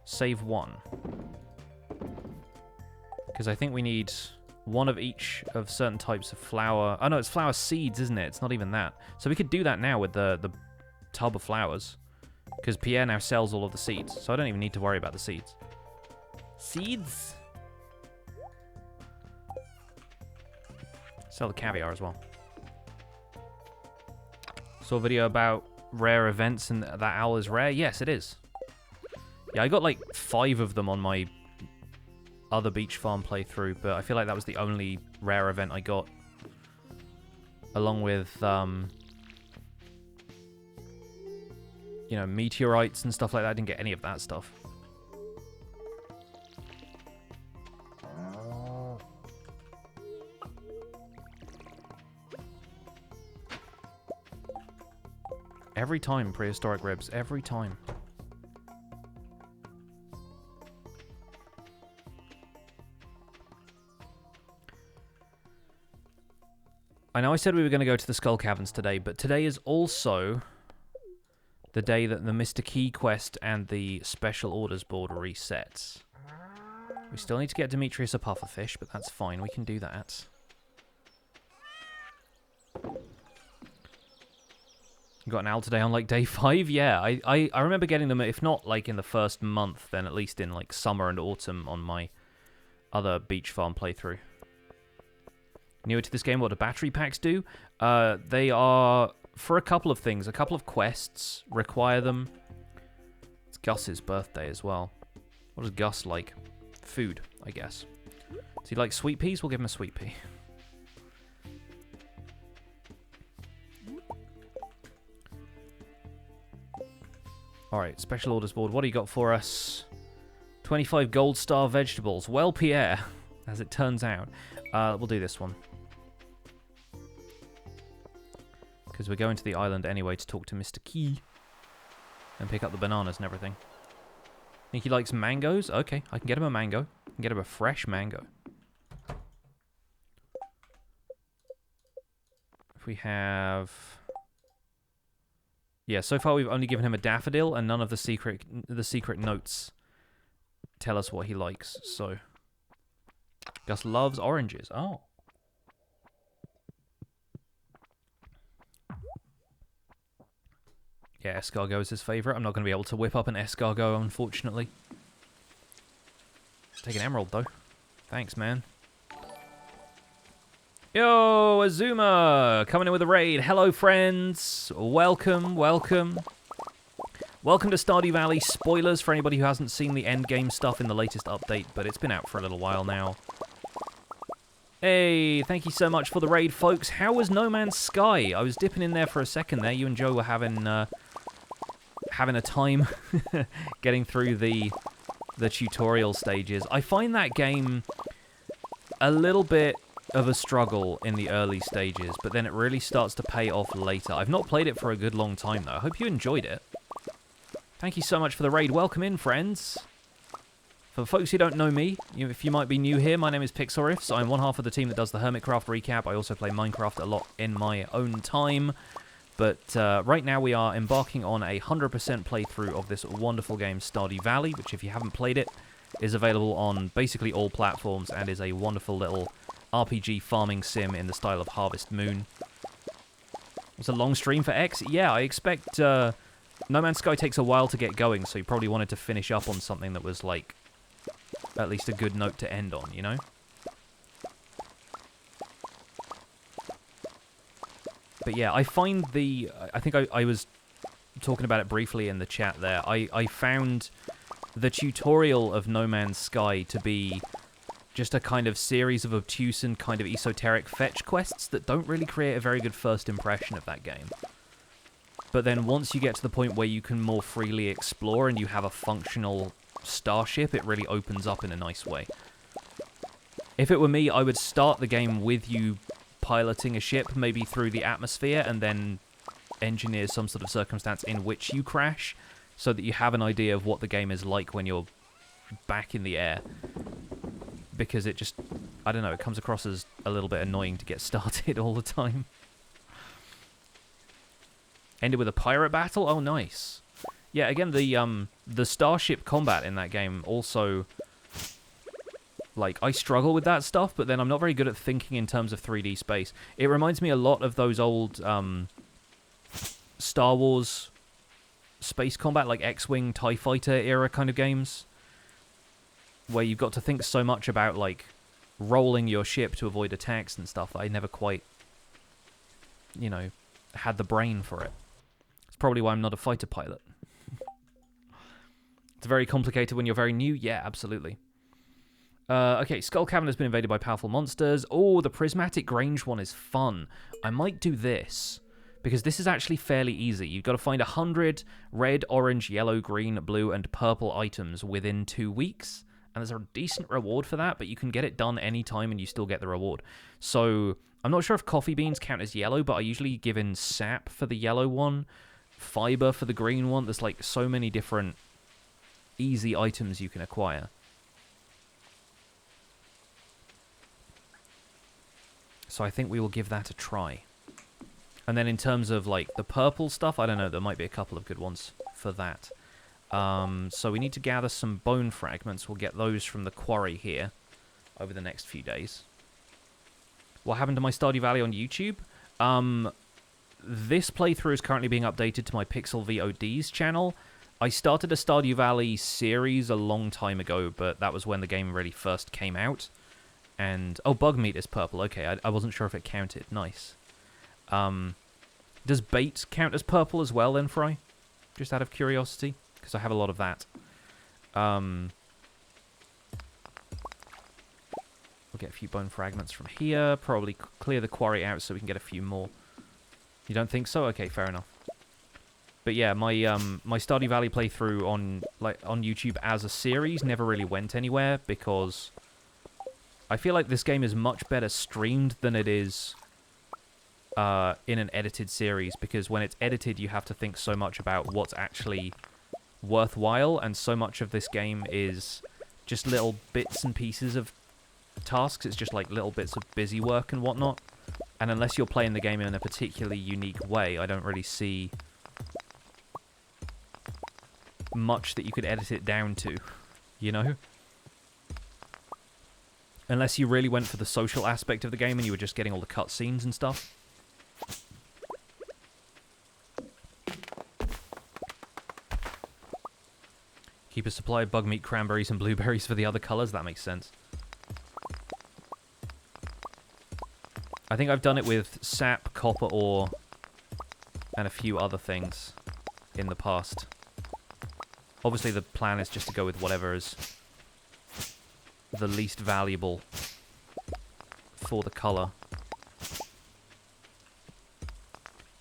Save one. Because I think we need one of each of certain types of flower. Oh no, it's flower seeds, isn't it? It's not even that. So we could do that now with the tub of flowers. Because Pierre now sells all of the seeds. So I don't even need to worry about the seeds. Seeds? Sell the caviar as well. Saw a video about rare events and that owl is rare. Yes, it is. Yeah, I got like 5 of them on my other beach farm playthrough, but I feel like that was the only rare event I got. Along with, you know, meteorites and stuff like that. I didn't get any of that stuff. Every time, prehistoric ribs. Every time. I know I said we were going to go to the Skull Caverns today, but today is also the day that the Mr. Key quest and the Special Orders board resets. We still need to get Demetrius a pufferfish, but that's fine. We can do that. Got an owl today on like day 5? Yeah, I remember getting them, if not like in the first month, then at least in like summer and autumn on my other beach farm playthrough. Newer to this game, what do battery packs do? They are for a couple of things. A couple of quests require them. It's Gus's birthday as well. What does Gus like? Food, I guess. Does he like sweet peas? We'll give him a sweet pea. Alright, Special Orders board. What do you got for us? 25 gold star vegetables. Well, Pierre, as it turns out. We'll do this one. Because we're going to the island anyway to talk to Mr. Key. And pick up the bananas and everything. Think he likes mangoes? Okay, I can get him a mango. I can get him a fresh mango. If we have... Yeah, so far we've only given him a daffodil, and none of the secret notes tell us what he likes. So, Gus loves oranges. Oh. Yeah, escargot is his favorite. I'm not going to be able to whip up an escargot, unfortunately. Take an emerald, though. Thanks, man. Yo, Azuma, coming in with a raid. Hello, friends. Welcome, welcome. Welcome to Stardew Valley. Spoilers for anybody who hasn't seen the endgame stuff in the latest update, but it's been out for a little while now. Hey, thank you so much for the raid, folks. How was No Man's Sky? I was dipping in there for a second there. You and Joe were having a time getting through the tutorial stages. I find that game a little bit of a struggle in the early stages, but then it really starts to pay off later. I've not played it for a good long time, though. I hope you enjoyed it. Thank you so much for the raid. Welcome in, friends. For folks who don't know me, if you might be new here, my name is Pixelriffs. I'm one half of the team that does the Hermitcraft recap. I also play Minecraft a lot in my own time. But right now we are embarking on a 100% playthrough of this wonderful game, Stardew Valley, which if you haven't played it, is available on basically all platforms and is a wonderful little RPG farming sim in the style of Harvest Moon. It's a long stream for X. Yeah, I expect No Man's Sky takes a while to get going, so you probably wanted to finish up on something that was like at least a good note to end on, you know? But yeah, I find I think I was talking about it briefly in the chat there. I found the tutorial of No Man's Sky to be just a kind of series of obtuse and kind of esoteric fetch quests that don't really create a very good first impression of that game. But then once you get to the point where you can more freely explore and you have a functional starship, it really opens up in a nice way. If it were me, I would start the game with you piloting a ship, maybe through the atmosphere, and then engineer some sort of circumstance in which you crash, so that you have an idea of what the game is like when you're back in the air. Because it just, I don't know, it comes across as a little bit annoying to get started all the time. Ended with a pirate battle? Oh, nice. Yeah, again, the starship combat in that game also... Like, I struggle with that stuff, but then I'm not very good at thinking in terms of 3D space. It reminds me a lot of those old Star Wars space combat, like X-Wing, TIE Fighter era kind of games, where you've got to think so much about, like, rolling your ship to avoid attacks and stuff that I never quite, you know, had the brain for it. It's probably why I'm not a fighter pilot. It's very complicated when you're very new. Yeah, absolutely. Okay, Skull Cavern has been invaded by powerful monsters. Oh, the Prismatic Grange one is fun. I might do this, because this is actually fairly easy. You've got to find 100 red, orange, yellow, green, blue, and purple items within 2 weeks. And there's a decent reward for that, but you can get it done anytime and you still get the reward. So, I'm not sure if coffee beans count as yellow, but I usually give in sap for the yellow one, fiber for the green one. There's like so many different easy items you can acquire. So I think we will give that a try. And then in terms of, like, the purple stuff, I don't know, there might be a couple of good ones for that. So we need to gather some bone fragments. We'll get those from the quarry here over the next few days. What happened to my Stardew Valley on YouTube? This playthrough is currently being updated to my Pixel VOD's channel. I started a Stardew Valley series a long time ago, but that was when the game really first came out. And, oh, bug meat is purple. Okay, I wasn't sure if it counted. Nice. Does bait count as purple as well, then, Fry? Just out of curiosity? Because I have a lot of that. We'll get a few bone fragments from here. Probably clear the quarry out so we can get a few more. You don't think so? Okay, fair enough. But yeah, my Stardew Valley playthrough on YouTube as a series never really went anywhere because I feel like this game is much better streamed than it is in an edited series, because when it's edited you have to think so much about what's actually worthwhile, and so much of this game is just little bits and pieces of tasks. It's just like little bits of busy work and whatnot, and unless you're playing the game in a particularly unique way, I don't really see much that you could edit it down to, you know? Unless you really went for the social aspect of the game and you were just getting all the cutscenes and stuff. Keep a supply of bug meat, cranberries, and blueberries for the other colours. That makes sense. I think I've done it with sap, copper ore, and a few other things in the past. Obviously, the plan is just to go with whatever is the least valuable for the colour.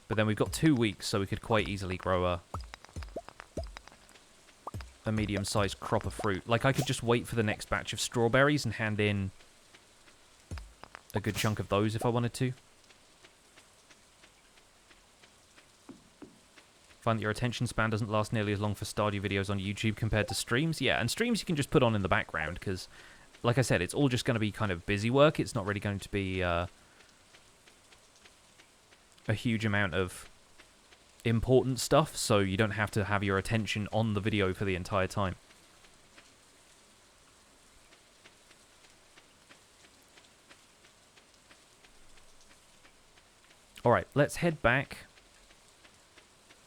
But then we've got 2 weeks, so we could quite easily grow a medium-sized crop of fruit. Like, I could just wait for the next batch of strawberries and hand in a good chunk of those if I wanted to. Find that your attention span doesn't last nearly as long for Stardew videos on YouTube compared to streams. Yeah, and streams you can just put on in the background, because, like I said, it's all just going to be kind of busy work. It's not really going to be a huge amount of important stuff, so you don't have to have your attention on the video for the entire time. Alright, let's head back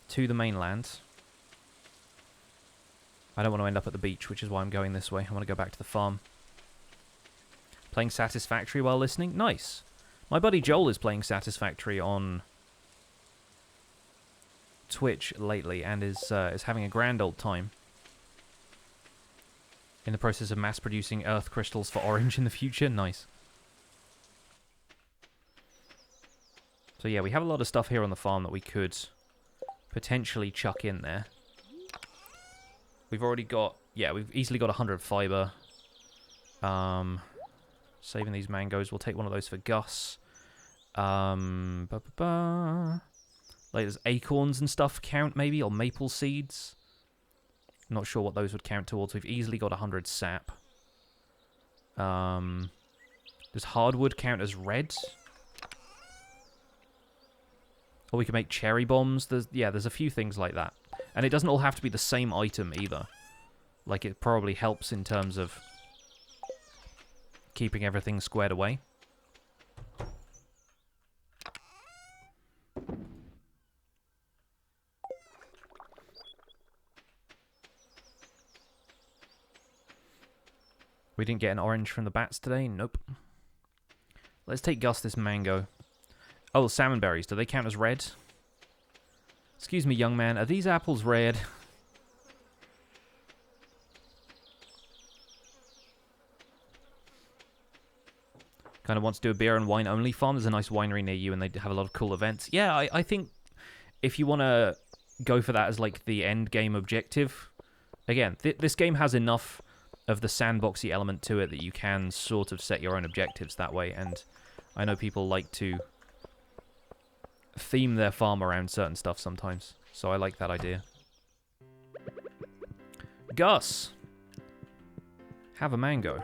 to the mainland. I don't want to end up at the beach, which is why I'm going this way. I want to go back to the farm. Playing Satisfactory while listening? Nice. My buddy Joel is playing Satisfactory on Twitch lately and is having a grand old time. In the process of mass-producing earth crystals for orange in the future? Nice. So yeah, we have a lot of stuff here on the farm that we could potentially chuck in there. We've already got, yeah, we've easily got 100 fiber. Saving these mangoes. We'll take one of those for Gus. Like, there's acorns and stuff count, maybe, or maple seeds. Not sure what those would count towards. We've easily got 100 sap. Does hardwood count as red? Or we can make cherry bombs. There's a few things like that. And it doesn't all have to be the same item either. Like, it probably helps in terms of keeping everything squared away. We didn't get an orange from the bats today? Nope. Let's take Gus this mango. Oh, salmon berries. Do they count as red? Excuse me, young man. Are these apples red? Kind of wants to do a beer and wine only farm. There's a nice winery near you and they have a lot of cool events. Yeah, I think if you want to go for that as like the end game objective, again, this game has enough of the sandboxy element to it that you can sort of set your own objectives that way, and I know people like to theme their farm around certain stuff sometimes, so I like that idea. Gus! Have a mango.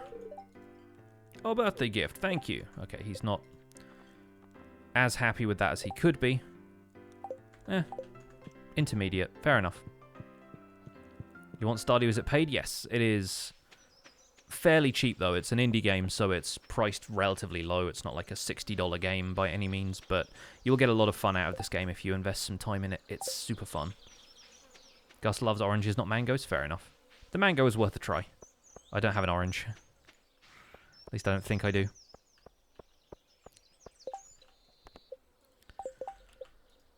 Oh, birthday gift, thank you. Okay, he's not as happy with that as he could be. Intermediate, fair enough. You want Stardew, is it paid? Yes, it is fairly cheap though. It's an indie game, so it's priced relatively low. It's not like a $60 game by any means, but you'll get a lot of fun out of this game if you invest some time in it. It's super fun. Gus loves oranges, not mangoes. Fair enough. The mango is worth a try. I don't have an orange. At least I don't think I do.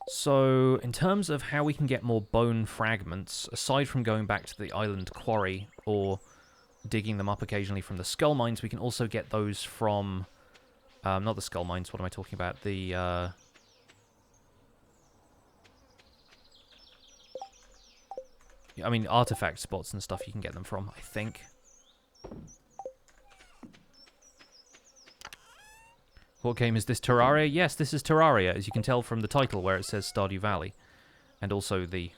So, in terms of how we can get more bone fragments, aside from going back to the island quarry or digging them up occasionally from the skull mines, we can also get those from... not the skull mines, what am I talking about? The... I mean, artifact spots and stuff you can get them from, I think. What game is this, Terraria? Yes, this is Terraria, as you can tell from the title where it says Stardew Valley. And also the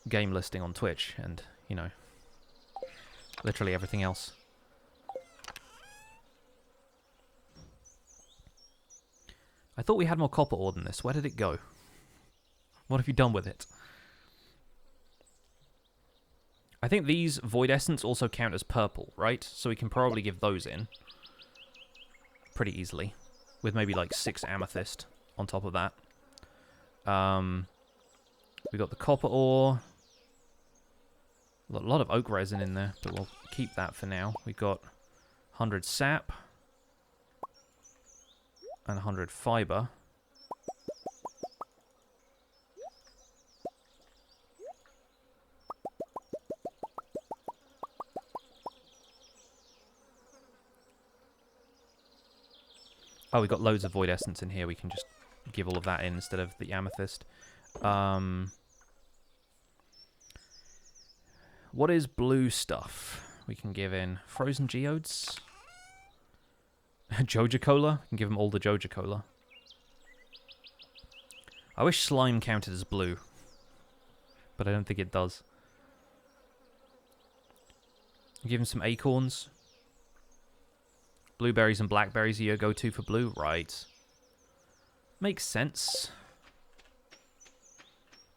game listing on Twitch, and, you know, literally everything else. I thought we had more copper ore than this. Where did it go? What have you done with it? I think these Void Essence also count as purple, right? So we can probably give those in pretty easily, with maybe like 6 amethyst on top of that. We got the copper ore. A lot of oak resin in there, but we'll keep that for now. We got 100 sap and 100 fiber. Oh, we got loads of Void Essence in here. We can just give all of that in instead of the amethyst. What is blue stuff? We can give in frozen geodes. Joja Cola. We can give them all the Joja Cola. I wish slime counted as blue, but I don't think it does. Give him some acorns. Blueberries and blackberries are your go-to for blue? Right. Makes sense.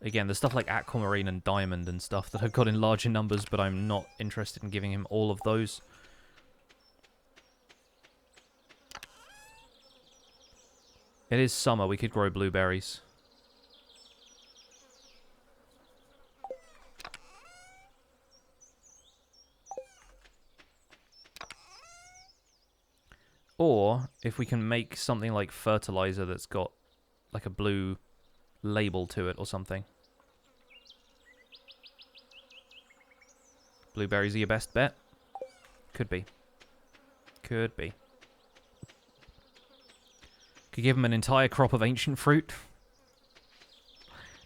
Again, there's stuff like aquamarine and diamond and stuff that I've got in larger numbers, but I'm not interested in giving him all of those. It is summer, we could grow blueberries. Or, if we can make something like fertilizer that's got like a blue label to it or something. Blueberries are your best bet? Could be. Could be. Could give them an entire crop of ancient fruit?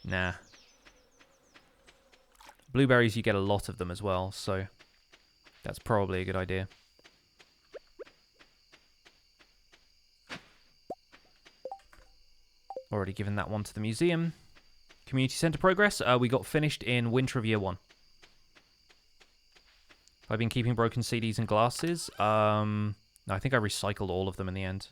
Nah. Blueberries, you get a lot of them as well, so that's probably a good idea. Already given that one to the museum. Community center progress. We got finished in winter of year 1. I've been keeping broken CDs and glasses. No, I think I recycled all of them in the end.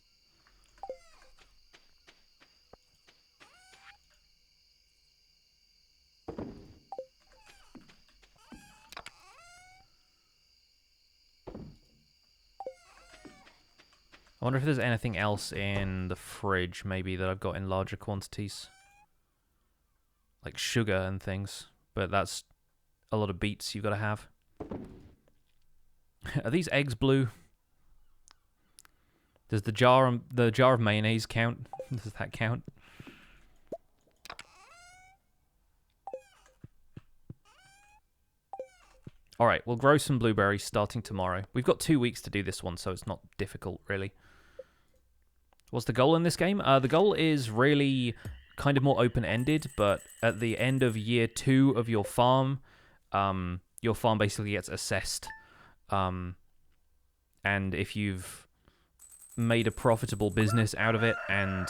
I wonder if there's anything else in the fridge, maybe, that I've got in larger quantities. Like sugar and things. But that's a lot of beets you've got to have. Are these eggs blue? Does the jar of mayonnaise count? Does that count? Alright, we'll grow some blueberries starting tomorrow. We've got 2 weeks to do this one, so it's not difficult, really. What's the goal in this game? The goal is really kind of more open-ended, but at the end of year 2 of your farm basically gets assessed. And if you've made a profitable business out of it and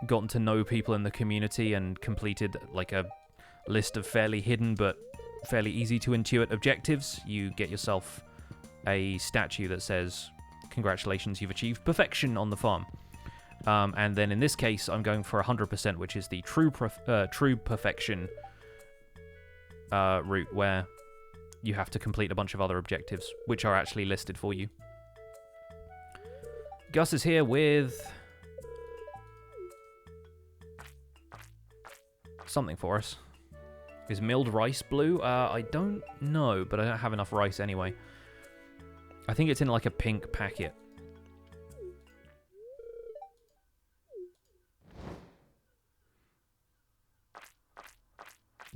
gotten to know people in the community and completed like a list of fairly hidden but fairly easy to intuit objectives, you get yourself a statue that says, congratulations, you've achieved perfection on the farm. And then in this case, I'm going for 100%, which is the true perfection route, where you have to complete a bunch of other objectives, which are actually listed for you. Gus is here with something for us. Is milled rice blue? I don't know, but I don't have enough rice anyway. I think it's in like a pink packet.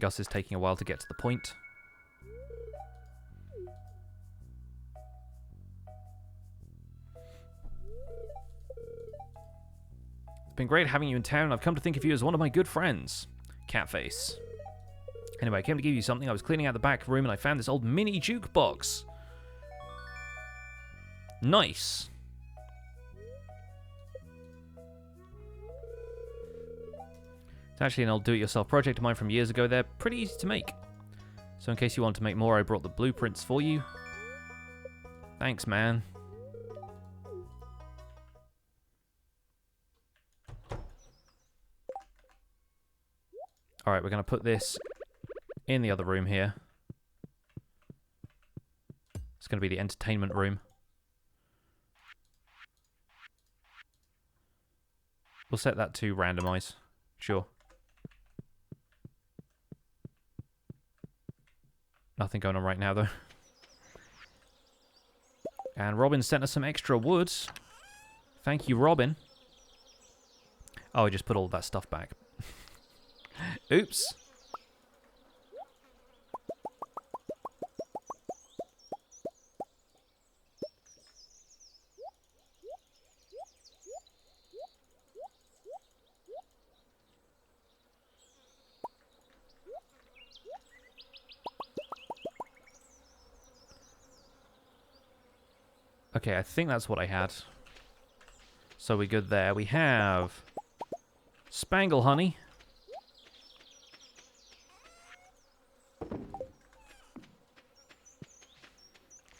Gus is taking a while to get to the point. It's been great having you in town. I've come to think of you as one of my good friends. Catface. Anyway, I came to give you something. I was cleaning out the back room and I found this old mini jukebox. Nice. It's actually an old do-it-yourself project of mine from years ago. They're pretty easy to make. So in case you want to make more, I brought the blueprints for you. Thanks, man. Alright, we're going to put this in the other room here. It's going to be the entertainment room. We'll set that to randomize. Sure. Nothing going on right now, though. And Robin sent us some extra woods. Thank you, Robin. Oh, I just put all that stuff back. Oops. Okay, I think that's what I had. So we're good there. We have Spangle honey.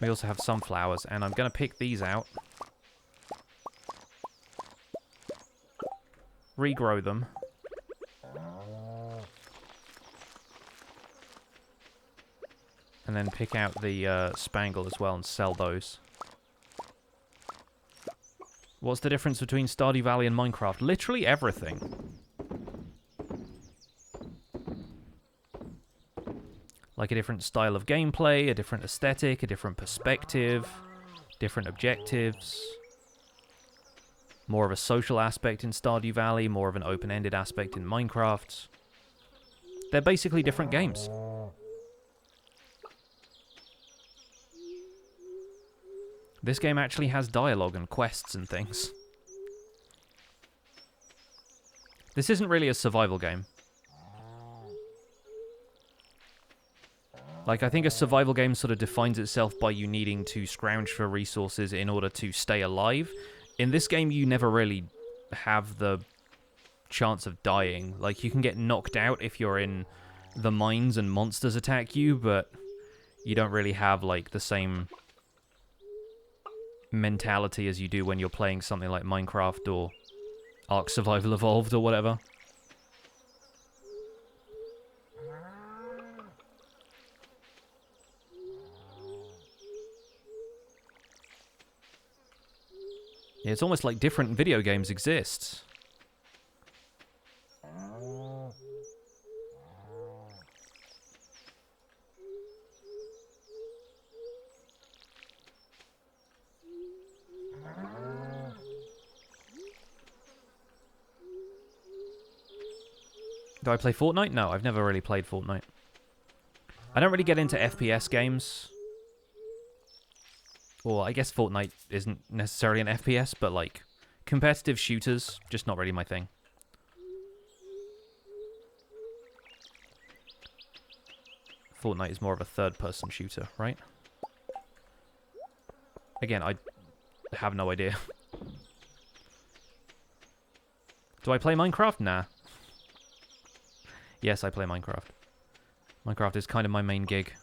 We also have sunflowers, and I'm going to pick these out. Regrow them. And then pick out the spangle as well and sell those. What's the difference between Stardew Valley and Minecraft? Literally everything. Like a different style of gameplay, a different aesthetic, a different perspective, different objectives. More of a social aspect in Stardew Valley, more of an open-ended aspect in Minecraft. They're basically different games. This game actually has dialogue and quests and things. This isn't really a survival game. Like, I think a survival game sort of defines itself by you needing to scrounge for resources in order to stay alive. In this game, you never really have the chance of dying. Like, you can get knocked out if you're in the mines and monsters attack you, but you don't really have, like, the same mentality as you do when you're playing something like Minecraft or Ark Survival Evolved or whatever. Yeah, it's almost like different video games exist. Do I play Fortnite? No, I've never really played Fortnite. I don't really get into FPS games. Well, I guess Fortnite isn't necessarily an FPS, but like competitive shooters, just not really my thing. Fortnite is more of a third-person shooter, right? Again, I have no idea. Do I play Minecraft? Nah. Yes, I play Minecraft. Minecraft is kind of my main gig.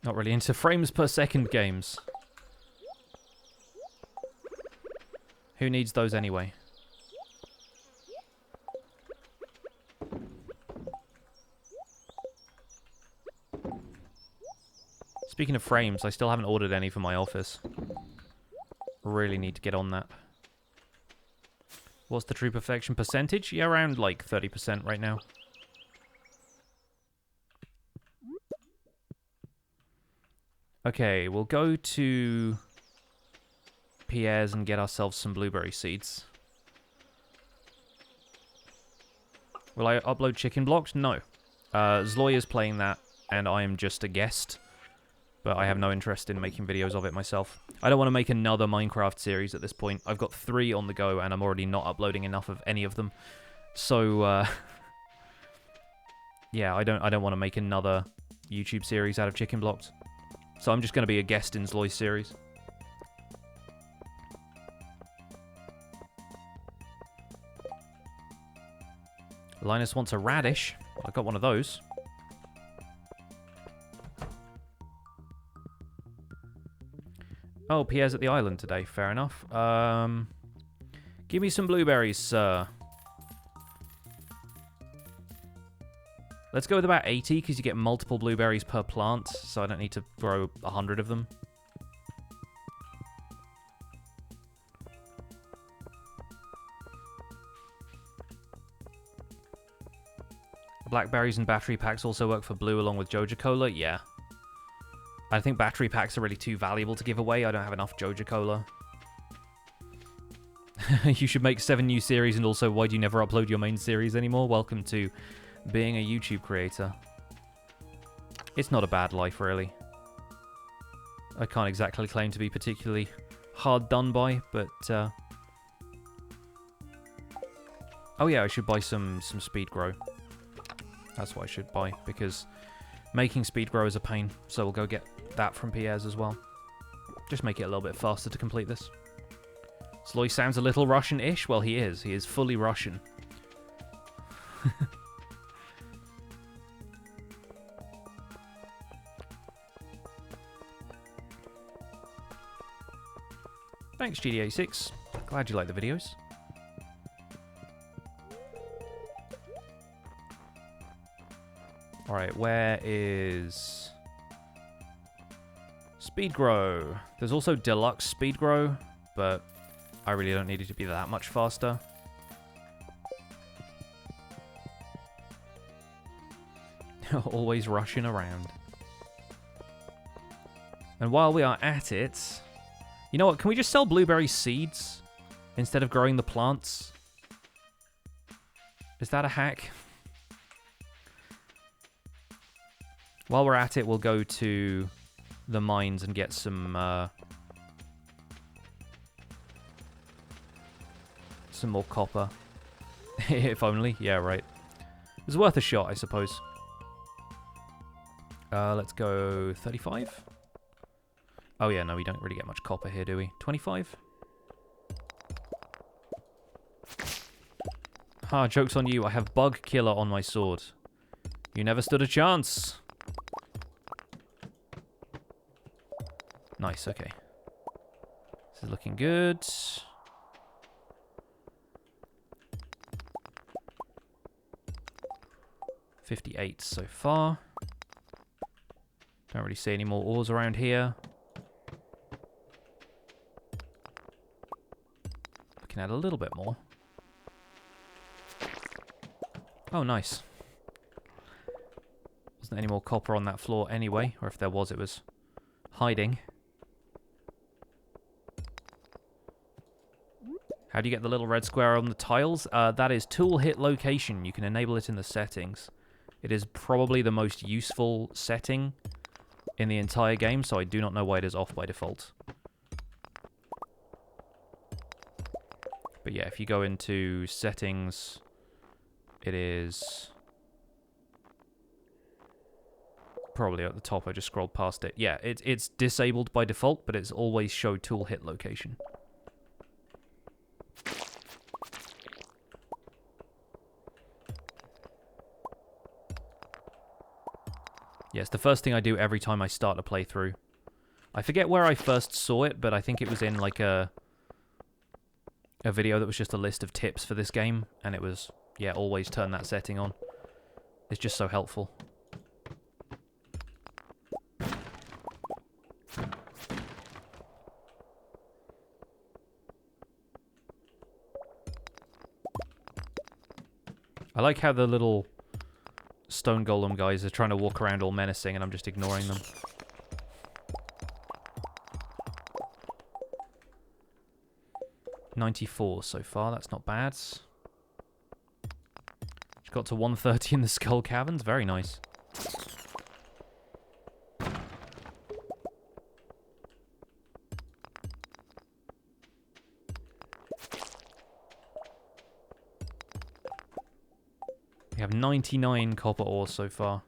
Not really into frames per second games. Who needs those anyway? Speaking of frames, I still haven't ordered any for my office. Really need to get on that. What's the true perfection percentage? Yeah, around like 30% right now. Okay, we'll go to Pierre's and get ourselves some blueberry seeds. Will I upload chicken blocks? No. Zloy is playing that, and I am just a guest. But I have no interest in making videos of it myself. I don't want to make another Minecraft series at this point. I've got 3 on the go, and I'm already not uploading enough of any of them. So, yeah, I don't want to make another YouTube series out of chicken blocks. So I'm just going to be a guest in Zloy's series. Linus wants a radish. I got one of those. Oh, Pierre's at the island today. Fair enough. Give me some blueberries, sir. Let's go with about 80, because you get multiple blueberries per plant, so I don't need to grow 100 of them. Blackberries and battery packs also work for blue along with Joja Cola? Yeah. I think battery packs are really too valuable to give away. I don't have enough Joja Cola. You should make 7 new series, and also, why do you never upload your main series anymore? Welcome to being a YouTube creator. It's not a bad life, really. I can't exactly claim to be particularly hard done by, but... Oh yeah, I should buy some speed grow. That's what I should buy, because making speed grow is a pain, so we'll go get that from Pierre's as well. Just make it a little bit faster to complete this. Zloy sounds a little Russian-ish. Well, he is. He is fully Russian. Thanks, GDA6. Glad you like the videos. Alright, where is... Speed Grow. There's also Deluxe Speed Grow, but I really don't need it to be that much faster. Always rushing around. And while we are at it... You know what, can we just sell blueberry seeds instead of growing the plants? Is that a hack? While we're at it, we'll go to the mines and get some some more copper. If only. Yeah, right. It was worth a shot, I suppose. Let's go 35. Oh yeah, no, we don't really get much copper here, do we? 25? Ha, joke's on you. I have Bug Killer on my sword. You never stood a chance. Nice, okay. This is looking good. $58 so far. Don't really see any more ores around here. We can add a little bit more. Oh, nice. Wasn't any more copper on that floor anyway, or if there was, it was hiding. How do you get the little red square on the tiles? That is tool hit location. You can enable it in the settings. It is probably the most useful setting in the entire game, so I do not know why it is off by default. But yeah, if you go into settings, it is probably at the top. I just scrolled past it. Yeah, it's disabled by default, but it's always show tool hit location. Yes, the first thing I do every time I start a playthrough. I forget where I first saw it, but I think it was in like a video that was just a list of tips for this game, and it was, yeah, always turn that setting on. It's just so helpful. I like how the little stone golem guys are trying to walk around all menacing and I'm just ignoring them. $94 so far, that's not bad. Just got to 130 in the Skull Caverns, very nice. We have 99 copper ores so far.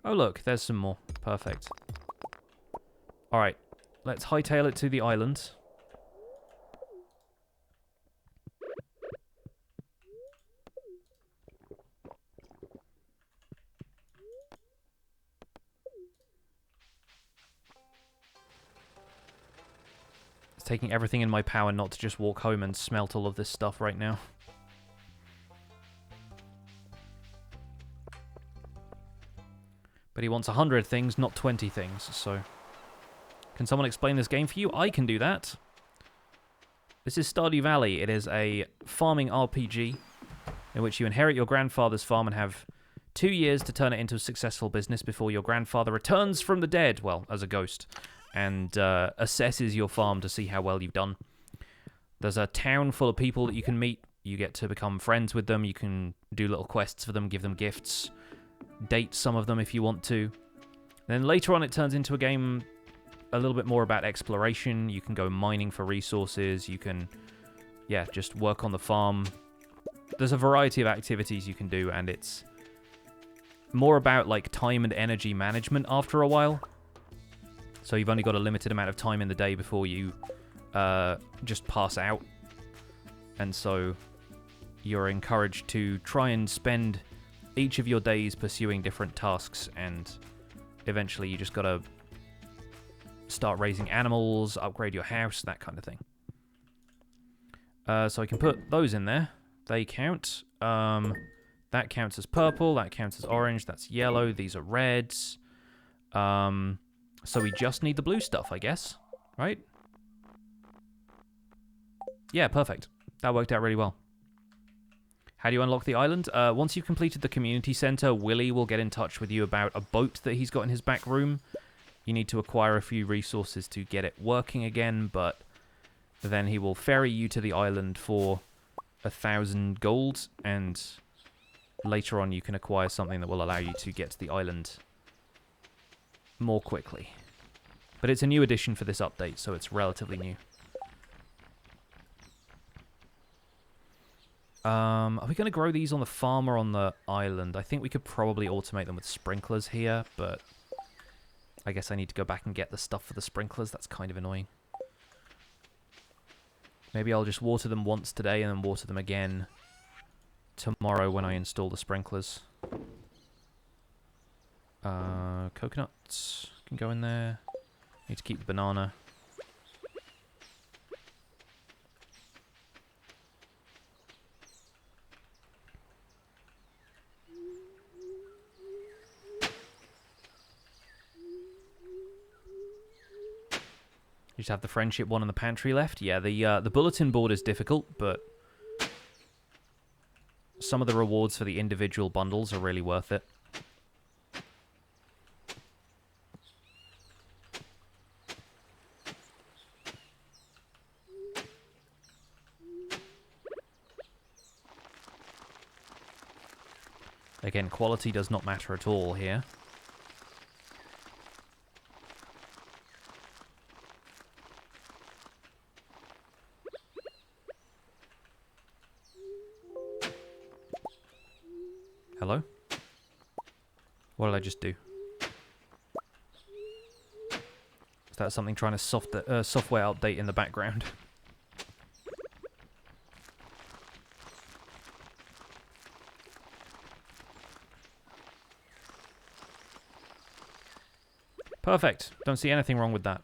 Oh look, there's some more. Perfect. Alright, let's hightail it to the island. It's taking everything in my power not to just walk home and smelt all of this stuff right now. But he wants 100 things, not 20 things, so... Can someone explain this game for you? I can do that. This is Stardew Valley. It is a farming RPG in which you inherit your grandfather's farm and have 2 years to turn it into a successful business before your grandfather returns from the dead, well, as a ghost, and assesses your farm to see how well you've done. There's a town full of people that you can meet. You get to become friends with them. You can do little quests for them, give them gifts, date some of them if you want to. Then later on it turns into a game a little bit more about exploration. You can go mining for resources. You can, yeah, just work on the farm. There's a variety of activities you can do, and it's more about like time and energy management after a while. So you've only got a limited amount of time in the day before you just pass out. And so you're encouraged to try and spend each of your days pursuing different tasks, and eventually you just gotta start raising animals, upgrade your house, that kind of thing. So I can put those in there. They count. That counts as purple, that counts as orange, that's yellow, these are reds. So we just need the blue stuff, I guess, right? Yeah, perfect. That worked out really well. How do you unlock the island? Once you've completed the community center, Willy will get in touch with you about a boat that he's got in his back room. You need to acquire a few resources to get it working again, but then he will ferry you to the island for 1,000 gold, and later on you can acquire something that will allow you to get to the island more quickly. But it's a new addition for this update, so it's relatively new. Are we going to grow these on the farm or on the island? I think we could probably automate them with sprinklers here, but I guess I need to go back and get the stuff for the sprinklers. That's kind of annoying. Maybe I'll just water them once today and then water them again tomorrow when I install the sprinklers. Coconuts can go in there. Need to keep the banana. You just have the friendship one in the pantry left. Yeah, the bulletin board is difficult, but some of the rewards for the individual bundles are really worth it. Again, quality does not matter at all here. Hello? What did I just do? Is that something trying to software update in the background? Perfect. Don't see anything wrong with that.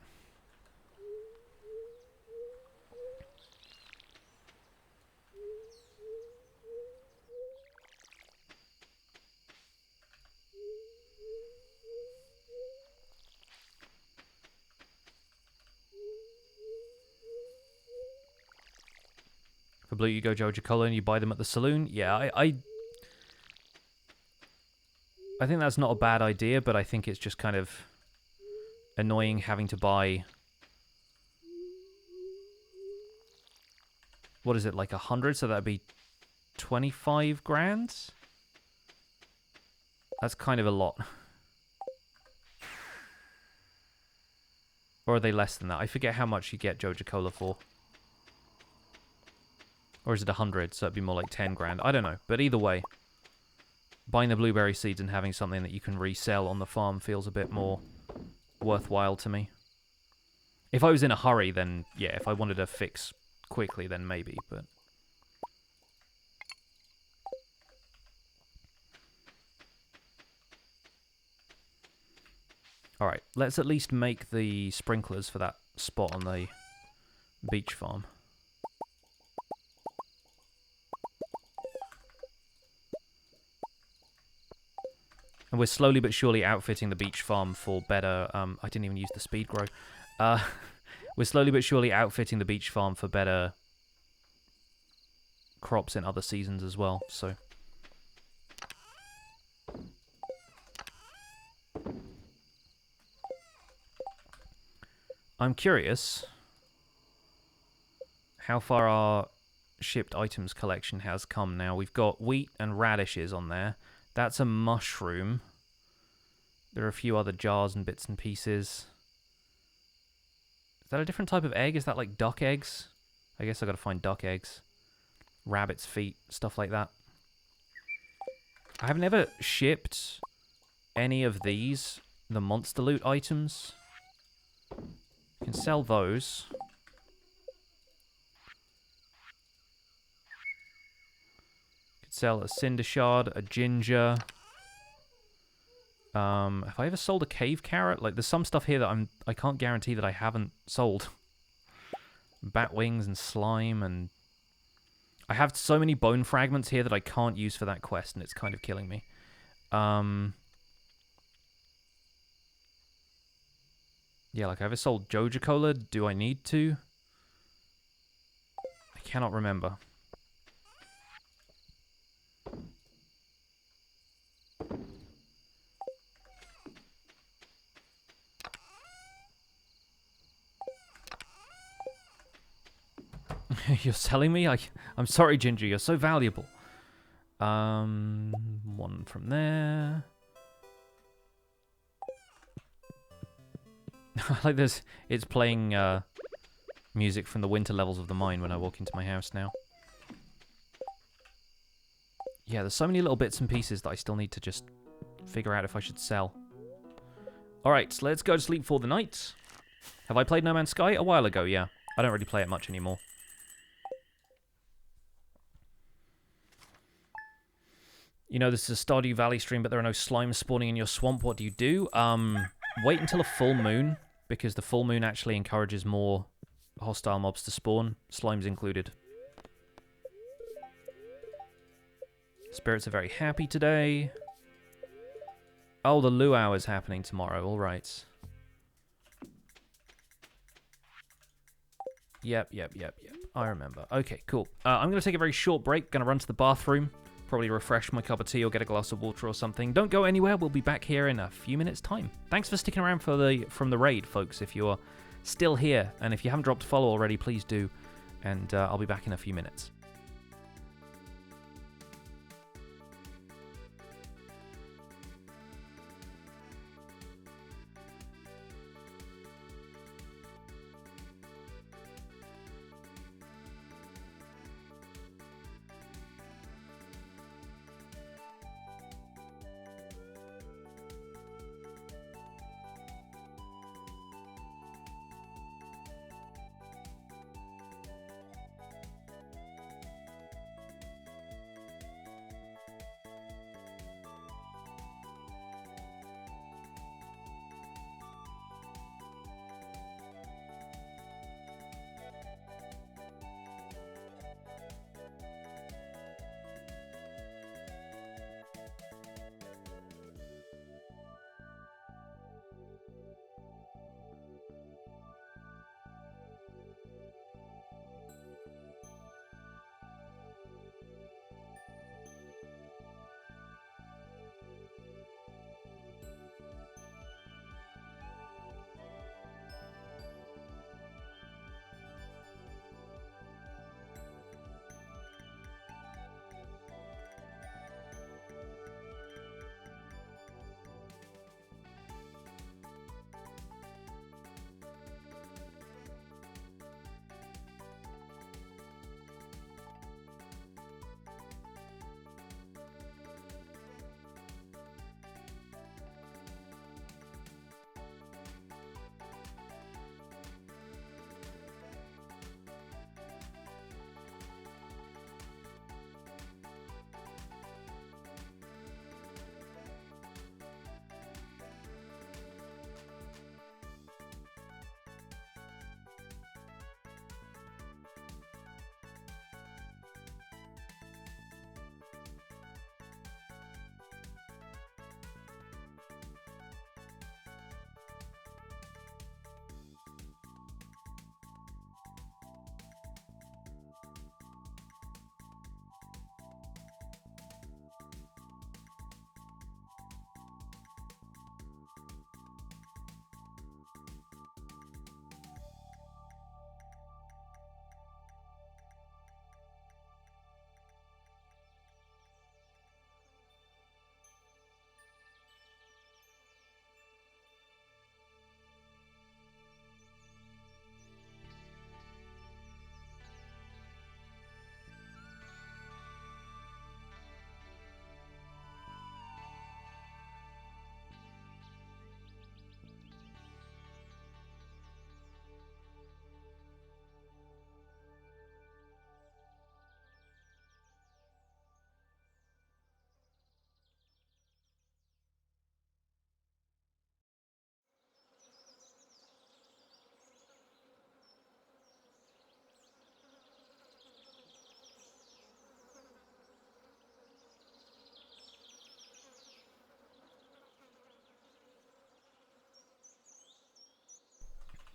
For blue, you go Joja Cola and you buy them at the saloon. Yeah, I think that's not a bad idea, but I think it's just kind of annoying having to buy... What is it, like 100? So that'd be 25 grand? That's kind of a lot. Or are they less than that? I forget how much you get Joja Cola for. Or is it 100? So it'd be more like 10 grand. I don't know. But either way, buying the blueberry seeds and having something that you can resell on the farm feels a bit more worthwhile to me. If I was in a hurry, then yeah. If I wanted to fix quickly, then maybe. But alright, let's at least make the sprinklers for that spot on the beach farm. And we're slowly but surely outfitting the beach farm for better... I didn't even use the speed grow. We're slowly but surely outfitting the beach farm for better crops in other seasons as well, so... I'm curious how far our shipped items collection has come now. We've got wheat and radishes on there. That's a mushroom. There are a few other jars and bits and pieces. Is that a different type of egg? Is that like duck eggs? I guess I gotta find duck eggs. Rabbit's feet, stuff like that. I have never shipped any of these, the monster loot items. You can sell those. Could sell a cinder shard, a ginger. Have I ever sold a cave carrot? Like, there's some stuff here that I can't guarantee that I haven't sold. Bat wings and slime, and I have so many bone fragments here that I can't use for that quest, and it's kind of killing me. Yeah, like, I ever sold Joja Cola? Do I need to? I cannot remember. You're selling me? I'm sorry, Ginger. You're so valuable. One from there. Like this, it's playing music from the winter levels of the mine when I walk into my house now. Yeah, there's so many little bits and pieces that I still need to just figure out if I should sell. Alright, so let's go to sleep for the night. Have I played No Man's Sky? A while ago, yeah. I don't really play it much anymore. You know, this is a Stardew Valley stream, but there are no slimes spawning in your swamp. What do you do? Wait until a full moon, because the full moon actually encourages more hostile mobs to spawn, slimes included. Spirits are very happy today. Oh, the luau is happening tomorrow. All right. Yep. I remember. Okay, cool. I'm going to take a very short break. Going to run to the bathroom. Probably refresh my cup of tea or get a glass of water or something. Don't go anywhere. We'll be back here in a few minutes' time. Thanks for sticking around from the raid, folks. If you're still here, and if you haven't dropped a follow already, please do. And I'll be back in a few minutes.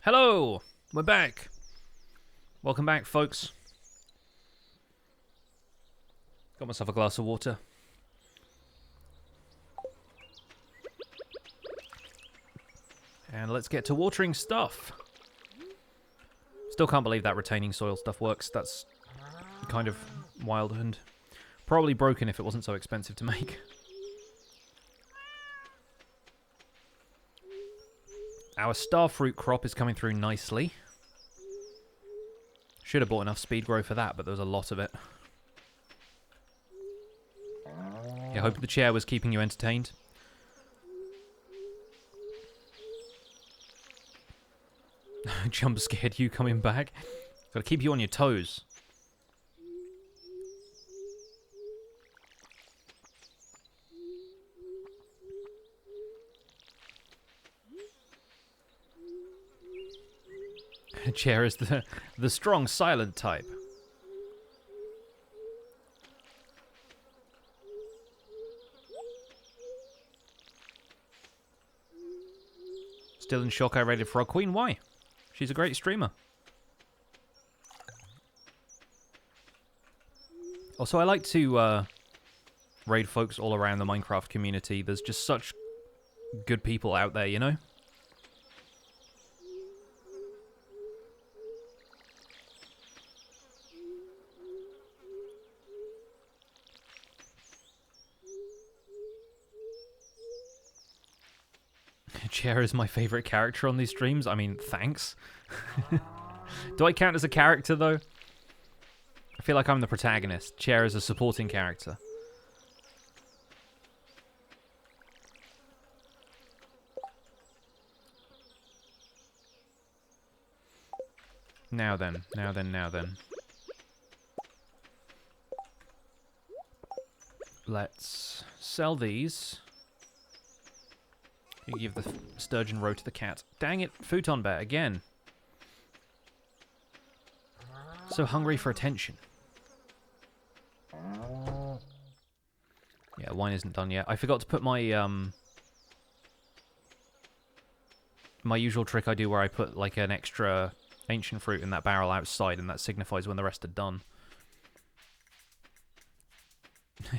Hello! We're back. Welcome back, folks. Got myself a glass of water. And let's get to watering stuff. Still can't believe that retaining soil stuff works. That's kind of wild and probably broken if it wasn't so expensive to make. Our starfruit crop is coming through nicely. Should have bought enough speed grow for that, but there's a lot of it. I hope the chair was keeping you entertained. Jump scared you coming back. Gotta keep you on your toes. Chair is the strong, silent type. Still in shock I rated Frog Queen? Why? She's a great streamer. Also, I like to raid folks all around the Minecraft community. There's just such good people out there, you know? Chair is my favorite character on these streams. I mean, thanks. Do I count as a character, though? I feel like I'm the protagonist. Chair is a supporting character. Now then, now then, now then. Let's sell these. You give the sturgeon roe to the cat. Dang it, futon bear again. So hungry for attention. Yeah, wine isn't done yet. I forgot to put my my usual trick I do where I put like an extra ancient fruit in that barrel outside, and that signifies when the rest are done.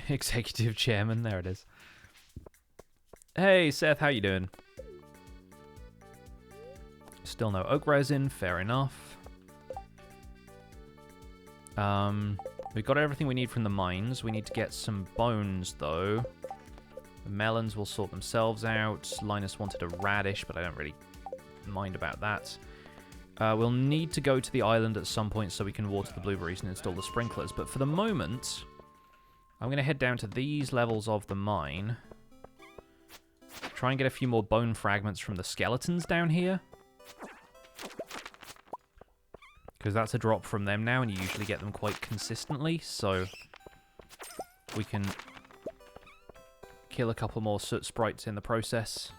Executive chairman, there it is. Hey, Seth, how you doing? Still no oak resin, fair enough. We got everything we need from the mines. We need to get some bones, though. The melons will sort themselves out. Linus wanted a radish, but I don't really mind about that. We'll need to go to the island at some point so we can water the blueberries and install the sprinklers. But for the moment, I'm going to head down to these levels of the mine. Try and get a few more bone fragments from the skeletons down here. Because that's a drop from them now, and you usually get them quite consistently, so we can kill a couple more soot sprites in the process.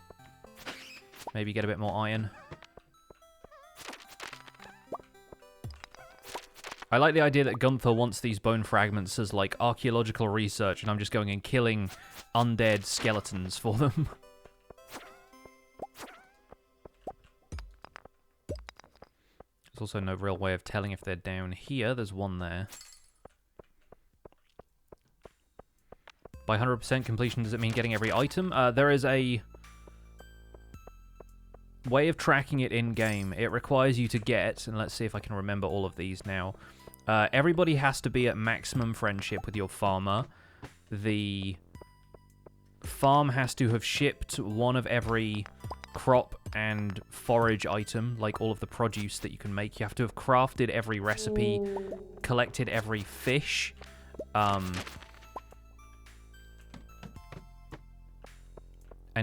Maybe get a bit more iron. I like the idea that Gunther wants these bone fragments as, like, archaeological research, and I'm just going and killing undead skeletons for them. There's also no real way of telling if they're down here. There's one there. By 100% completion, does it mean getting every item? There is a way of tracking it in-game. It requires you to get, and let's see if I can remember all of these now. Everybody has to be at maximum friendship with your farmer. The farm has to have shipped one of every crop and forage item, like all of the produce that you can make. You have to have crafted every recipe, collected every fish, and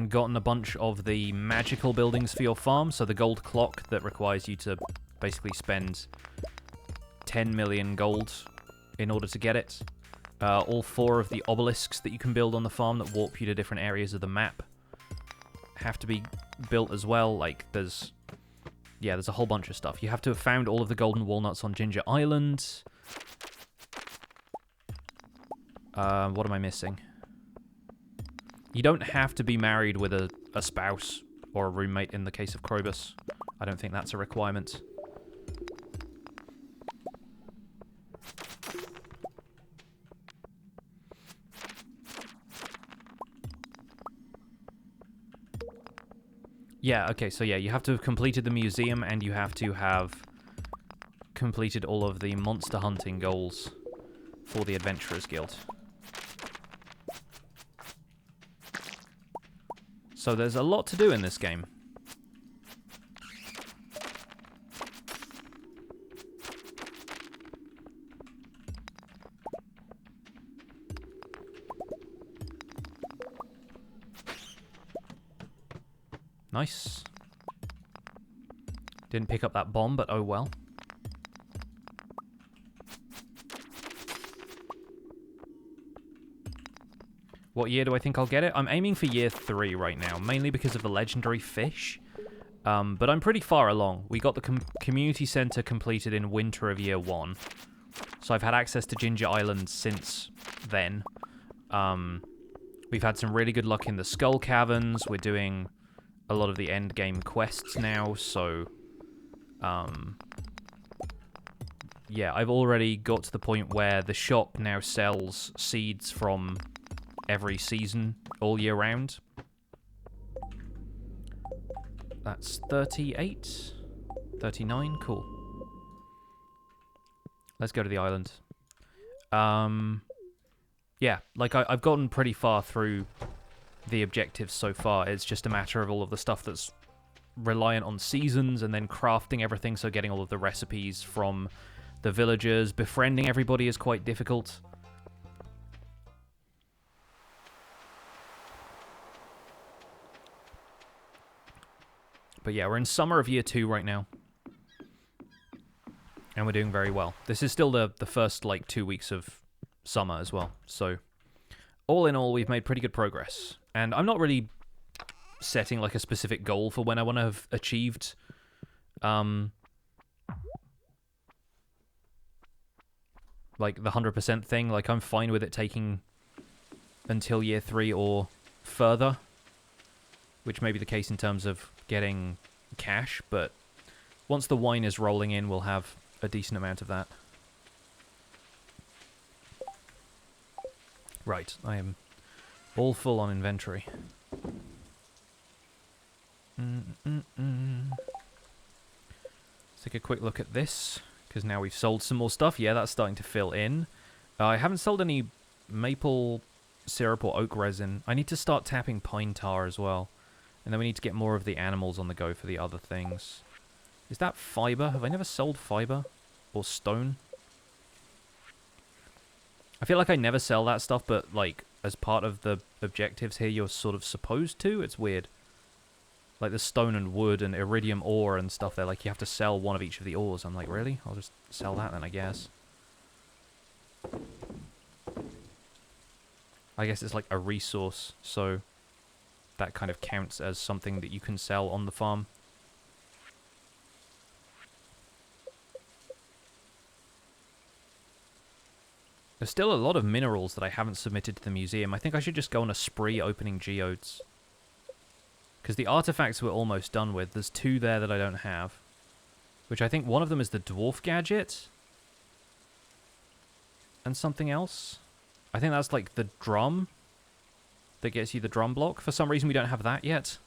gotten a bunch of the magical buildings for your farm. So the gold clock that requires you to basically spend 10 million gold in order to get it. All 4 of the obelisks that you can build on the farm that warp you to different areas of the map have to be built as well. Like, there's a whole bunch of stuff. You have to have found all of the golden walnuts on Ginger Island. What am I missing? You don't have to be married with a spouse or a roommate in the case of Krobus. I don't think that's a requirement. Yeah, okay, so yeah, you have to have completed the museum, and you have to have completed all of the monster hunting goals for the Adventurers Guild. So there's a lot to do in this game. Nice. Didn't pick up that bomb, but oh well. What year do I think I'll get it? I'm aiming for year 3 right now, mainly because of the legendary fish. But I'm pretty far along. We got the community center completed in winter of year 1. So I've had access to Ginger Island since then. We've had some really good luck in the Skull Caverns. We're doing a lot of the end game quests now, so... yeah, I've already got to the point where the shop now sells seeds from every season, all year round. That's 38, 39, cool. Let's go to the island. Yeah, like I've gotten pretty far through the objectives so far. It's just a matter of all of the stuff that's reliant on seasons and then crafting everything, so getting all of the recipes from the villagers. Befriending everybody is quite difficult. But yeah, we're in summer of year 2 right now. And we're doing very well. This is still the first, like, 2 weeks of summer as well. So, all in all, we've made pretty good progress. And I'm not really setting, like, a specific goal for when I want to have achieved... like, the 100% thing. Like, I'm fine with it taking until year 3 or further. Which may be the case in terms of getting cash, but once the wine is rolling in, we'll have a decent amount of that. Right, I am all full on inventory. Let's take a quick look at this, because now we've sold some more stuff. Yeah, that's starting to fill in. I haven't sold any maple syrup or oak resin. I need to start tapping pine tar as well. And then we need to get more of the animals on the go for the other things. Is that fiber? Have I never sold fiber? Or stone? I feel like I never sell that stuff, but, like, as part of the objectives here, you're sort of supposed to. It's weird. Like, the stone and wood and iridium ore and stuff, they're like, you have to sell one of each of the ores. I'm like, really? I'll just sell that then, I guess. I guess it's like a resource, so... that kind of counts as something that you can sell on the farm. There's still a lot of minerals that I haven't submitted to the museum. I think I should just go on a spree opening geodes. Because the artifacts we're almost done with. There's 2 there that I don't have. Which I think one of them is the dwarf gadget. And something else. I think that's like the drum. That gets you the drum block. For some reason we don't have that yet.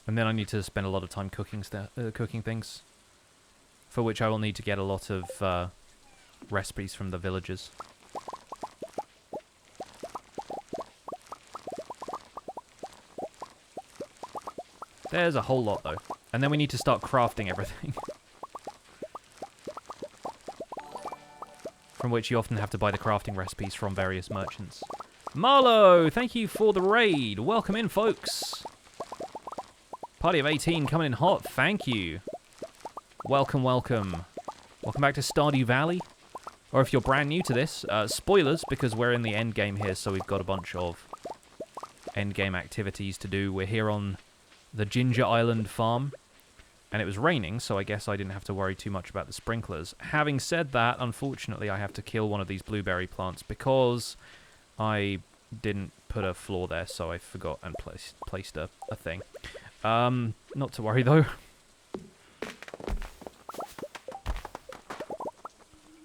And then I need to spend a lot of time cooking things. For which I will need to get a lot of recipes from the villagers. There's a whole lot though. And then we need to start crafting everything. From which you often have to buy the crafting recipes from various merchants. Marlo, thank you for the raid. Welcome in, folks. Party of 18 coming in hot. Thank you. Welcome, welcome. Welcome back to Stardew Valley. Or if you're brand new to this, spoilers, because we're in the end game here, so we've got a bunch of end game activities to do. We're here on the Ginger Island farm, and it was raining, so I guess I didn't have to worry too much about the sprinklers. Having said that, unfortunately, I have to kill one of these blueberry plants because I didn't put a floor there, so I forgot and placed a thing. Not to worry, though.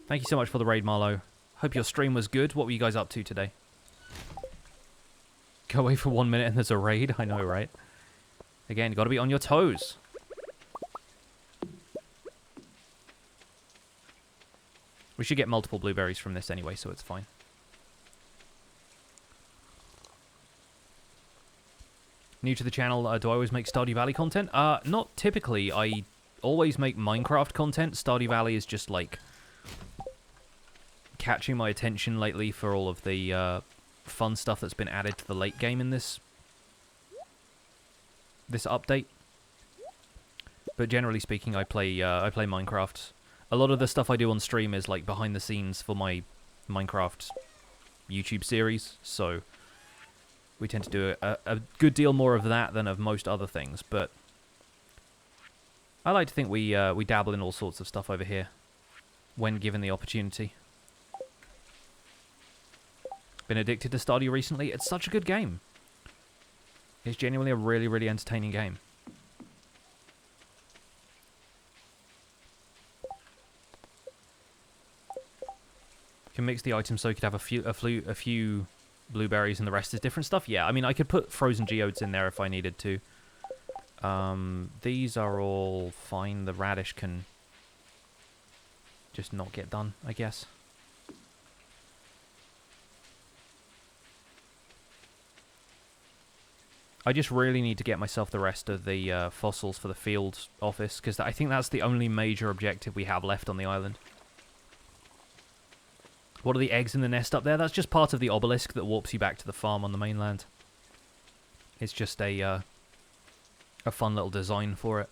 Thank you so much for the raid, Marlo. Hope your stream was good. What were you guys up to today? Go away for 1 minute and there's a raid? I know, right? Again, you got to be on your toes. We should get multiple blueberries from this anyway, so it's fine. New to the channel, do I always make Stardew Valley content? Not typically. I always make Minecraft content. Stardew Valley is just, like, catching my attention lately for all of the fun stuff that's been added to the late game in this this update. But generally speaking, I play Minecraft. A lot of the stuff I do on stream is like behind the scenes for my Minecraft YouTube series, so we tend to do a good deal more of that than of most other things. But I like to think we dabble in all sorts of stuff over here when given the opportunity. Been addicted to Stardew recently. It's such a good game. It's genuinely a really, really entertaining game. Can mix the items so you could have a few blueberries and the rest is different stuff. Yeah, I mean, I could put frozen geodes in there if I needed to. These are all fine. The radish can just not get done, I guess. I just really need to get myself the rest of the fossils for the field office, because I think that's the only major objective we have left on the island. What are the eggs in the nest up there? That's just part of the obelisk that warps you back to the farm on the mainland. It's just a fun little design for it.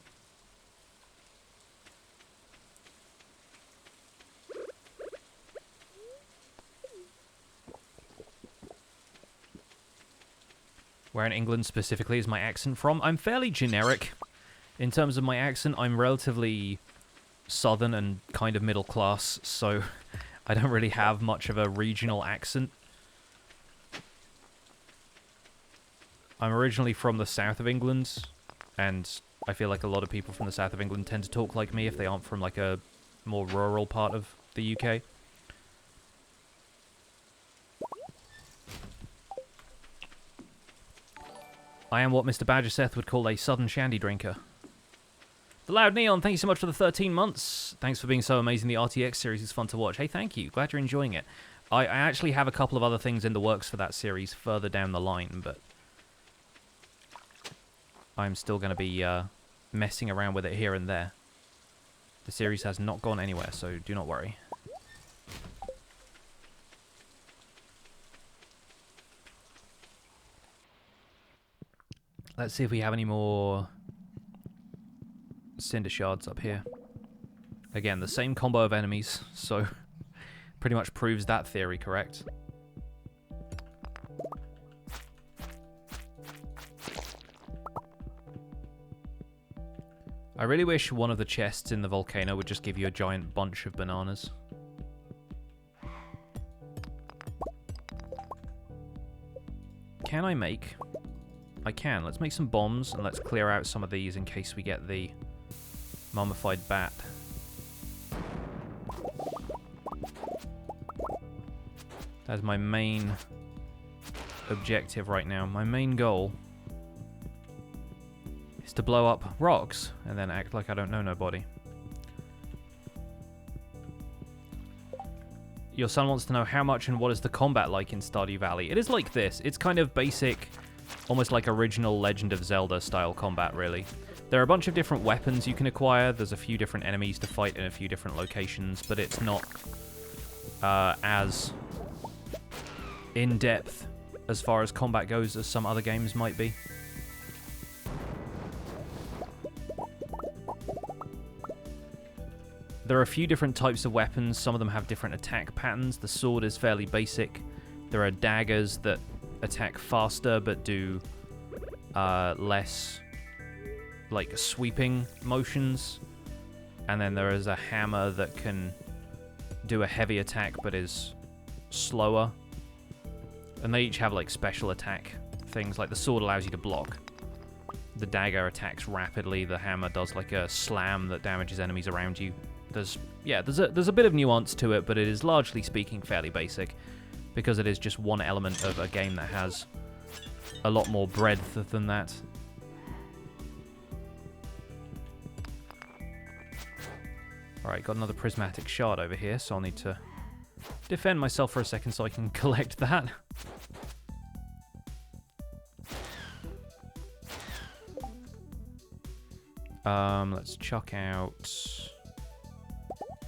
Where in England specifically is my accent from? I'm fairly generic in terms of my accent. I'm relatively southern and kind of middle class, so I don't really have much of a regional accent. I'm originally from the south of England, and I feel like a lot of people from the south of England tend to talk like me if they aren't from like a more rural part of the UK. I am what Mr. Badgerseth would call a southern shandy drinker. The Loud Neon, thank you so much for the 13 months. Thanks for being so amazing. The RTX series is fun to watch. Hey, thank you. Glad you're enjoying it. I actually have a couple of other things in the works for that series further down the line, but I'm still going to be messing around with it here and there. The series has not gone anywhere, so do not worry. Let's see if we have any more cinder shards up here. Again, the same combo of enemies, so pretty much proves that theory correct. I really wish one of the chests in the volcano would just give you a giant bunch of bananas. Can I make... I can. Let's make some bombs, and let's clear out some of these in case we get the mummified bat. That's my main objective right now. My main goal is to blow up rocks and then act like I don't know nobody. Your son wants to know how much and what is the combat like in Stardew Valley. It is like this. It's kind of basic, almost like original Legend of Zelda style combat, really. There are a bunch of different weapons you can acquire. There's a few different enemies to fight in a few different locations, but it's not as in-depth as far as combat goes as some other games might be. There are a few different types of weapons. Some of them have different attack patterns. The sword is fairly basic. There are daggers that attack faster but do less like sweeping motions, and then there is a hammer that can do a heavy attack but is slower, and they each have like special attack things. Like the sword allows you to block, the dagger attacks rapidly, the hammer does like a slam that damages enemies around you. There's a bit of nuance to it, but it is largely speaking fairly basic, because it is just one element of a game that has a lot more breadth than that. Alright, got another prismatic shard over here, so I'll need to defend myself for a second so I can collect that. Let's chuck out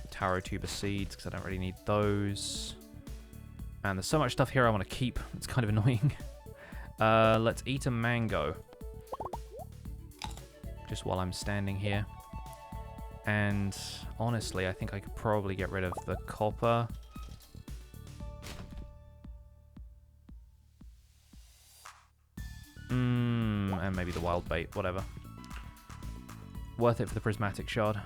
taro tuber seeds, because I don't really need those. And there's so much stuff here I want to keep. It's kind of annoying. Let's eat a mango. just while I'm standing here. And honestly, I think I could probably get rid of the copper. And maybe the wild bait, whatever. Worth it for the prismatic shard.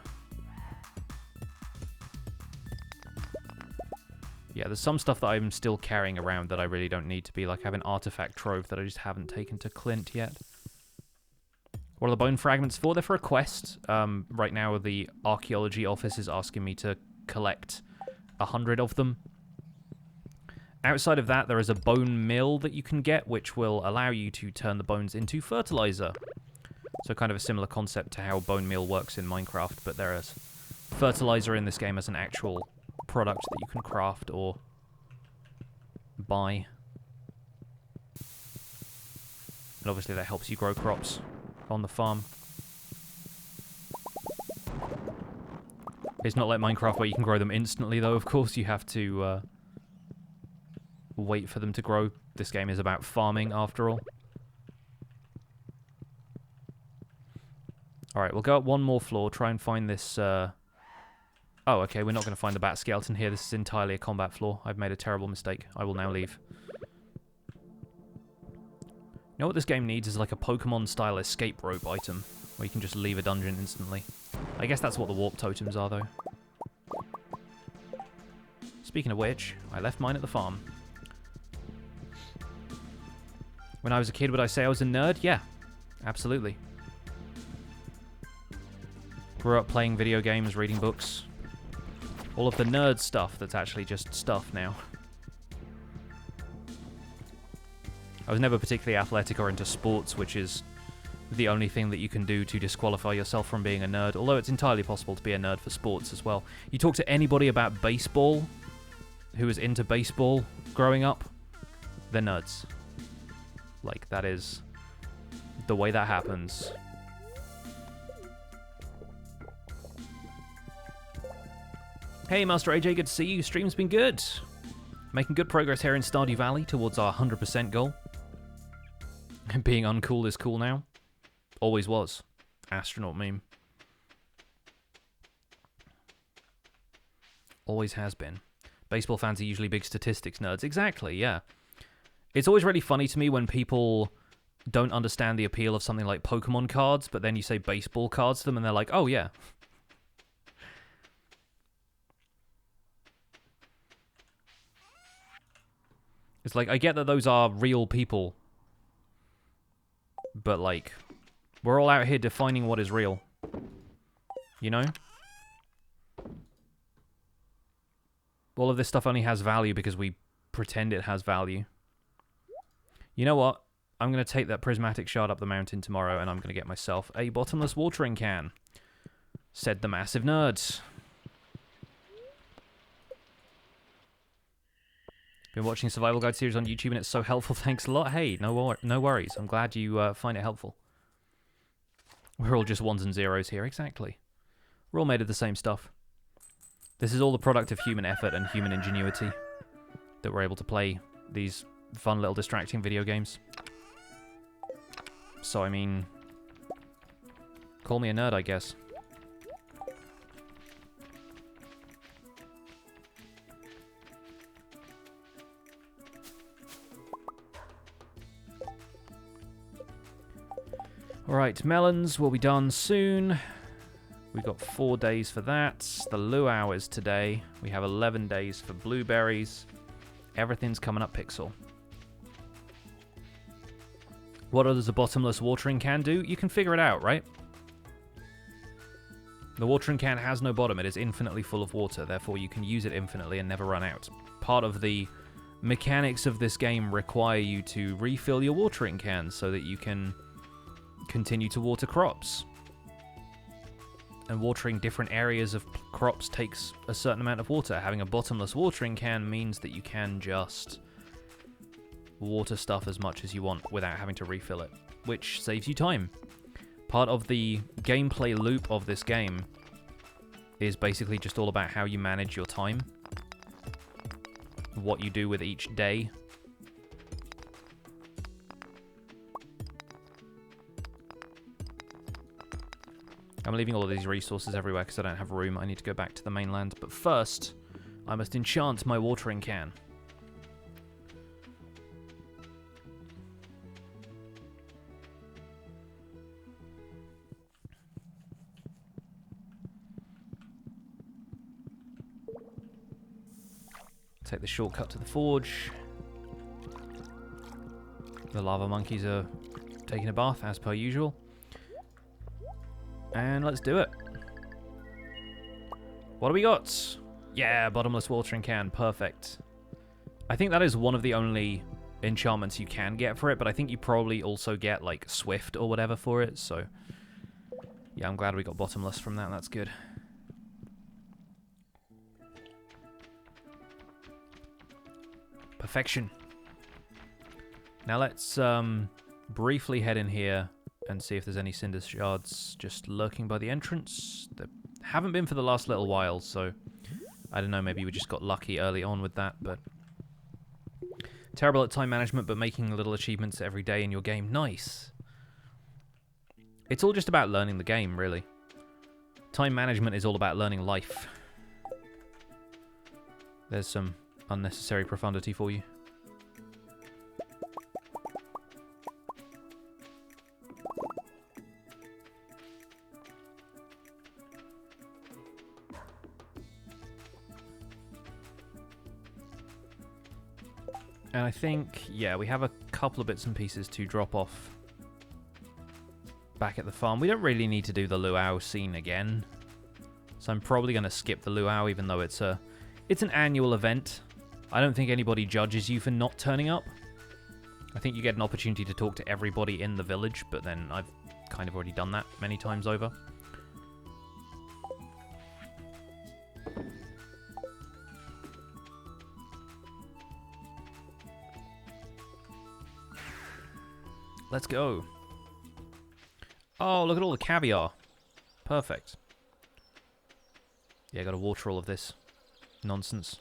Yeah, there's some stuff that I'm still carrying around that I really don't need to be. Like, I have an artifact trove that I just haven't taken to Clint yet. What are the bone fragments for? They're for a quest. Right now, the archaeology office is asking me to collect 100 of them. Outside of that, there is a bone mill that you can get, which will allow you to turn the bones into fertilizer. So kind of a similar concept to how bone meal works in Minecraft, but there is fertilizer in this game as an actual product that you can craft or buy. And obviously that helps you grow crops on the farm. It's not like Minecraft where you can grow them instantly, though, of course. You have to wait for them to grow. This game is about farming, after all. Alright, we'll go up one more floor, try and find this... Oh, okay, we're not going to find the bat skeleton here. This is entirely a combat floor. I've made a terrible mistake. I will now leave. You know what this game needs is like a Pokemon-style escape rope item, where you can just leave a dungeon instantly. I guess that's what the warp totems are, though. Speaking of which, I left mine at the farm. When I was a kid, would I say I was a nerd? Yeah, absolutely. Grew up playing video games, reading books. All of the nerd stuff that's actually just stuff now. I was never particularly athletic or into sports, which is the only thing that you can do to disqualify yourself from being a nerd, although it's entirely possible to be a nerd for sports as well. You talk to anybody about baseball who was into baseball growing up, they're nerds. Like, that is the way that happens. Hey, Master AJ, good to see you. Stream's been good. Making good progress here in Stardew Valley towards our 100% goal. Being uncool is cool now. Always was. Astronaut meme. Always has been. Baseball fans are usually big statistics nerds. Exactly, yeah. It's always really funny to me when people don't understand the appeal of something like Pokemon cards, but then you say baseball cards to them and they're like, oh yeah. It's like, I get that those are real people, but like, we're all out here defining what is real. You know? All of this stuff only has value because we pretend it has value. You know what? I'm going to take that prismatic shard up the mountain tomorrow and I'm going to get myself a bottomless watering can. Said the massive nerds. Been watching Survival Guide series on YouTube and it's so helpful. Thanks a lot. Hey, no worries. I'm glad you find it helpful. We're all just ones and zeros here. Exactly. We're all made of the same stuff. This is all the product of human effort and human ingenuity that we're able to play these fun little distracting video games. So, I mean, call me a nerd, I guess. Alright, melons will be done soon. We've got 4 days for that. The luau is today. We have 11 days for blueberries. Everything's coming up pixel. What does a bottomless watering can do? You can figure it out, right? The watering can has no bottom. It is infinitely full of water. Therefore, you can use it infinitely and never run out. Part of the mechanics of this game require you to refill your watering can so that you can continue to water crops. And watering different areas of crops takes a certain amount of water. Having a bottomless watering can means that you can just water stuff as much as you want without having to refill it, which saves you time. Part of the gameplay loop of this game is basically just all about how you manage your time, what you do with each day. I'm leaving all of these resources everywhere because I don't have room. I need to go back to the mainland. But first, I must enchant my watering can. Take the shortcut to the forge. The lava monkeys are taking a bath, as per usual. And let's do it. What do we got? Yeah, bottomless watering can. Perfect. I think that is one of the only enchantments you can get for it, but I think you probably also get, like, Swift or whatever for it, so... Yeah, I'm glad we got bottomless from that. That's good. Perfection. Now let's briefly head in here and see if there's any cinder shards just lurking by the entrance. There haven't been for the last little while, so I don't know, maybe we just got lucky early on with that, but terrible at time management, but making little achievements every day in your game. Nice. It's all just about learning the game, really. Time management is all about learning life. There's some unnecessary profundity for you. And I think, yeah, we have a couple of bits and pieces to drop off back at the farm. We don't really need to do the luau scene again, so I'm probably going to skip the luau, even though it's an annual event. I don't think anybody judges you for not turning up. I think you get an opportunity to talk to everybody in the village, but then I've kind of already done that many times over. Let's go. Oh, look at all the caviar. Perfect. Yeah, gotta water all of this nonsense.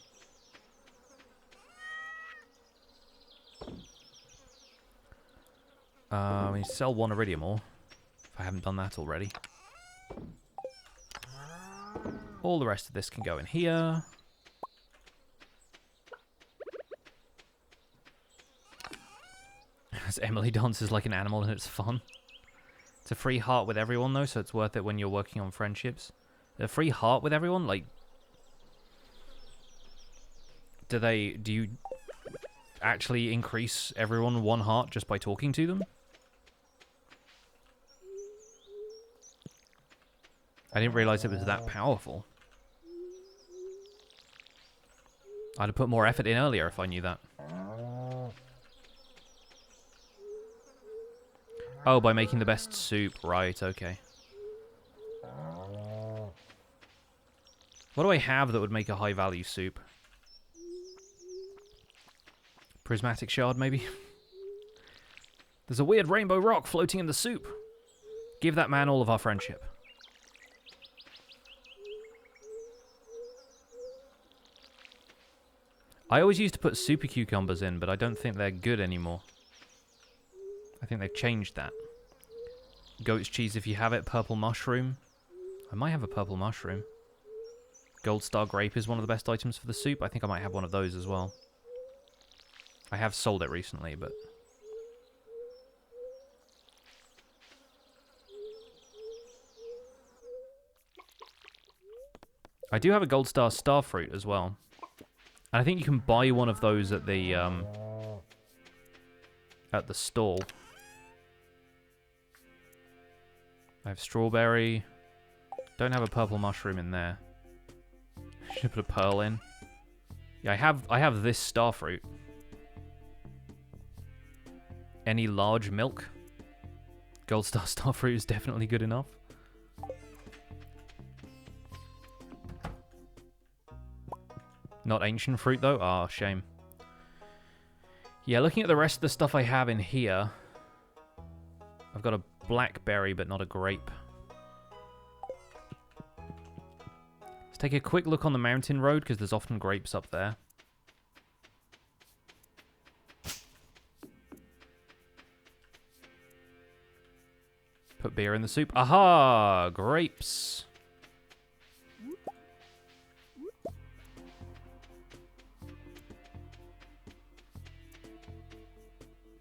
We need to sell one iridium ore, if I haven't done that already. All the rest of this can go in here. As Emily dances like an animal and it's fun. It's a free heart with everyone though, so it's worth it when you're working on friendships. A free heart with everyone? Like, do you actually increase everyone one heart just by talking to them? I didn't realize it was that powerful. I'd have put more effort in earlier if I knew that. Oh, by making the best soup. Right, okay. What do I have that would make a high-value soup? Prismatic shard, maybe? There's a weird rainbow rock floating in the soup. Give that man all of our friendship. I always used to put super cucumbers in, but I don't think they're good anymore. I think they've changed that. Goat's cheese if you have it. Purple mushroom. I might have a purple mushroom. Gold star grape is one of the best items for the soup. I think I might have one of those as well. I have sold it recently, but... I do have a gold star starfruit as well. And I think you can buy one of those at the stall. I have strawberry. Don't have a purple mushroom in there. Should put a pearl in. Yeah, I have this starfruit. Any large milk? Gold star starfruit is definitely good enough. Not ancient fruit though? Ah, shame. Yeah, looking at the rest of the stuff I have in here, I've got a blackberry but not a grape. Let's take a quick look on the mountain road because there's often grapes up there. Put beer in the soup. Aha! Grapes.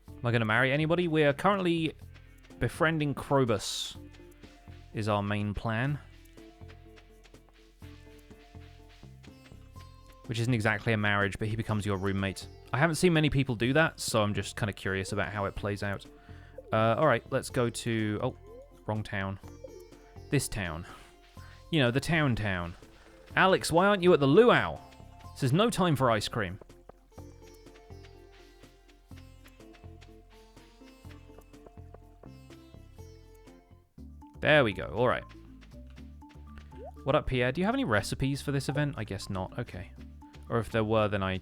Am I going to marry anybody? We are currently befriending Krobus is our main plan. Which isn't exactly a marriage, but he becomes your roommate. I haven't seen many people do that, so I'm just kind of curious about how it plays out. Alright, let's go to... Oh, wrong town. This town. You know, the town. Alex, why aren't you at the luau? This is no time for ice cream. There we go, alright. What up, Pierre? Do you have any recipes for this event? I guess not, okay. Or if there were, then I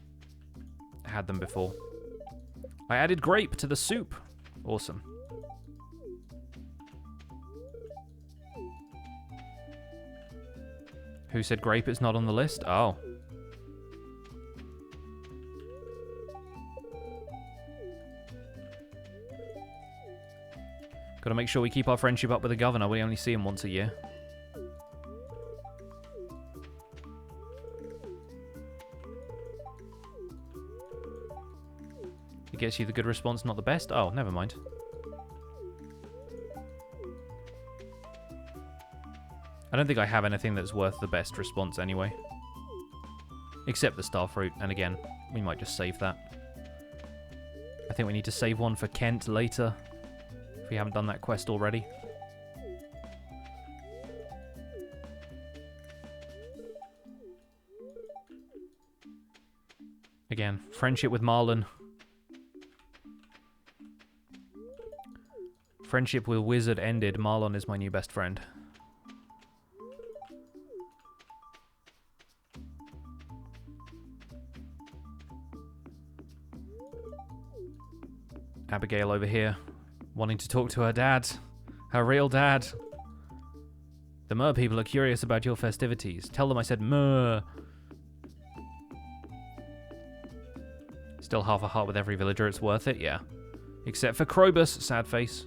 had them before. I added grape to the soup. Awesome. Who said grape is not on the list? Oh. Gotta make sure we keep our friendship up with the governor. We only see him once a year. It gets you the good response, not the best? Oh, never mind. I don't think I have anything that's worth the best response anyway. Except the starfruit, and again, we might just save that. I think we need to save one for Kent later, if we haven't done that quest already. Again, friendship with Marlon. Friendship with Wizard ended. Marlon is my new best friend. Abigail over here, wanting to talk to her dad. Her real dad. The Mer people are curious about your festivities. Tell them I said Mer. Still half a heart with every villager, it's worth it, yeah. Except for Krobus, sad face.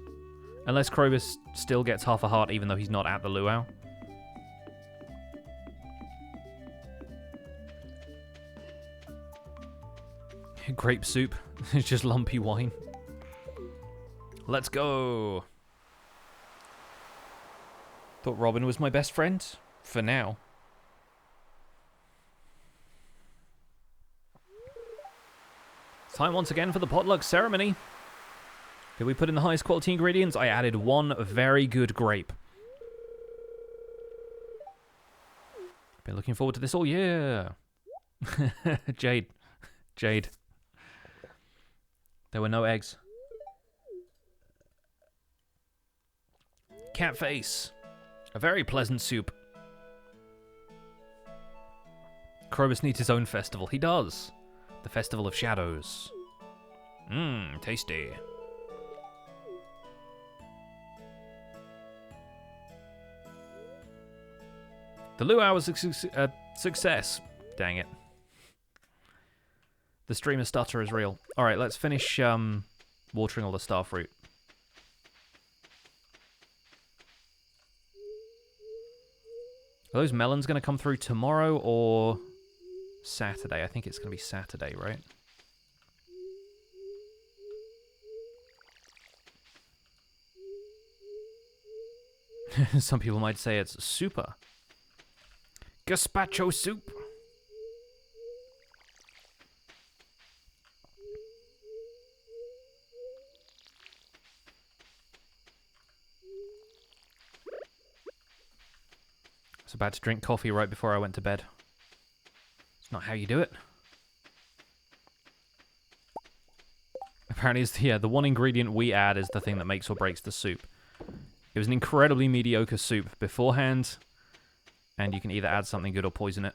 Unless Krobus still gets half a heart even though he's not at the luau. Grape soup. It's just lumpy wine. Let's go. Thought Robin was my best friend. For now. Time once again for the potluck ceremony. Did we put in the highest quality ingredients? I added one very good grape. Been looking forward to this all year. Jade. Jade. There were no eggs. Cat face. A very pleasant soup. Krobus needs his own festival. He does. The Festival of Shadows. Mmm, tasty. The luau was a success. Dang it. The streamer stutter is real. Alright, let's finish watering all the starfruit. Are those melons going to come through tomorrow or Saturday? I think it's going to be Saturday, right? Some people might say it's super. Gazpacho soup. I was about to drink coffee right before I went to bed. It's not how you do it. Apparently, it's the one ingredient we add is the thing that makes or breaks the soup. It was an incredibly mediocre soup beforehand, and you can either add something good or poison it.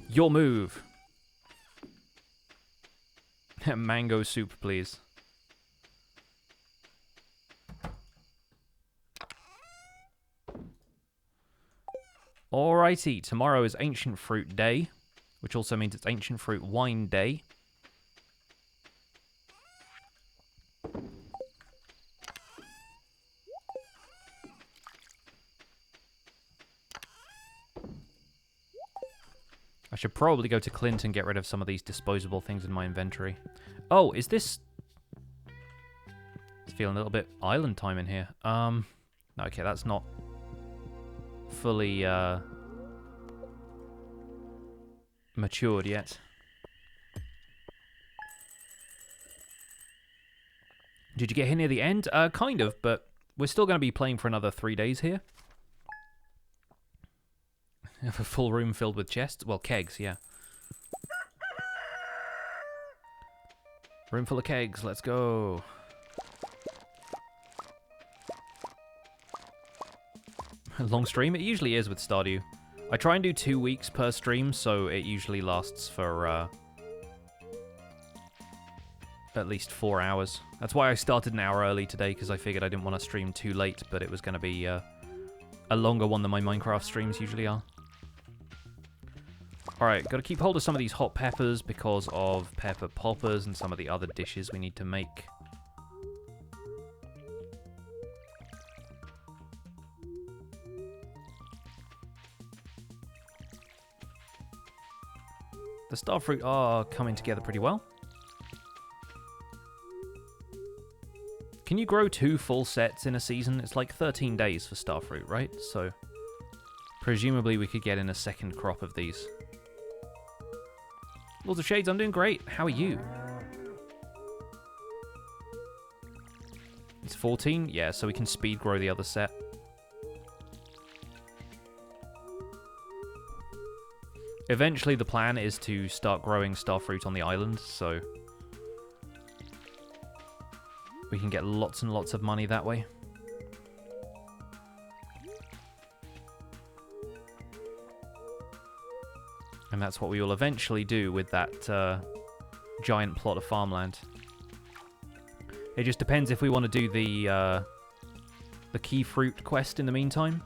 Your move. Mango soup, please. Alrighty, tomorrow is Ancient Fruit Day, which also means it's Ancient Fruit Wine Day. should probably go to Clint and get rid of some of these disposable things in my inventory. Oh, is this... It's feeling a little bit island time in here. Okay, that's not fully matured yet. Did you get here near the end? Kind of, but we're still going to be playing for another 3 days here. Have a full room filled with chests. Well, kegs, yeah. Room full of kegs, let's go. Long stream? It usually is with Stardew. I try and do 2 weeks per stream, so it usually lasts for at least 4 hours. That's why I started an hour early today, because I figured I didn't want to stream too late, but it was going to be a longer one than my Minecraft streams usually are. Alright, got to keep hold of some of these hot peppers because of pepper poppers and some of the other dishes we need to make. The starfruit are coming together pretty well. Can you grow 2 full sets in a season? It's like 13 days for starfruit, right? So, presumably we could get in a second crop of these. Lords of Shades, I'm doing great. How are you? It's 14? Yeah, so we can speed grow the other set. Eventually the plan is to start growing starfruit on the island, so we can get lots and lots of money that way. And that's what we will eventually do with that giant plot of farmland. It just depends if we want to do the key fruit quest in the meantime.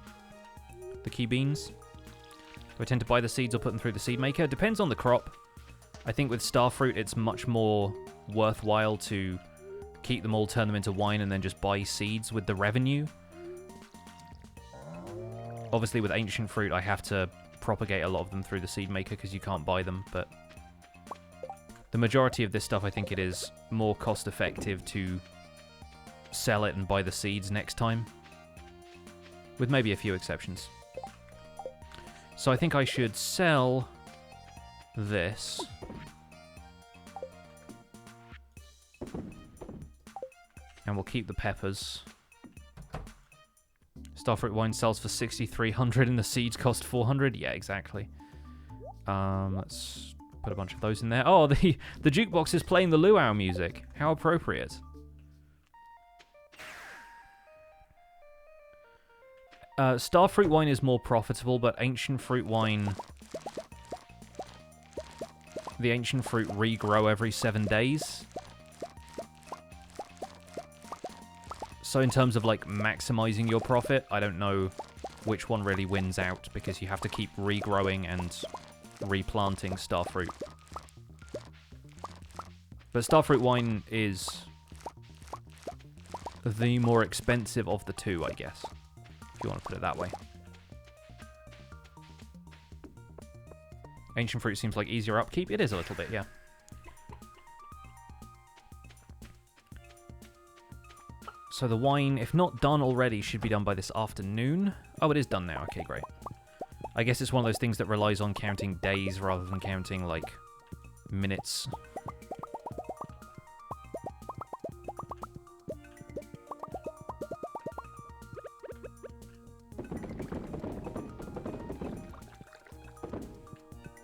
The key beans. Do I tend to buy the seeds or put them through the seed maker? Depends on the crop. I think with starfruit it's much more worthwhile to keep them all, turn them into wine, and then just buy seeds with the revenue. Obviously with ancient fruit I have to propagate a lot of them through the seed maker because you can't buy them, but the majority of this stuff I think it is more cost effective to sell it and buy the seeds next time, with maybe a few exceptions. So I think I should sell this. And we'll keep the peppers. Starfruit wine sells for 6,300 and the seeds cost 400. Yeah, exactly. Let's put a bunch of those in there. Oh, the jukebox is playing the luau music. How appropriate. Starfruit wine is more profitable, but ancient fruit wine... The ancient fruit regrow every 7 days. So in terms of, like, maximizing your profit, I don't know which one really wins out, because you have to keep regrowing and replanting starfruit. But starfruit wine is the more expensive of the two, I guess, if you want to put it that way. Ancient fruit seems like easier upkeep. It is a little bit, yeah. So the wine, if not done already, should be done by this afternoon. Oh, it is done now. Okay, great. I guess it's one of those things that relies on counting days rather than counting, like, minutes.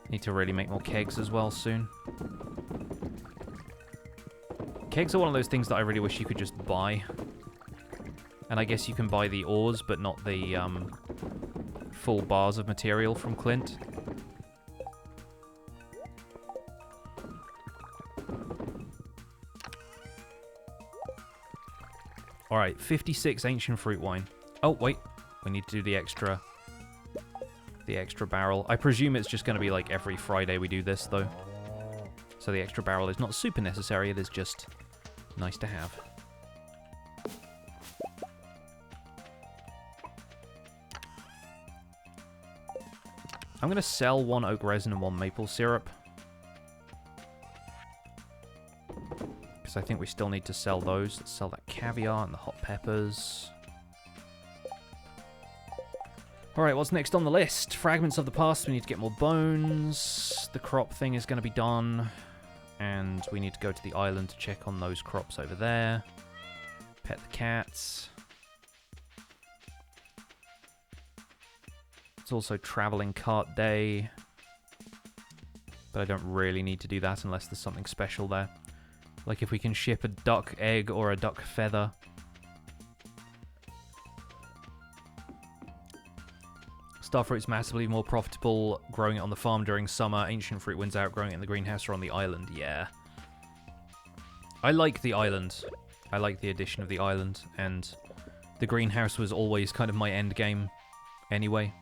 Need to really make more kegs as well soon. Kegs are one of those things that I really wish you could just buy. And I guess you can buy the ores, but not the full bars of material from Clint. Alright, 56 ancient fruit wine. Oh, wait. We need to do the extra barrel. I presume it's just going to be like every Friday we do this, though. So the extra barrel is not super necessary, it is just nice to have. I'm going to sell 1 oak resin and 1 maple syrup. Because I think we still need to sell those. Let's sell that caviar and the hot peppers. Alright, what's next on the list? Fragments of the past. We need to get more bones. The crop thing is going to be done. And we need to go to the island to check on those crops over there. Pet the cats. It's also traveling cart day. But I don't really need to do that unless there's something special there. Like if we can ship a duck egg or a duck feather. Starfruit's massively more profitable growing it on the farm during summer. Ancient fruit wins out growing it in the greenhouse or on the island. Yeah. I like the island. I like the addition of the island. And the greenhouse was always kind of my end game anyway.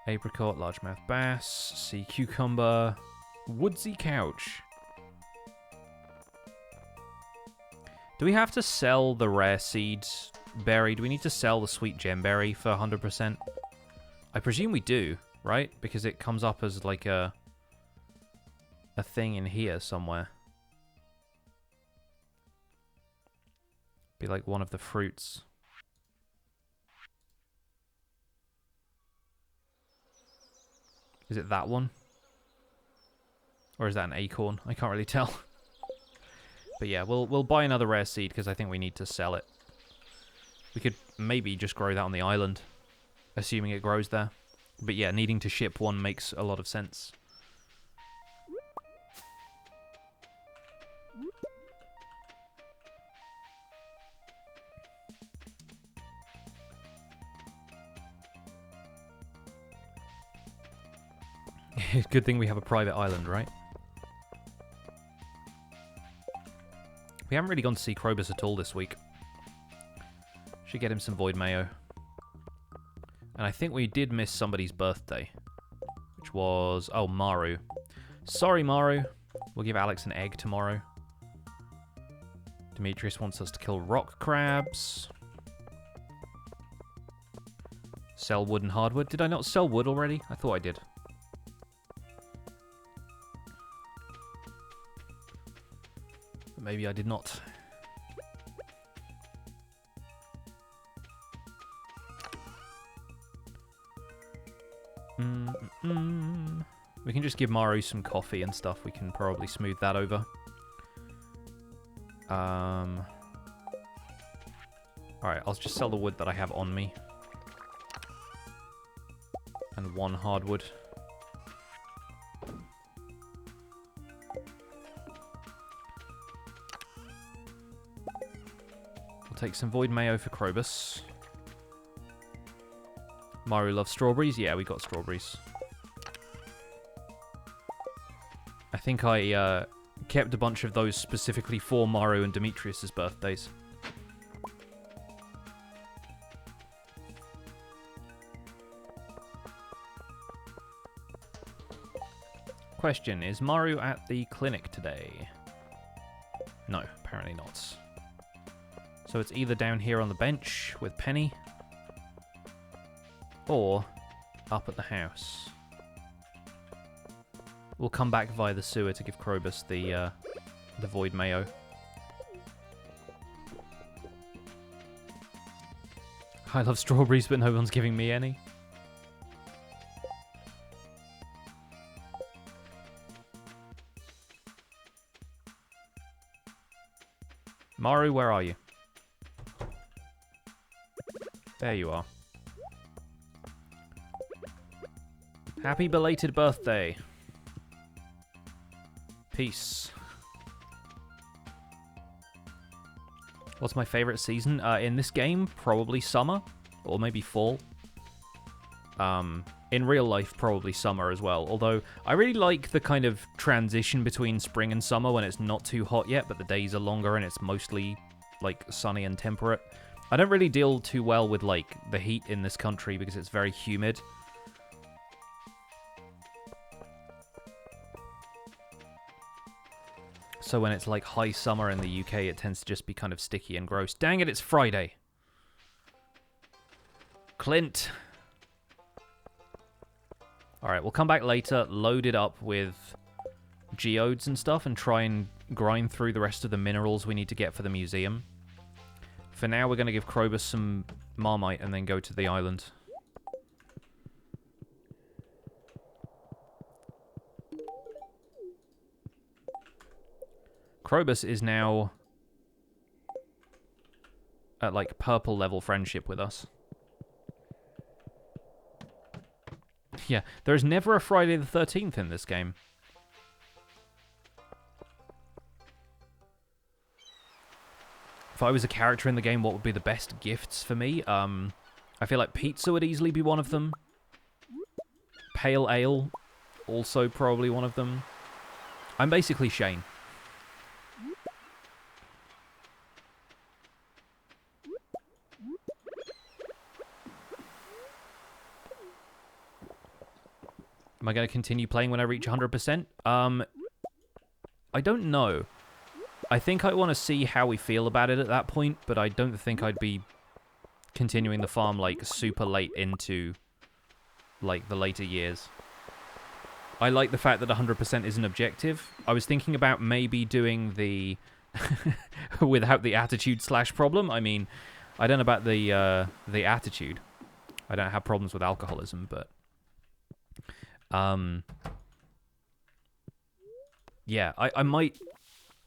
Apricot, largemouth bass, sea cucumber, woodsy couch. Do we have to sell the rare seed berry? Do we need to sell the sweet gemberry for 100%? I presume we do, right? Because it comes up as like a thing in here somewhere. Be like one of the fruits. Is it that one? Or is that an acorn? I can't really tell. But yeah, we'll buy another rare seed because I think we need to sell it. We could maybe just grow that on the island, assuming it grows there. But yeah, needing to ship one makes a lot of sense. Good thing we have a private island, right? We haven't really gone to see Krobus at all this week. Should get him some void mayo. And I think we did miss somebody's birthday. Which was... oh, Maru. Sorry, Maru. We'll give Alex an egg tomorrow. Demetrius wants us to kill rock crabs. Sell wood and hardwood. Did I not sell wood already? I thought I did. But maybe I did not. We can just give Maru some coffee and stuff. We can probably smooth that over. Alright, I'll just sell the wood that I have on me. And 1 hardwood. We'll take some void mayo for Krobus. Maru loves strawberries. Yeah, we got strawberries. I think I kept a bunch of those specifically for Maru and Demetrius's birthdays. Question, is Maru at the clinic today? No, apparently not. So it's either down here on the bench with Penny, or up at the house. We'll come back via the sewer to give Krobus the void mayo. I love strawberries, but no one's giving me any. Maru, where are you? There you are. Happy belated birthday. Peace. What's my favorite season? In this game, probably summer. Or maybe fall. In real life, probably summer as well. Although, I really like the kind of transition between spring and summer when it's not too hot yet, but the days are longer and it's mostly, like, sunny and temperate. I don't really deal too well with, like, the heat in this country because it's very humid. So when it's, like, high summer in the UK, it tends to just be kind of sticky and gross. Dang it, it's Friday. Clint. Alright, we'll come back later, load it up with geodes and stuff, and try and grind through the rest of the minerals we need to get for the museum. For now, we're going to give Krobus some Marmite and then go to the island. Krobus is now at, like, purple level friendship with us. Yeah, there's never a Friday the 13th in this game. If I was a character in the game, what would be the best gifts for me? I feel like pizza would easily be one of them. Pale ale, also probably one of them. I'm basically Shane. Am I going to continue playing when I reach 100%? I don't know. I think I want to see how we feel about it at that point, but I don't think I'd be continuing the farm, like, super late into, like, the later years. I like the fact that 100% is an objective. I was thinking about maybe doing the without the attitude / problem. I mean, I don't know about the attitude. I don't have problems with alcoholism, but yeah, I might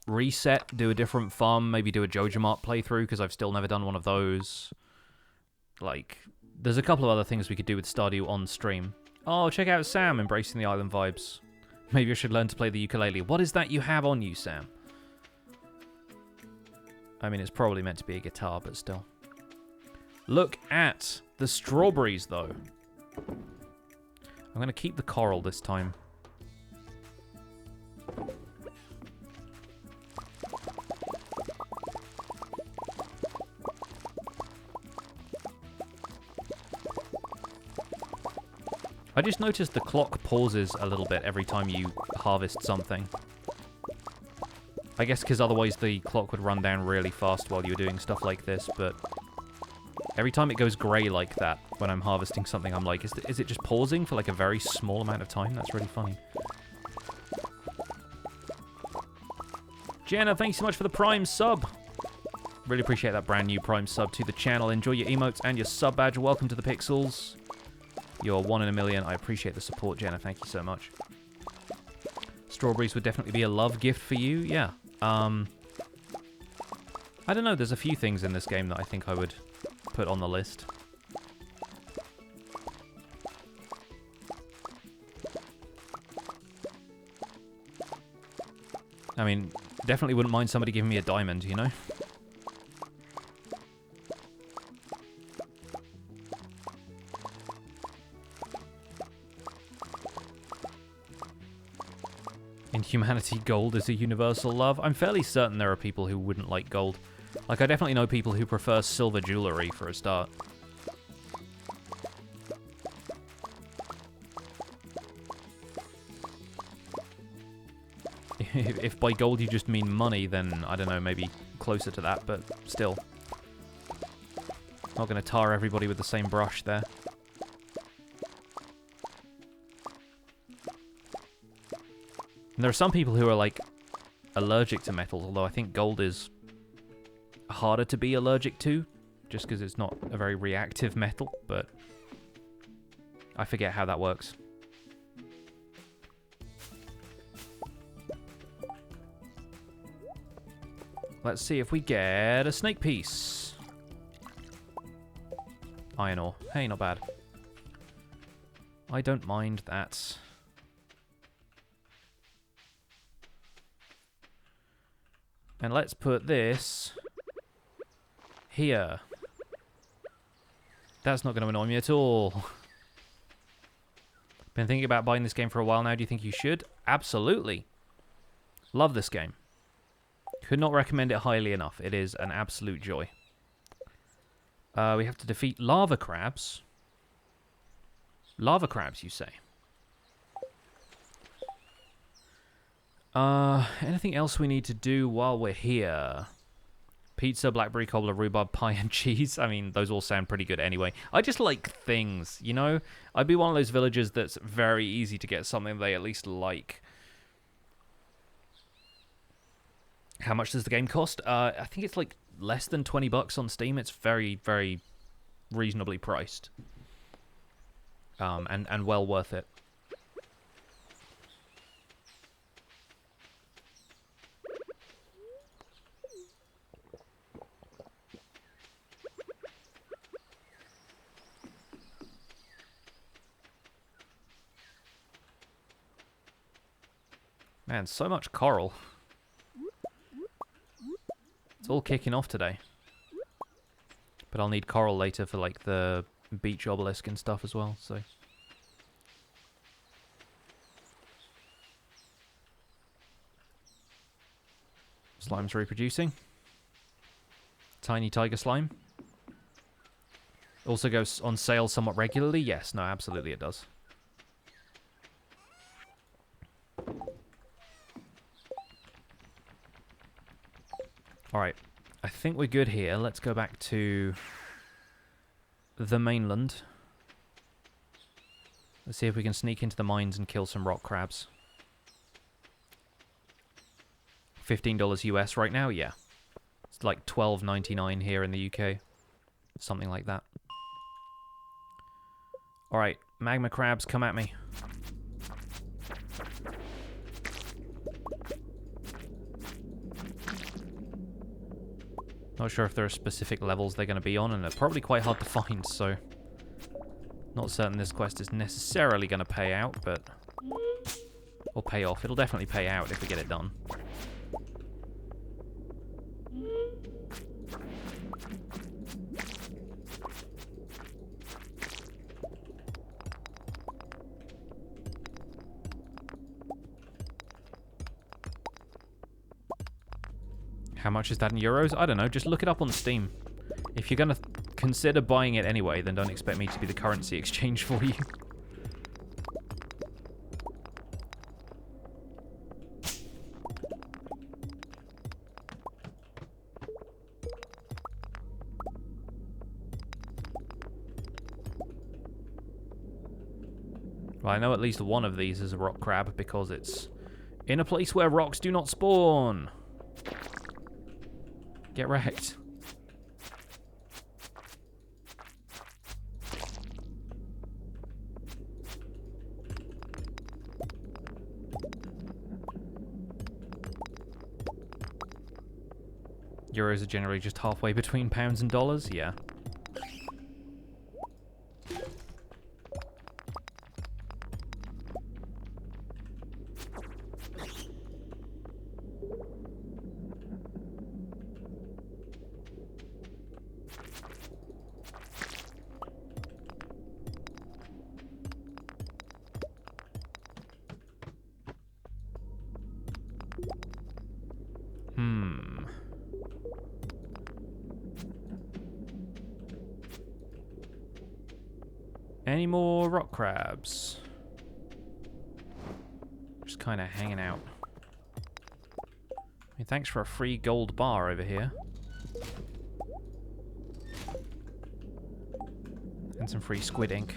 reset, do a different farm, maybe do a JojaMart playthrough, because I've still never done one of those. Like, there's a couple of other things we could do with Stardew on stream. Oh, check out Sam embracing the island vibes. Maybe I should learn to play the ukulele. What is that you have on you, Sam? I mean, it's probably meant to be a guitar, but still. Look at the strawberries, though. I'm going to keep the coral this time. I just noticed the clock pauses a little bit every time you harvest something. I guess because otherwise the clock would run down really fast while you were doing stuff like this, but every time it goes grey like that when I'm harvesting something, I'm like, is it just pausing for like a very small amount of time? That's really funny. Jenna, thanks so much for the Prime sub. Really appreciate that brand new Prime sub to the channel. Enjoy your emotes and your sub badge. Welcome to the Pixels. You're 1 in a million. I appreciate the support, Jenna. Thank you so much. Strawberries would definitely be a love gift for you. Yeah. I don't know. There's a few things in this game that I think I would put on the list. I mean, definitely wouldn't mind somebody giving me a diamond, you know? In humanity, gold is a universal love. I'm fairly certain there are people who wouldn't like gold. Like, I definitely know people who prefer silver jewelry for a start. If by gold you just mean money, then, I don't know, maybe closer to that, but still. Not going to tar everybody with the same brush there. And there are some people who are, like, allergic to metals, although I think gold is harder to be allergic to, just because it's not a very reactive metal, but I forget how that works. Let's see if we get a snake piece. Iron ore. Hey, not bad. I don't mind that. And let's put this here. That's not going to annoy me at all. Been thinking about buying this game for a while now. Do you think you should? Absolutely. Love this game. Could not recommend it highly enough. It is an absolute joy. We have to defeat lava crabs. Lava crabs, you say? Anything else we need to do while we're here? Pizza, blackberry cobbler, rhubarb pie, and cheese. I mean, those all sound pretty good anyway. I just like things, you know? I'd be one of those villagers that's very easy to get something they at least like. How much does the game cost? I think it's like less than $20 on Steam. It's very, very reasonably priced. And well worth it. Man, so much coral. It's all kicking off today. But I'll need coral later for like the beach obelisk and stuff as well, so. Slime's reproducing. Tiny tiger slime. Also goes on sale somewhat regularly. Yes, no, absolutely it does. Alright, I think we're good here. Let's go back to the mainland. Let's see if we can sneak into the mines and kill some rock crabs. $15 US right now? Yeah. It's like $12.99 here in the UK. Something like that. Alright, magma crabs, come at me. Not sure if there are specific levels they're going to be on, and they're probably quite hard to find, so... Not certain this quest is necessarily going to pay out, but... Or pay off. It'll definitely pay out if we get it done. How much is that in euros? I don't know, just look it up on Steam. If you're going to consider buying it anyway, then don't expect me to be the currency exchange for you. Well, I know at least one of these is a rock crab because it's in a place where rocks do not spawn. Get wrecked. Euros are generally just halfway between pounds and dollars, yeah. Any more rock crabs? Just kind of hanging out. I mean, thanks for a free gold bar over here. And some free squid ink.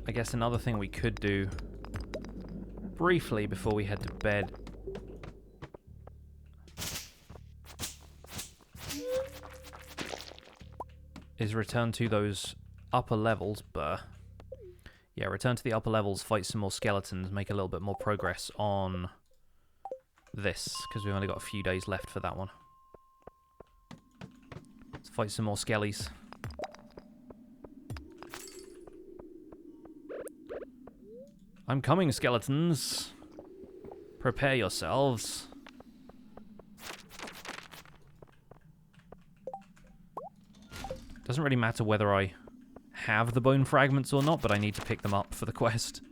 I guess another thing we could do briefly before we head to bed is return to those upper levels, yeah, return to the upper levels, fight some more skeletons, make a little bit more progress on this, because we've only got a few days left for that one. Let's fight some more skellies. I'm coming, skeletons. Prepare yourselves. Doesn't really matter whether I have the bone fragments or not, but I need to pick them up for the quest.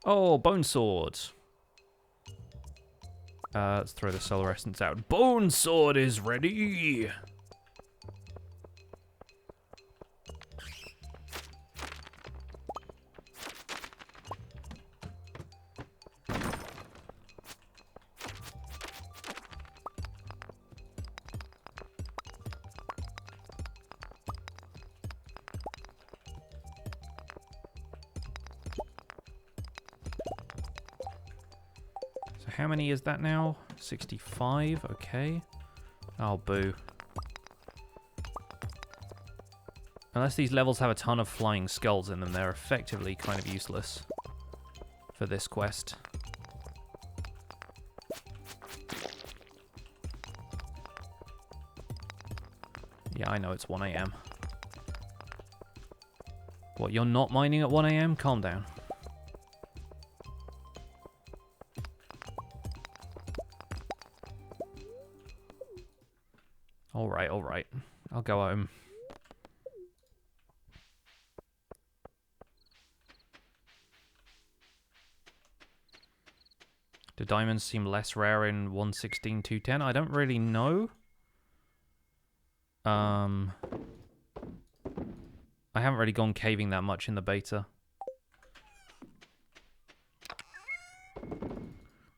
Oh, bone sword. Let's throw the solar essence out. Bone sword is ready. How many is that now? 65, okay. Oh, boo. Unless these levels have a ton of flying skulls in them, they're effectively kind of useless for this quest. Yeah, I know it's 1 AM. What, you're not mining at 1 AM? Calm down. Alright, alright. I'll go home. Do diamonds seem less rare in 1.16.2.10? I don't really know. I haven't really gone caving that much in the beta. And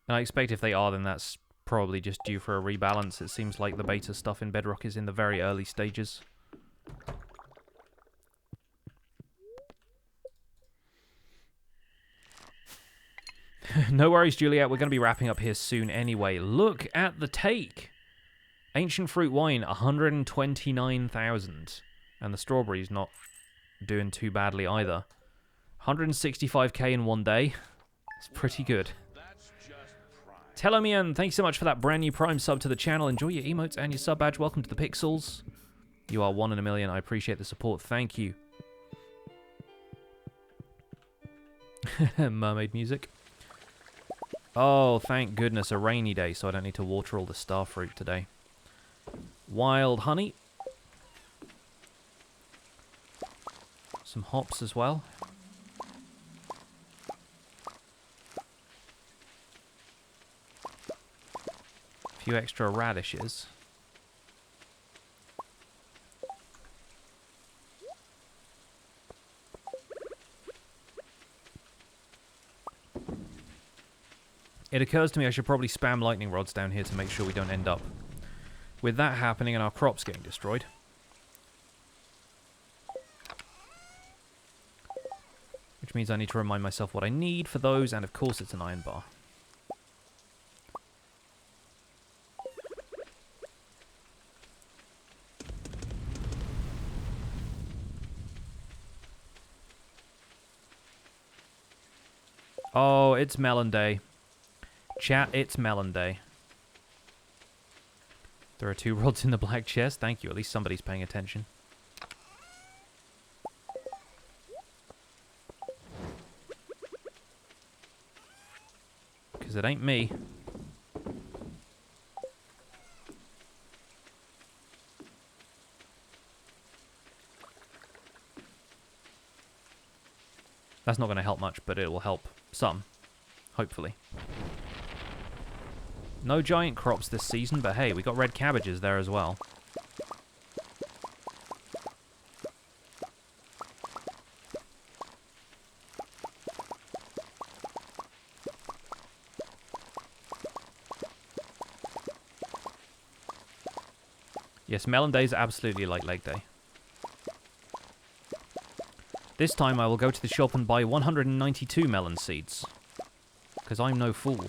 I expect if they are, then that's probably just due for a rebalance. It seems like the beta stuff in Bedrock is in the very early stages. No worries, Juliet. We're going to be wrapping up here soon anyway. Look at the take. Ancient fruit wine, 129,000. And the strawberry's not doing too badly either. 165k in 1 day. It's pretty good. Telomian, thanks so much for that brand new Prime sub to the channel. Enjoy your emotes and your sub badge. Welcome to the Pixels. You are 1 in a million. I appreciate the support. Thank you. Mermaid music. Oh, thank goodness, a rainy day, so I don't need to water all the starfruit today. Wild honey. Some hops as well. A few extra radishes. It occurs to me I should probably spam lightning rods down here to make sure we don't end up with that happening and our crops getting destroyed. Which means I need to remind myself what I need for those, and of course it's an iron bar. Oh, it's melon day. Chat, it's melon day. There are 2 rods in the black chest. Thank you. At least somebody's paying attention. Because it ain't me. That's not going to help much, but it will help some. Hopefully. No giant crops this season, but hey, we got red cabbages there as well. Yes, melon days are absolutely like leg day. This time I will go to the shop and buy 192 melon seeds. Because I'm no fool.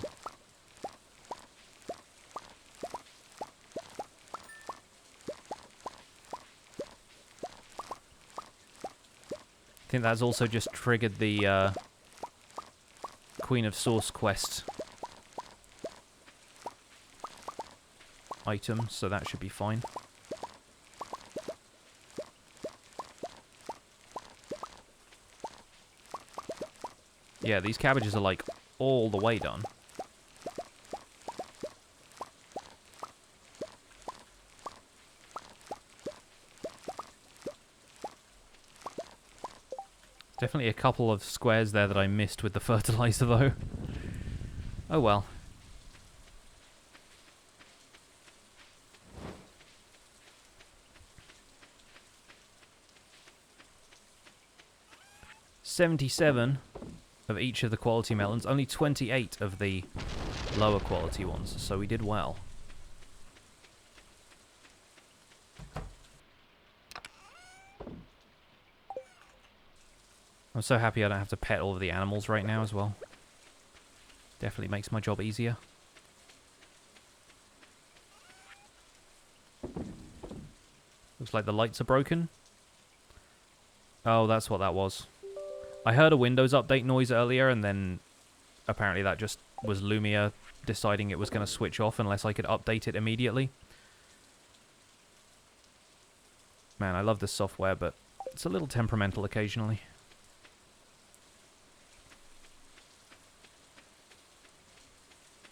I think that's also just triggered the Queen of Sauce quest item, so that should be fine. Yeah, these cabbages are like all the way done. Definitely a couple of squares there that I missed with the fertilizer, though. Oh well. $77 of each of the quality melons, only 28 of the lower quality ones, so we did well. I'm so happy I don't have to pet all of the animals right now as well. Definitely makes my job easier. Looks like the lights are broken. Oh, that's what that was. I heard a Windows update noise earlier, and then apparently that just was Lumia deciding it was going to switch off unless I could update it immediately. Man, I love this software, but it's a little temperamental occasionally.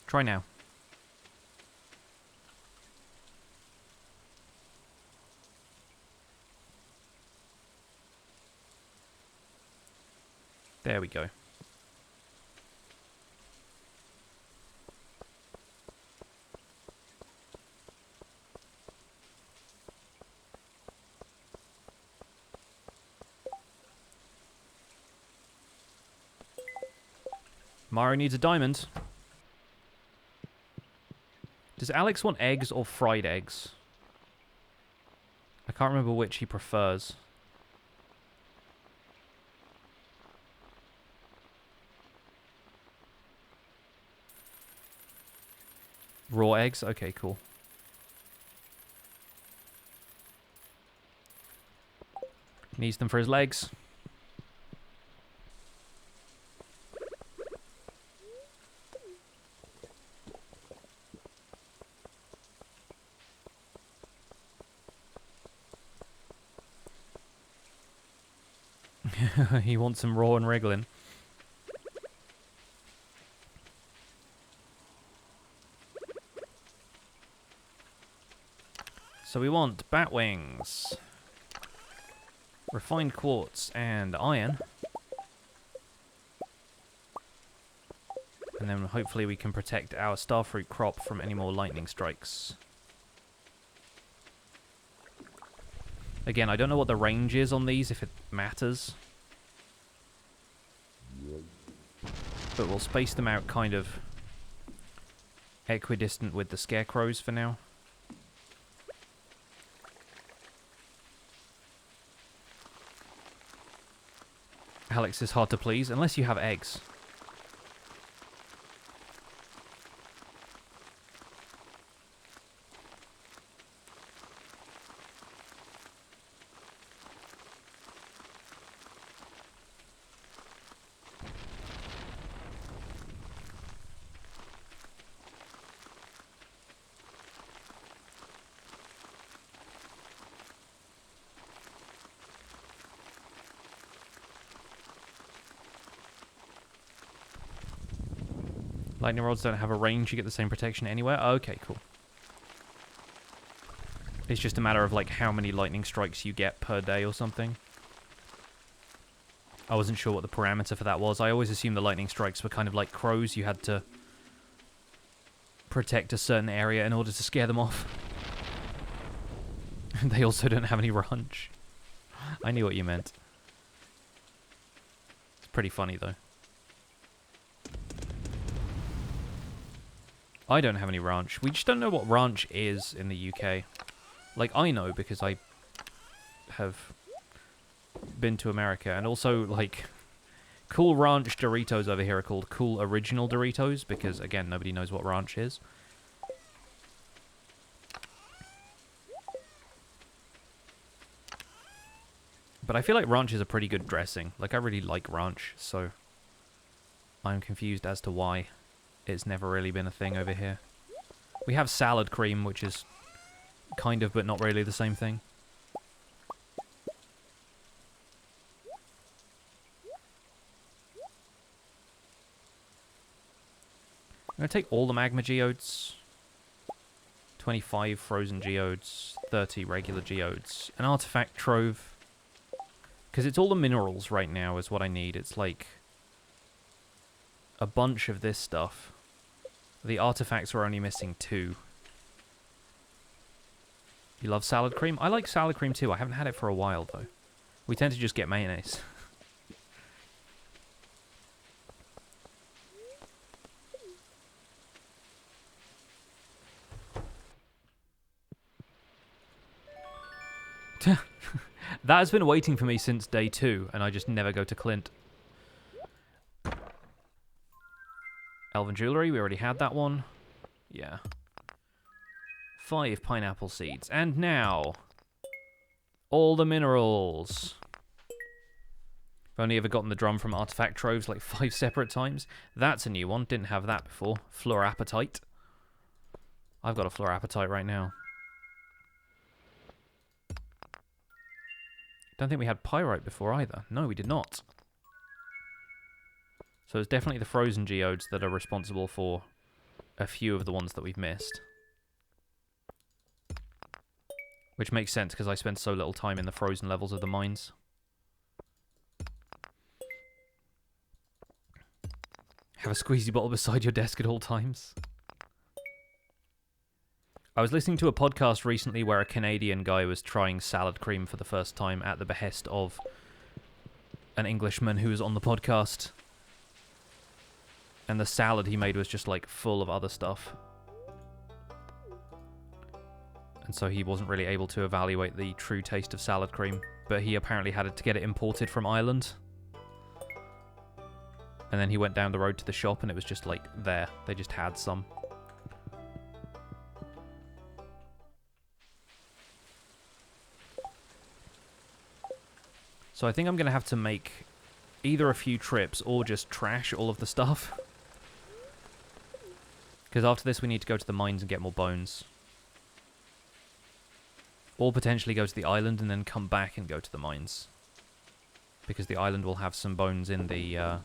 Try now. There we go. Mario needs a diamond. Does Alex want eggs or fried eggs? I can't remember which he prefers. Raw eggs? Okay, cool. Needs them for his legs. He wants some raw and wriggling. So we want bat wings, refined quartz, and iron. And then hopefully we can protect our starfruit crop from any more lightning strikes. Again, I don't know what the range is on these, if it matters. But we'll space them out kind of equidistant with the scarecrows for now. Alex is hard to please, unless you have eggs. Lightning rods don't have a range, you get the same protection anywhere? Okay, cool. It's just a matter of like how many lightning strikes you get per day or something. I wasn't sure what the parameter for that was. I always assumed the lightning strikes were kind of like crows. You had to protect a certain area in order to scare them off. They also don't have any range. I knew what you meant. It's pretty funny though. I don't have any ranch. We just don't know what ranch is in the UK. Like, I know because I have been to America. And also, like, Cool Ranch Doritos over here are called Cool Original Doritos because, again, nobody knows what ranch is. But I feel like ranch is a pretty good dressing. Like, I really like ranch, so I'm confused as to why it's never really been a thing over here. We have salad cream, which is kind of but not really the same thing. I'm going to take all the magma geodes. 25 frozen geodes, 30 regular geodes, an artifact trove, Because it's all the minerals right now is what I need. It's like a bunch of this stuff. The artifacts were only missing 2. You love salad cream? I like salad cream too. I haven't had it for a while, though. We tend to just get mayonnaise. That has been waiting for me since day 2, and I just never go to Clint. Elven jewelry, we already had that one. Yeah. 5 pineapple seeds. And now, all the minerals. I've only ever gotten the drum from artifact troves like 5 separate times. That's a new one. Didn't have that before. Fluorapatite. I've got a fluorapatite right now. Don't think we had pyrite before either. No, we did not. So it's definitely the frozen geodes that are responsible for a few of the ones that we've missed. Which makes sense because I spend so little time in the frozen levels of the mines. Have a squeezy bottle beside your desk at all times. I was listening to a podcast recently where a Canadian guy was trying salad cream for the first time at the behest of an Englishman who was on the podcast. And the salad he made was just like full of other stuff. And so he wasn't really able to evaluate the true taste of salad cream. But he apparently had to get it imported from Ireland. And then he went down the road to the shop and it was just like there. They just had some. So I think I'm going to have to make either a few trips or just trash all of the stuff. Because after this we need to go to the mines and get more bones. Or potentially go to the island and then come back and go to the mines. Because the island will have some bones in the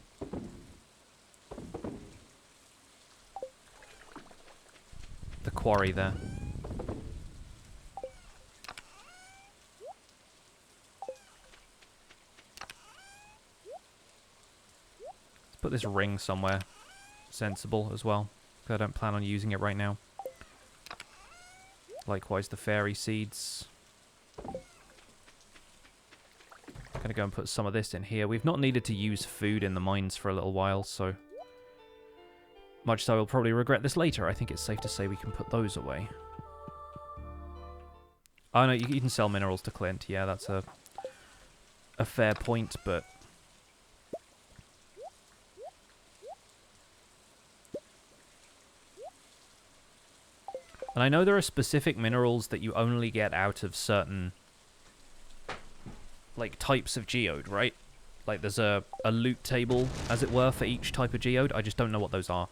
quarry there. Let's put this ring somewhere sensible as well. Because I don't plan on using it right now. Likewise, the fairy seeds. Gonna go and put some of this in here. We've not needed to use food in the mines for a little while, so... much so I will probably regret this later. I think it's safe to say we can put those away. Oh no, you can sell minerals to Clint. Yeah, that's a fair point, but... and I know there are specific minerals that you only get out of certain, like, types of geode, right? Like, there's a loot table, as it were, for each type of geode. I just don't know what those are.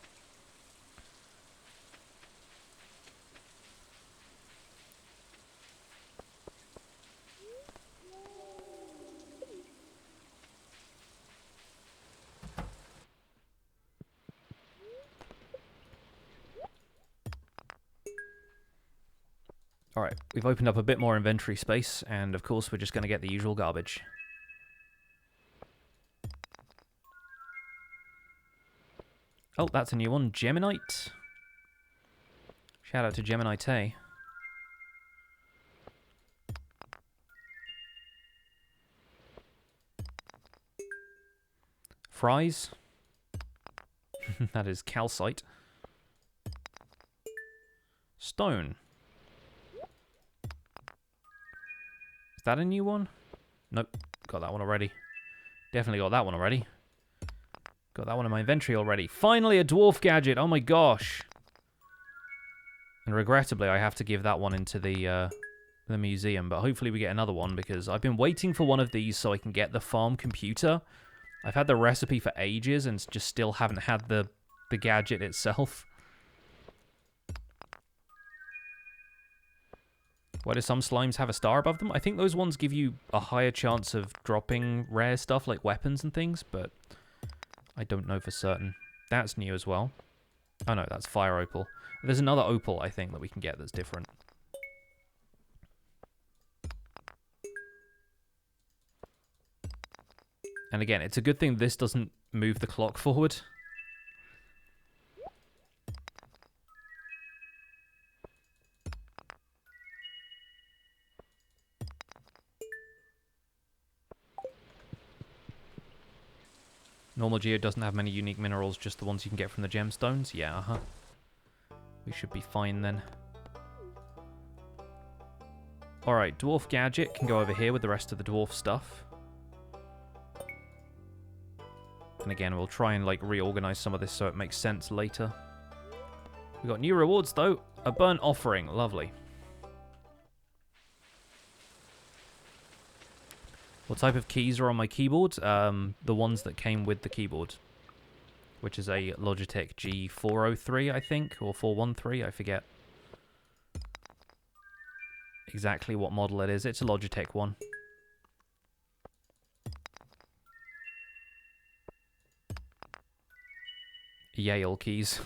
Alright, we've opened up a bit more inventory space, and of course we're just going to get the usual garbage. Oh, that's a new one. Geminite. Shout out to Geminite. Fries. That is calcite. Stone. Is that a new one? Nope. Got that one already. Definitely got that one already. Got that one in my inventory already. Finally, a dwarf gadget. Oh my gosh. And regrettably, I have to give that one into the museum. But hopefully we get another one, because I've been waiting for one of these so I can get the farm computer. I've had the recipe for ages and just still haven't had the gadget itself. Why do some slimes have a star above them? I think those ones give you a higher chance of dropping rare stuff like weapons and things, but I don't know for certain. That's new as well. Oh no, that's fire opal. There's another opal, I think, that we can get that's different. And again, it's a good thing this doesn't move the clock forward. Normal Geo doesn't have many unique minerals, just the ones you can get from the gemstones. Yeah, uh-huh. We should be fine then. Alright, Dwarf Gadget can go over here with the rest of the dwarf stuff. And again, we'll try and like reorganize some of this so it makes sense later. We got new rewards though. A burnt offering, lovely. What type of keys are on my keyboard? The ones that came with the keyboard, which is a Logitech G403, I think, or 413, I forget exactly what model it is. It's a Logitech one. Yale keys.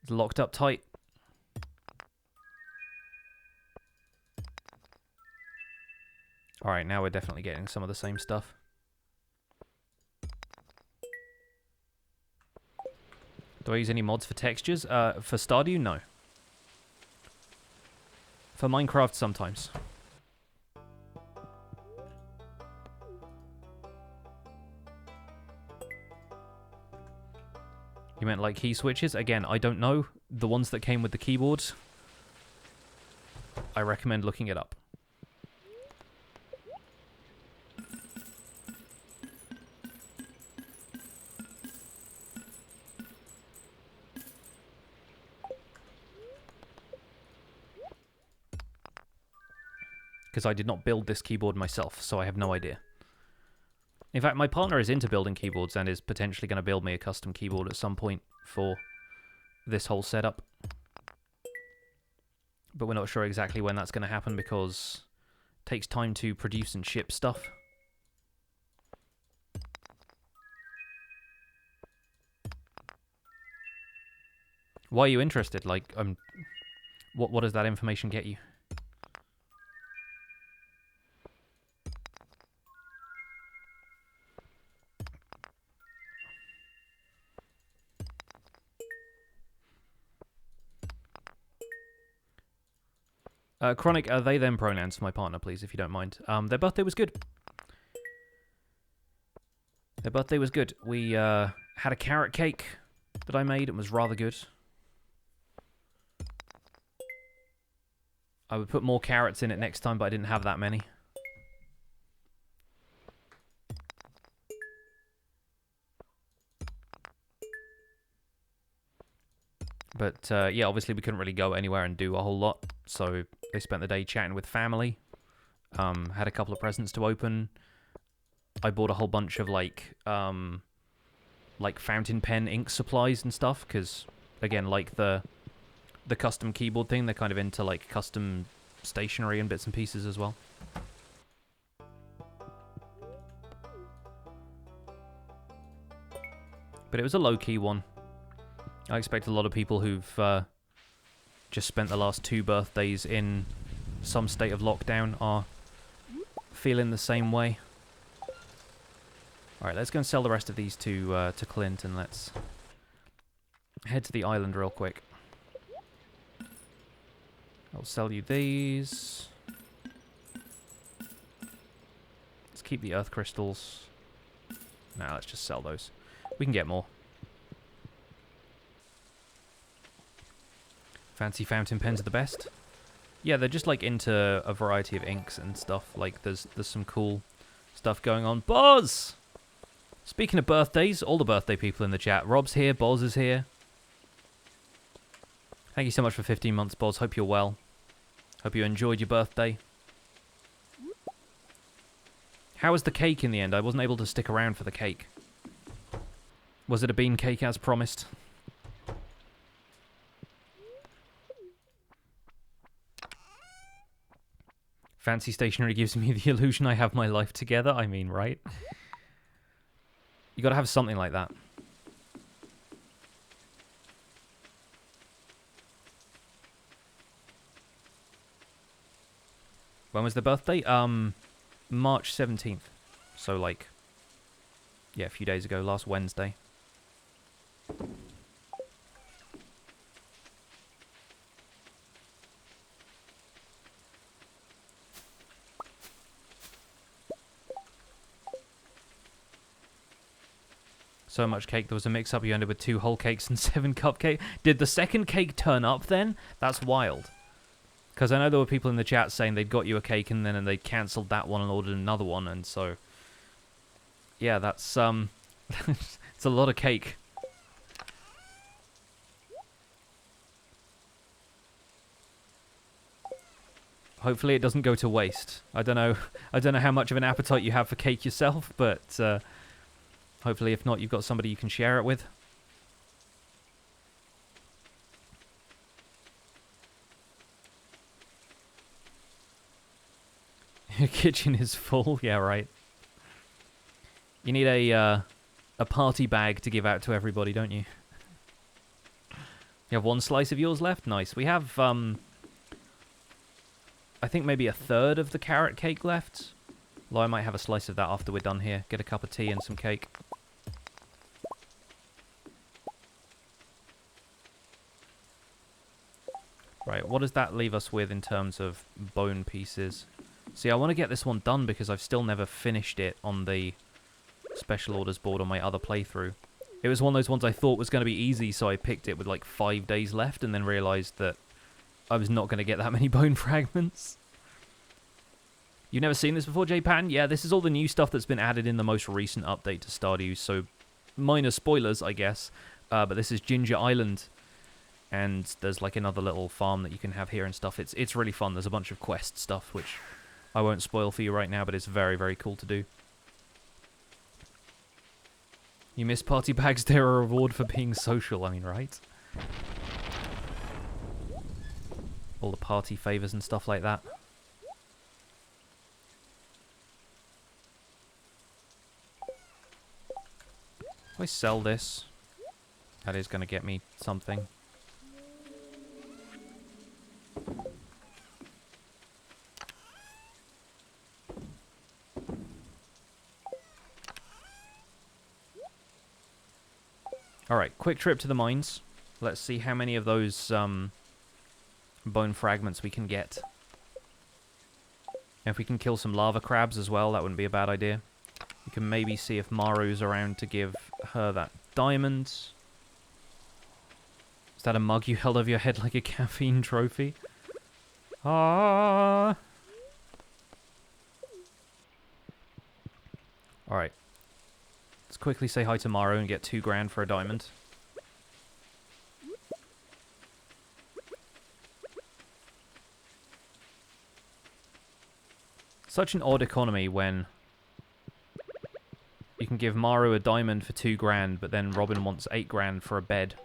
It's locked up tight. Alright, now we're definitely getting some of the same stuff. Do I use any mods for textures? For Stardew, no. For Minecraft, sometimes. You meant like key switches? Again, I don't know. The ones that came with the keyboard, I recommend looking it up. Because I did not build this keyboard myself, so I have no idea. In fact, my partner is into building keyboards and is potentially going to build me a custom keyboard at some point for this whole setup. But we're not sure exactly when that's going to happen because it takes time to produce and ship stuff. Why are you interested? Like, what does that information get you? Chronic, are they them pronouns for my partner, please, if you don't mind. Their birthday was good. Their birthday was good. We had a carrot cake that I made. It was rather good. I would put more carrots in it next time, but I didn't have that many. But yeah, obviously we couldn't really go anywhere and do a whole lot, so they spent the day chatting with family. Had a couple of presents to open. I bought a whole bunch of like fountain pen ink supplies and stuff, because again, like the custom keyboard thing, they're kind of into like custom stationery and bits and pieces as well. But it was a low-key one. I expect a lot of people who've just spent the last 2 birthdays in some state of lockdown are feeling the same way. Alright, let's go and sell the rest of these to Clint, and let's head to the island real quick. I'll sell you these. Let's keep the earth crystals. Nah, let's just sell those. We can get more. Fancy fountain pens are the best. Yeah, they're just like into a variety of inks and stuff. Like there's some cool stuff going on. Boz! Speaking of birthdays, all the birthday people in the chat. Rob's here, Boz is here. Thank you so much for 15 months, Boz. Hope you're well. Hope you enjoyed your birthday. How was the cake in the end? I wasn't able to stick around for the cake. Was it a bean cake as promised? Fancy stationery gives me the illusion I have my life together. I mean, right? You gotta have something like that. When was the birthday? March 17th. So, like, yeah, a few days ago, last Wednesday. So much cake, there was a mix-up, you ended with 2 whole cakes and 7 cupcakes. Did the second cake turn up then? That's wild. Because I know there were people in the chat saying they'd got you a cake and then they cancelled that one and ordered another one, and so... Yeah, that's, it's a lot of cake. Hopefully it doesn't go to waste. I don't know how much of an appetite you have for cake yourself, but... hopefully, if not, you've got somebody you can share it with. Your kitchen is full. Yeah, right. You need a party bag to give out to everybody, don't you? You have 1 slice of yours left? Nice. We have, I think maybe a third of the carrot cake left. Although I might have a slice of that after we're done here. Get a cup of tea and some cake. Right, what does that leave us with in terms of bone pieces? See, I want to get this one done because I've still never finished it on the special orders board on my other playthrough. It was one of those ones I thought was going to be easy, so I picked it with like 5 days left and then realized that I was not going to get that many bone fragments. You've never seen this before, J-Pan? Yeah, this is all the new stuff that's been added in the most recent update to Stardew, so minor spoilers, I guess. But this is Ginger Island. And there's like another little farm that you can have here and stuff. It's really fun. There's a bunch of quest stuff, which I won't spoil for you right now, but it's very, very cool to do. You miss party bags, they're a reward for being social, I mean, right? All the party favors and stuff like that. If I sell this, that is going to get me something. Alright, quick trip to the mines. Let's see how many of those bone fragments we can get. And if we can kill some lava crabs as well, that wouldn't be a bad idea. We can maybe see if Maru's around to give her that diamond. Is that a mug you held over your head like a caffeine trophy? Ah. Alright. Let's quickly say hi to Maru and get 2 grand for a diamond. Such an odd economy when you can give Maru a diamond for 2 grand, but then Robin wants 8 grand for a bed.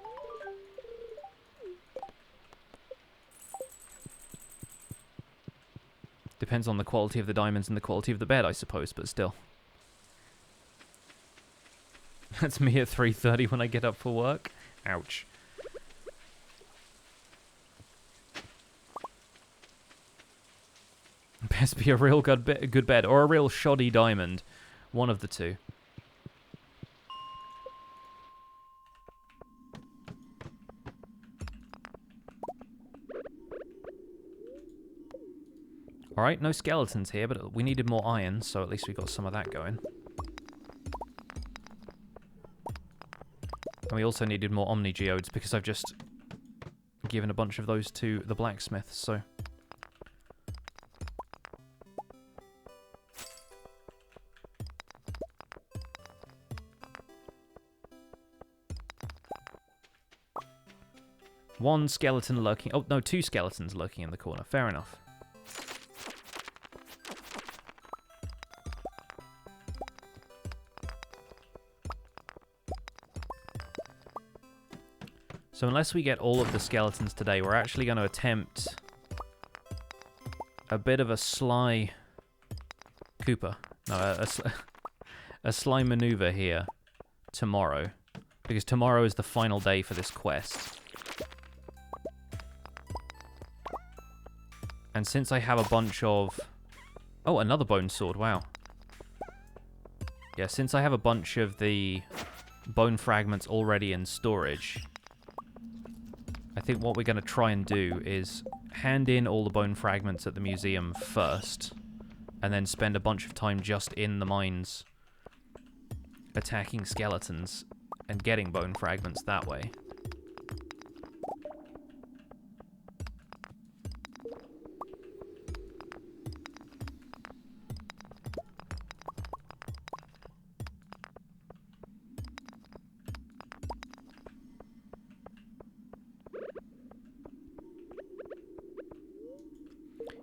Depends on the quality of the diamonds and the quality of the bed, I suppose, but still. That's me at 3:30 when I get up for work. Ouch. Best be a real good bed or a real shoddy diamond. One of the two. Alright, no skeletons here, but we needed more iron, so at least we got some of that going. And we also needed more Omni Geodes because I've just given a bunch of those to the blacksmith, so... One skeleton lurking... Oh, no, 2 skeletons lurking in the corner. Fair enough. So unless we get all of the skeletons today, we're actually going to attempt a bit of a sly Koopa. No, a sly maneuver here tomorrow. Because tomorrow is the final day for this quest. And since I have a bunch of... Oh, another bone sword, wow. Yeah, since I have a bunch of the bone fragments already in storage, I think what we're going to try and do is hand in all the bone fragments at the museum first, and then spend a bunch of time just in the mines attacking skeletons and getting bone fragments that way.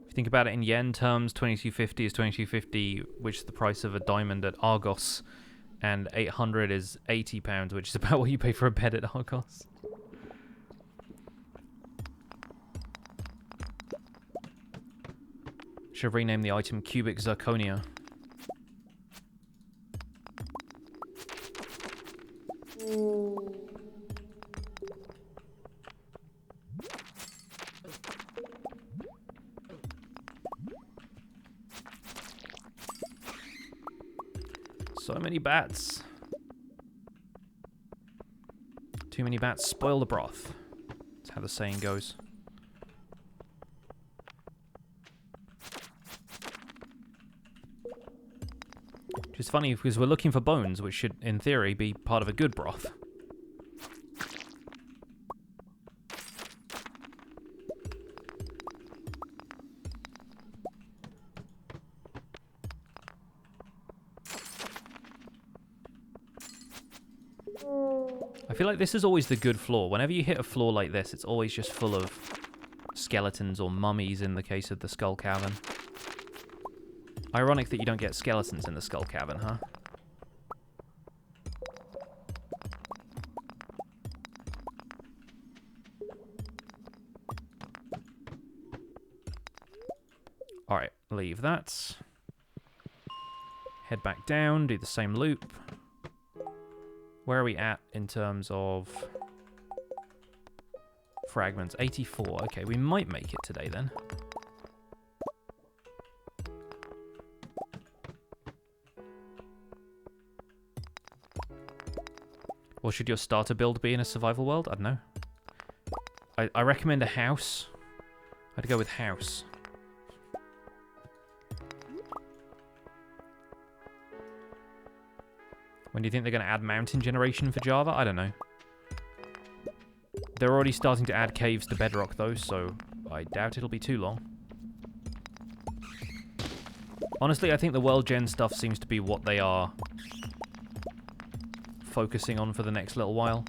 If you think about it in yen terms, 2250 is 2250, which is the price of a diamond at Argos, and 800 is £80, which is about what you pay for a bed at Argos. Should rename the item Cubic Zirconia. So many bats. Too many bats spoil the broth. That's how the saying goes. Which is funny because we're looking for bones, which should, in theory, be part of a good broth. I feel like this is always the good floor. Whenever you hit a floor like this, it's always just full of skeletons or mummies in the case of the Skull Cavern. Ironic that you don't get skeletons in the Skull Cavern, huh? Alright, leave that. Head back down, do the same loop. Where are we at in terms of fragments? 84. Okay, we might make it today then. Or should your starter build be in a survival world? I don't know. I recommend a house. I'd go with house. When do you think they're going to add mountain generation for Java? I don't know. They're already starting to add caves to Bedrock, though, so I doubt it'll be too long. Honestly, I think the world gen stuff seems to be what they are focusing on for the next little while.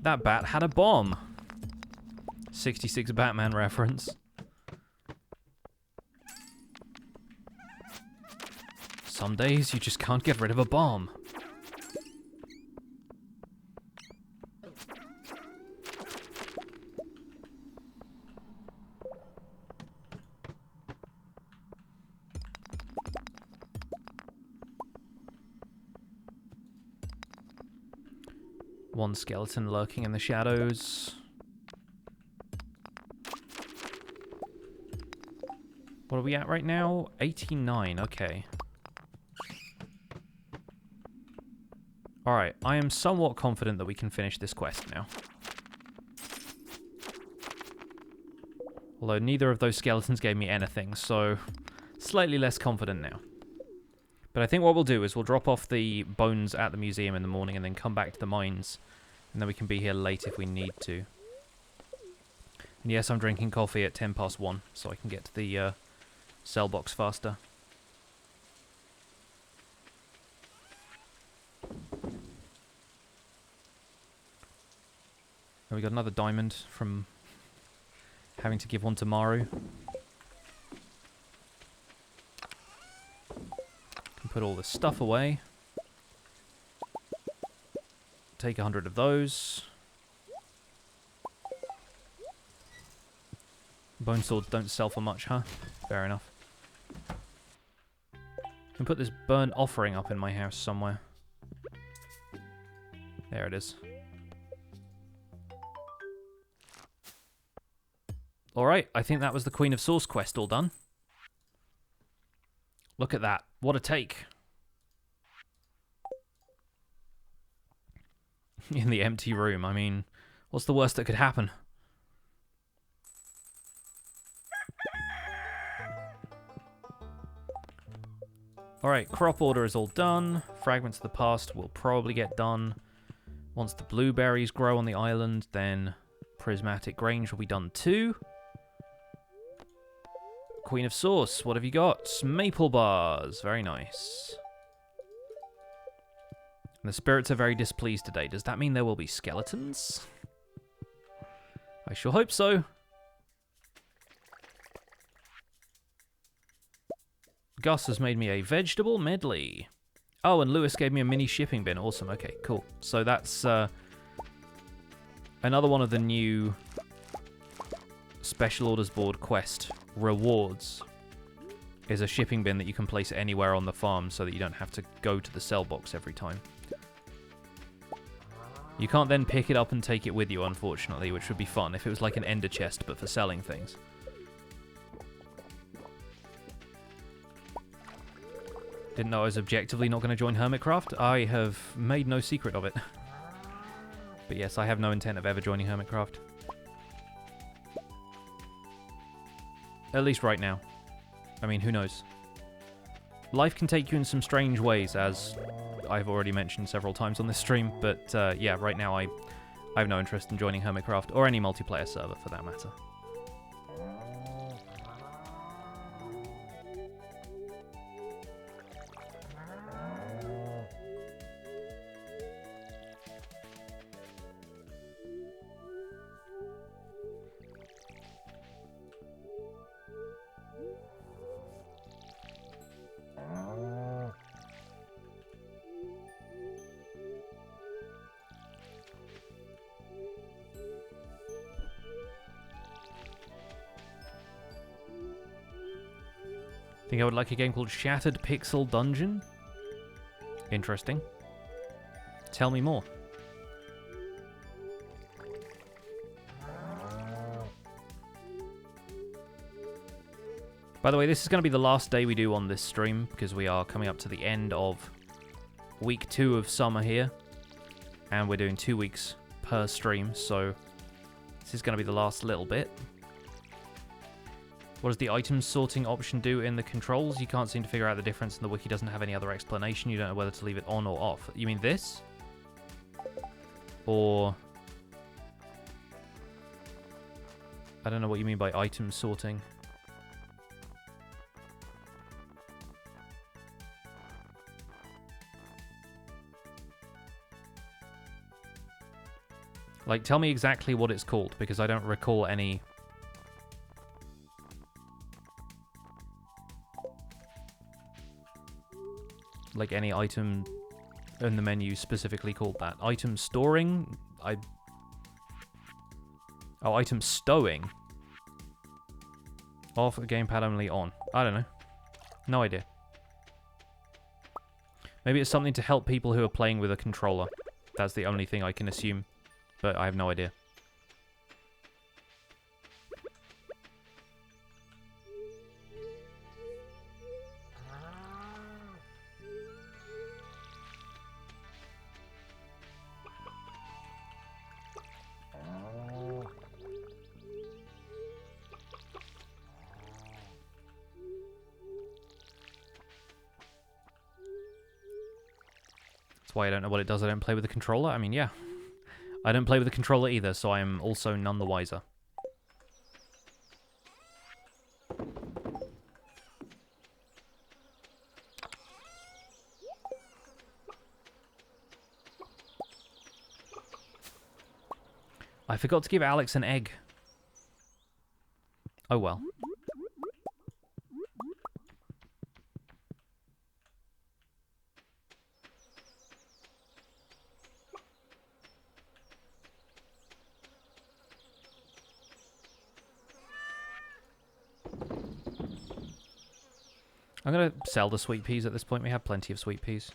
That bat had a bomb. 66 Batman reference. Some days you just can't get rid of a bomb. One skeleton lurking in the shadows. What are we at right now? 89, okay. Alright, I am somewhat confident that we can finish this quest now. Although neither of those skeletons gave me anything, so slightly less confident now. But I think what we'll do is we'll drop off the bones at the museum in the morning and then come back to the mines. And then we can be here late if we need to. And yes, I'm drinking coffee at 1:10, so I can get to the cell box faster. And we got another diamond from having to give one to Maru. Can put all this stuff away. Take 100 of those. Bone swords don't sell for much, huh? Fair enough. Can put this burnt offering up in my house somewhere. There it is. Alright, I think that was the Queen of Sauce quest all done. Look at that. What a take. In the empty room. I mean, what's the worst that could happen? Alright, crop order is all done. Fragments of the past will probably get done. Once the blueberries grow on the island, then prismatic grange will be done too. Queen of Sauce, what have you got? Maple bars, very nice. And the spirits are very displeased today. Does that mean there will be skeletons? I sure hope so. Gus has made me a vegetable medley. Oh, and Lewis gave me a mini shipping bin. Awesome, okay, cool. So that's another one of the new Special Orders Board quest rewards is a shipping bin that you can place anywhere on the farm so that you don't have to go to the sell box every time. You can't then pick it up and take it with you, unfortunately, which would be fun if it was like an ender chest but for selling things. Didn't know I was objectively not going to join Hermitcraft. I have made no secret of it. But yes, I have no intent of ever joining Hermitcraft. At least right now. I mean, who knows? Life can take you in some strange ways, as I've already mentioned several times on this stream. But yeah, right now I have no interest in joining Hermitcraft, or any multiplayer server for that matter. Think I would like a game called Shattered Pixel Dungeon? Interesting. Tell me more. By the way, this is going to be the last day we do on this stream, because we are coming up to the end of week 2 of summer here. And we're doing 2 weeks per stream, so this is going to be the last little bit. What does the item sorting option do in the controls? You can't seem to figure out the difference, and the wiki doesn't have any other explanation. You don't know whether to leave it on or off. You mean this? Or... I don't know what you mean by item sorting. Like, tell me exactly what it's called, because I don't recall any... like any item in the menu specifically called that. Item storing? Oh, item stowing. Off, gamepad only, on. I don't know. No idea. Maybe it's something to help people who are playing with a controller. That's the only thing I can assume. But I have no idea. That's why I don't know what it does. I don't play with the controller. I mean, yeah. I don't play with the controller either, so I am also none the wiser. I forgot to give Alex an egg. Oh well. I'm going to sell the sweet peas at this point. We have plenty of sweet peas.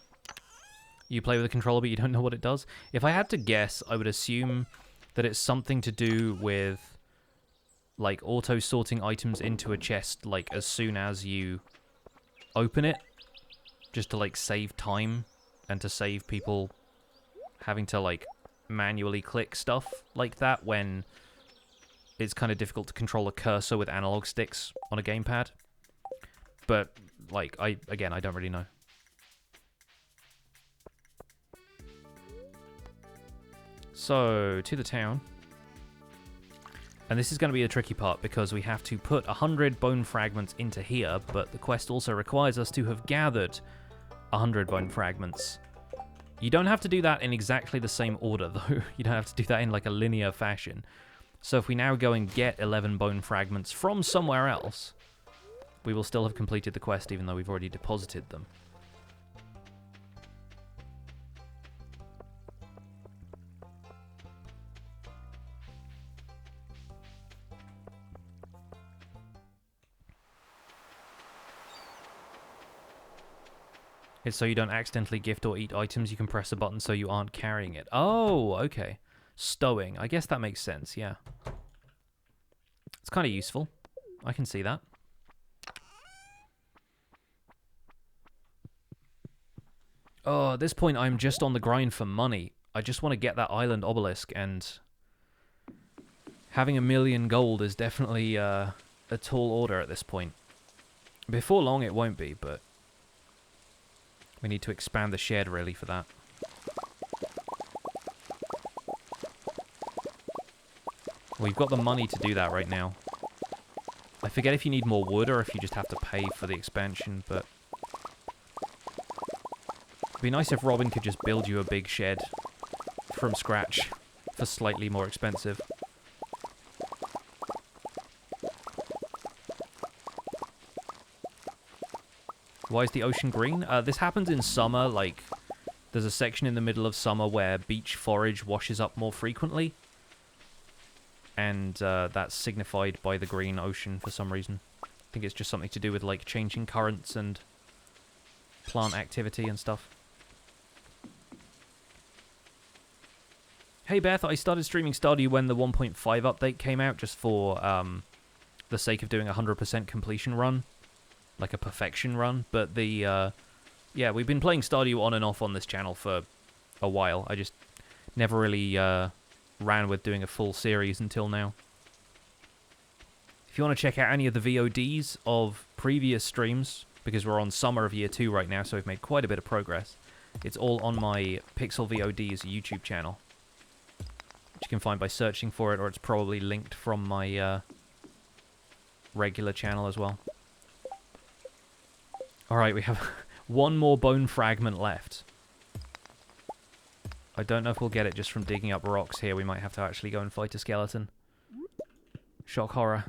You play with a controller, but you don't know what it does? If I had to guess, I would assume that it's something to do with, like, auto-sorting items into a chest, like, as soon as you open it, just to, like, save time and to save people having to, like, manually click stuff like that when it's kind of difficult to control a cursor with analog sticks on a gamepad. But, like, I don't really know. So, to the town. And this is going to be the tricky part, because we have to put 100 bone fragments into here, but the quest also requires us to have gathered 100 bone fragments. You don't have to do that in exactly the same order, though. You don't have to do that in, like, a linear fashion. So if we now go and get 11 bone fragments from somewhere else, we will still have completed the quest, even though we've already deposited them. It's so you don't accidentally gift or eat items. You can press a button so you aren't carrying it. Oh, okay. Stowing. I guess that makes sense, yeah. It's kind of useful. I can see that. Oh, at this point, I'm just on the grind for money. I just want to get that island obelisk, and having 1,000,000 gold is definitely a tall order at this point. Before long, it won't be, but we need to expand the shed, really, for that. We've got the money to do that right now. I forget if you need more wood or if you just have to pay for the expansion, but it'd be nice if Robin could just build you a big shed from scratch for slightly more expensive. Why is the ocean green? This happens in summer, like, there's a section in the middle of summer where beach forage washes up more frequently. And that's signified by the green ocean for some reason. I think it's just something to do with, like, changing currents and plant activity and stuff. Hey Beth, I started streaming Stardew when the 1.5 update came out, just for the sake of doing a 100% completion run. Like a perfection run. But the, yeah, we've been playing Stardew on and off on this channel for a while. I just never really ran with doing a full series until now. If you want to check out any of the VODs of previous streams, because we're on summer of year 2 right now, so we've made quite a bit of progress, it's all on my Pixel VODs YouTube channel, which you can find by searching for it, or it's probably linked from my regular channel as well. Alright, we have one more bone fragment left. I don't know if we'll get it just from digging up rocks here. We might have to actually go and fight a skeleton. Shock horror.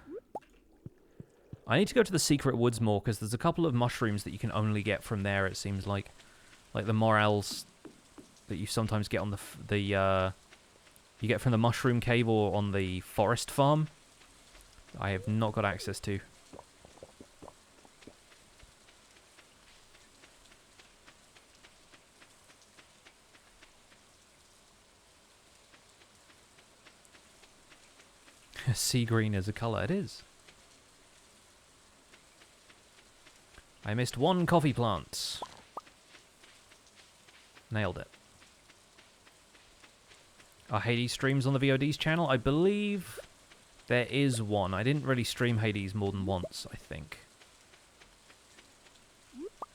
I need to go to the secret woods more, because there's a couple of mushrooms that you can only get from there, it seems like. Like the morels that you sometimes get on you get from the mushroom cave or on the forest farm. I have not got access to. Sea green is a colour. It is. I missed one coffee plant. Nailed it. Are Hades streams on the VOD's channel? I believe there is one. I didn't really stream Hades more than once, I think.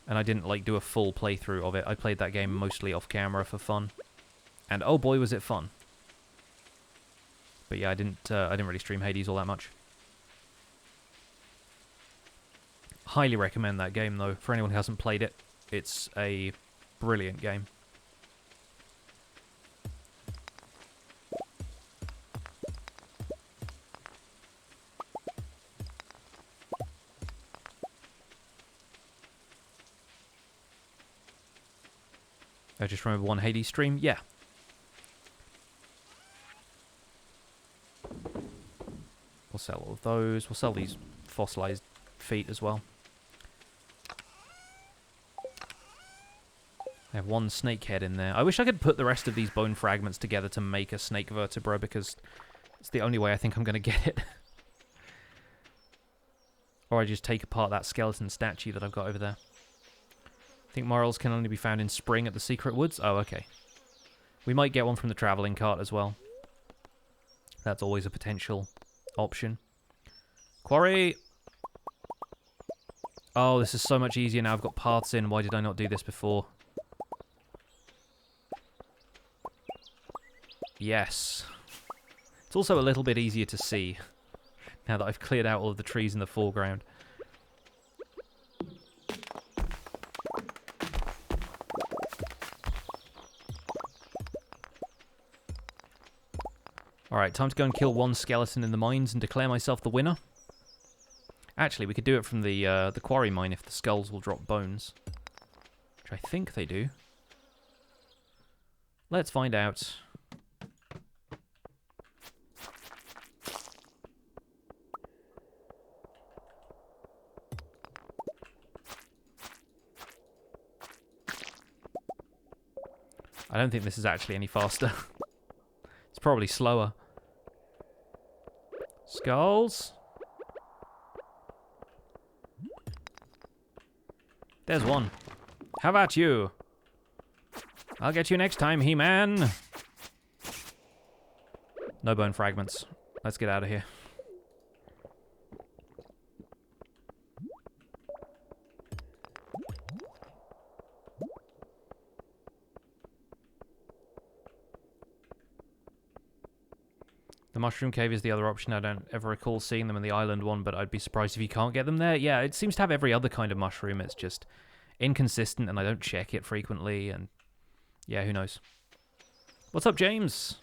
And I didn't, like, do a full playthrough of it. I played that game mostly off camera for fun. And oh boy, was it fun. But yeah, I didn't really stream Hades all that much. Highly recommend that game, though. For anyone who hasn't played it, it's a brilliant game. I just remember one Hades stream. Yeah. We'll sell all of those. We'll sell these fossilized feet as well. I have one snake head in there. I wish I could put the rest of these bone fragments together to make a snake vertebra, because it's the only way I think I'm going to get it. Or I just take apart that skeleton statue that I've got over there. I think morels can only be found in spring at the secret woods. Oh, okay. We might get one from the traveling cart as well. That's always a potential option. Quarry! Oh, this is so much easier now. I've got paths in. Why did I not do this before? Yes. It's also a little bit easier to see now that I've cleared out all of the trees in the foreground. Alright, time to go and kill one skeleton in the mines and declare myself the winner. Actually, we could do it from the quarry mine if the skulls will drop bones. Which I think they do. Let's find out. I don't think this is actually any faster. It's probably slower. Skulls? There's one. How about you? I'll get you next time, He-Man. No bone fragments. Let's get out of here. The Mushroom Cave is the other option. I don't ever recall seeing them in the island one, but I'd be surprised if you can't get them there. Yeah, it seems to have every other kind of mushroom. It's just inconsistent, and I don't check it frequently, and yeah, who knows. What's up, James?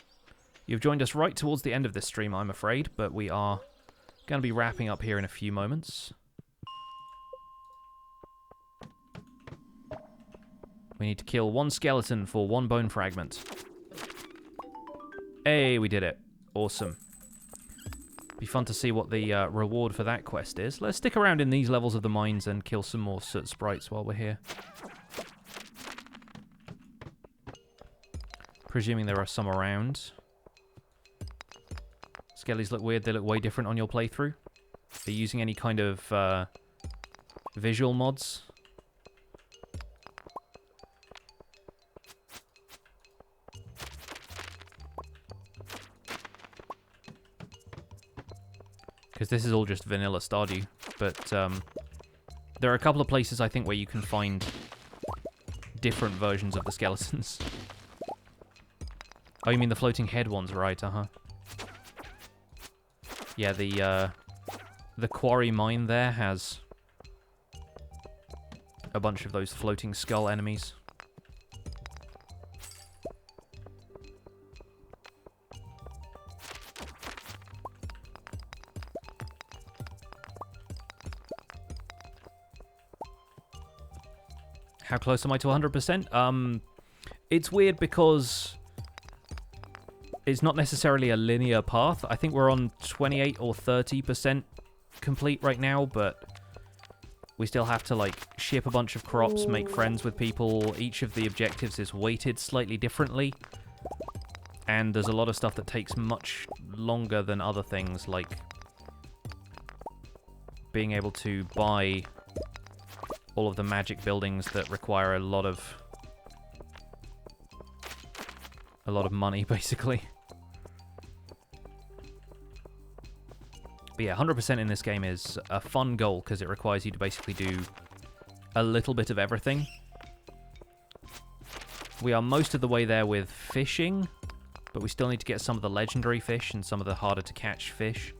You've joined us right towards the end of this stream, I'm afraid, but we are going to be wrapping up here in a few moments. We need to kill one skeleton for one bone fragment. Hey, we did it. Awesome. Be fun to see what the reward for that quest is. Let's stick around in these levels of the mines and kill some more soot sprites while we're here. Presuming there are some around. Skellies look weird. They look way different on your playthrough. Are you using any kind of visual mods? Because this is all just vanilla Stardew, but there are a couple of places I think where you can find different versions of the skeletons. Oh, you mean the floating head ones, right? Yeah, the quarry mine there has a bunch of those floating skull enemies. How close am I to 100%? It's weird because it's not necessarily a linear path. I think we're on 28 or 30% complete right now, but we still have to, like, ship a bunch of crops, make friends with people. Each of the objectives is weighted slightly differently, and there's a lot of stuff that takes much longer than other things, like being able to buy all of the magic buildings that require a lot of money, basically. But yeah, 100% in this game is a fun goal because it requires you to basically do a little bit of everything. We are most of the way there with fishing, but we still need to get some of the legendary fish and some of the harder to catch fish.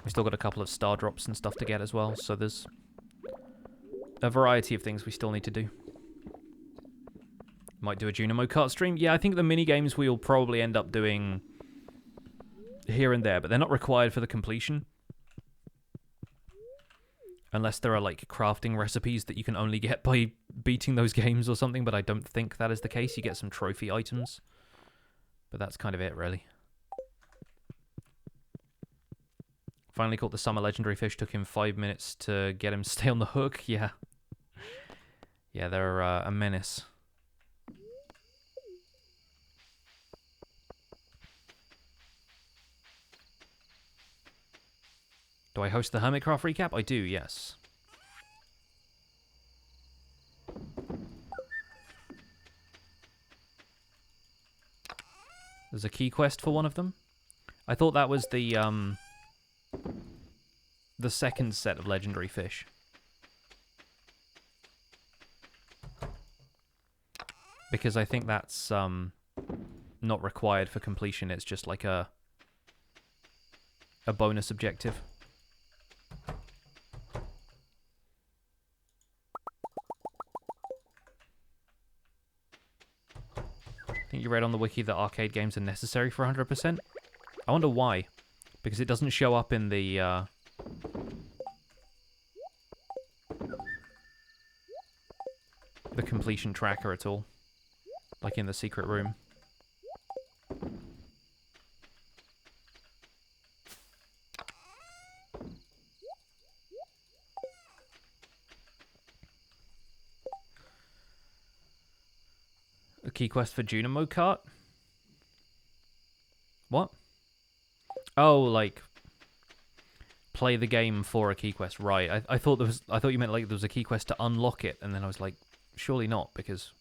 We still got a couple of star drops and stuff to get as well, so there's a variety of things we still need to do. Might do a Junimo Kart stream. Yeah, I think the mini-games we will probably end up doing here and there, but they're not required for the completion. Unless there are, like, crafting recipes that you can only get by beating those games or something, but I don't think that is the case. You get some trophy items. But that's kind of it, really. Finally caught the summer legendary fish. Took him 5 minutes to get him to stay on the hook. Yeah. Yeah, they're a menace. Do I host the Hermitcraft recap? I do, yes. There's a key quest for one of them. I thought that was the second set of legendary fish. Because I think that's not required for completion. It's just like a bonus objective. I think you read on the wiki that arcade games are necessary for 100%. I wonder why. Because it doesn't show up in the completion tracker at all. Like in the secret room. A key quest for Junimo Kart? What? Oh, like play the game for a key quest, right? I thought you meant like there was a key quest to unlock it, and then I was like, surely not, because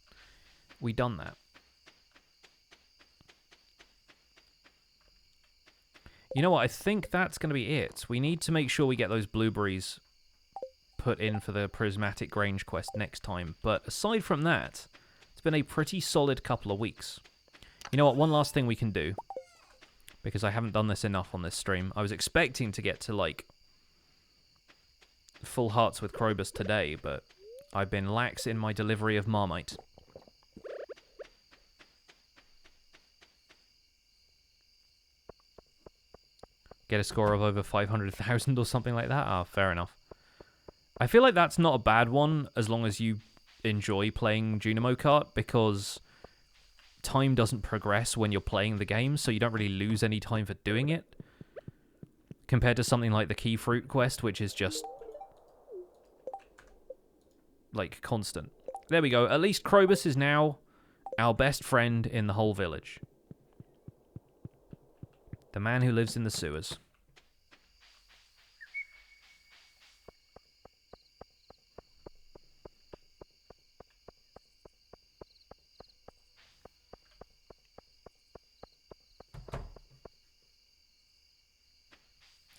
we done that. You know what? I think that's going to be it. We need to make sure we get those blueberries put in for the Prismatic Grange quest next time. But aside from that, it's been a pretty solid couple of weeks. You know what? One last thing we can do, because I haven't done this enough on this stream. I was expecting to get to, like, full hearts with Krobus today, but I've been lax in my delivery of Marmite. Get a score of over 500,000 or something like that? Ah, fair enough. I feel like that's not a bad one, as long as you enjoy playing Junimo Kart, because time doesn't progress when you're playing the game, so you don't really lose any time for doing it. Compared to something like the Key Fruit quest, which is just, like, constant. There we go. At least Krobus is now our best friend in the whole village. The man who lives in the sewers.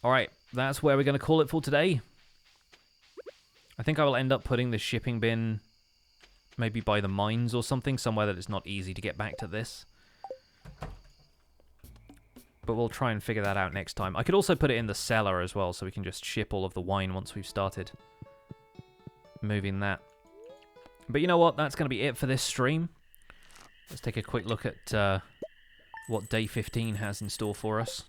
Alright, that's where we're going to call it for today. I think I will end up putting the shipping bin maybe by the mines or something, somewhere that it's not easy to get back to this. But we'll try and figure that out next time. I could also put it in the cellar as well, so we can just ship all of the wine once we've started moving that. But you know what? That's going to be it for this stream. Let's take a quick look at what day 15 has in store for us.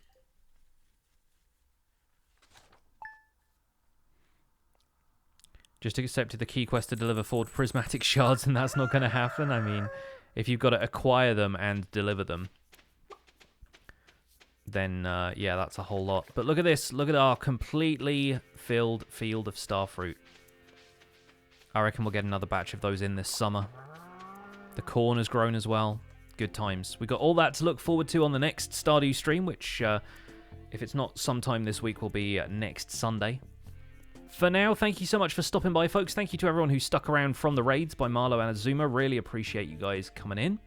Just accepted the key quest to deliver 4 prismatic shards, and that's not going to happen. I mean, if you've got to acquire them and deliver them, then, yeah, that's a whole lot. But look at this. Look at our completely filled field of starfruit. I reckon we'll get another batch of those in this summer. The corn has grown as well. Good times. We got all that to look forward to on the next Stardew stream, which, if it's not sometime this week, will be next Sunday. For now, thank you so much for stopping by, folks. Thank you to everyone who stuck around from the raids by Marlo and Azuma. Really appreciate you guys coming in.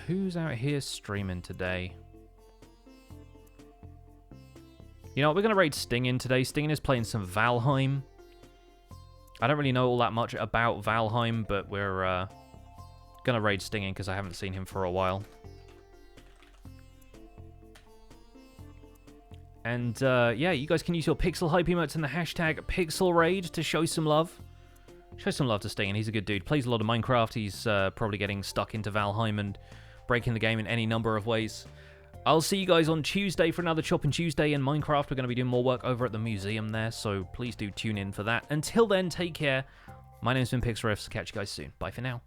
Who's out here streaming today? You know what, we're going to raid Stingin today. Stingin is playing some Valheim. I don't really know all that much about Valheim, but we're going to raid Stingin because I haven't seen him for a while. And, yeah, you guys can use your Pixel Hype emotes and the hashtag PixelRaid to show some love. Show some love to Stingin. He's a good dude. Plays a lot of Minecraft. He's probably getting stuck into Valheim and breaking the game in any number of ways. I'll see you guys on Tuesday for another Choppin' Tuesday in Minecraft. We're going to be doing more work over at the museum there, so please do tune in for that. Until then, take care. My name's been PixelRiffs. Catch you guys soon. Bye for now.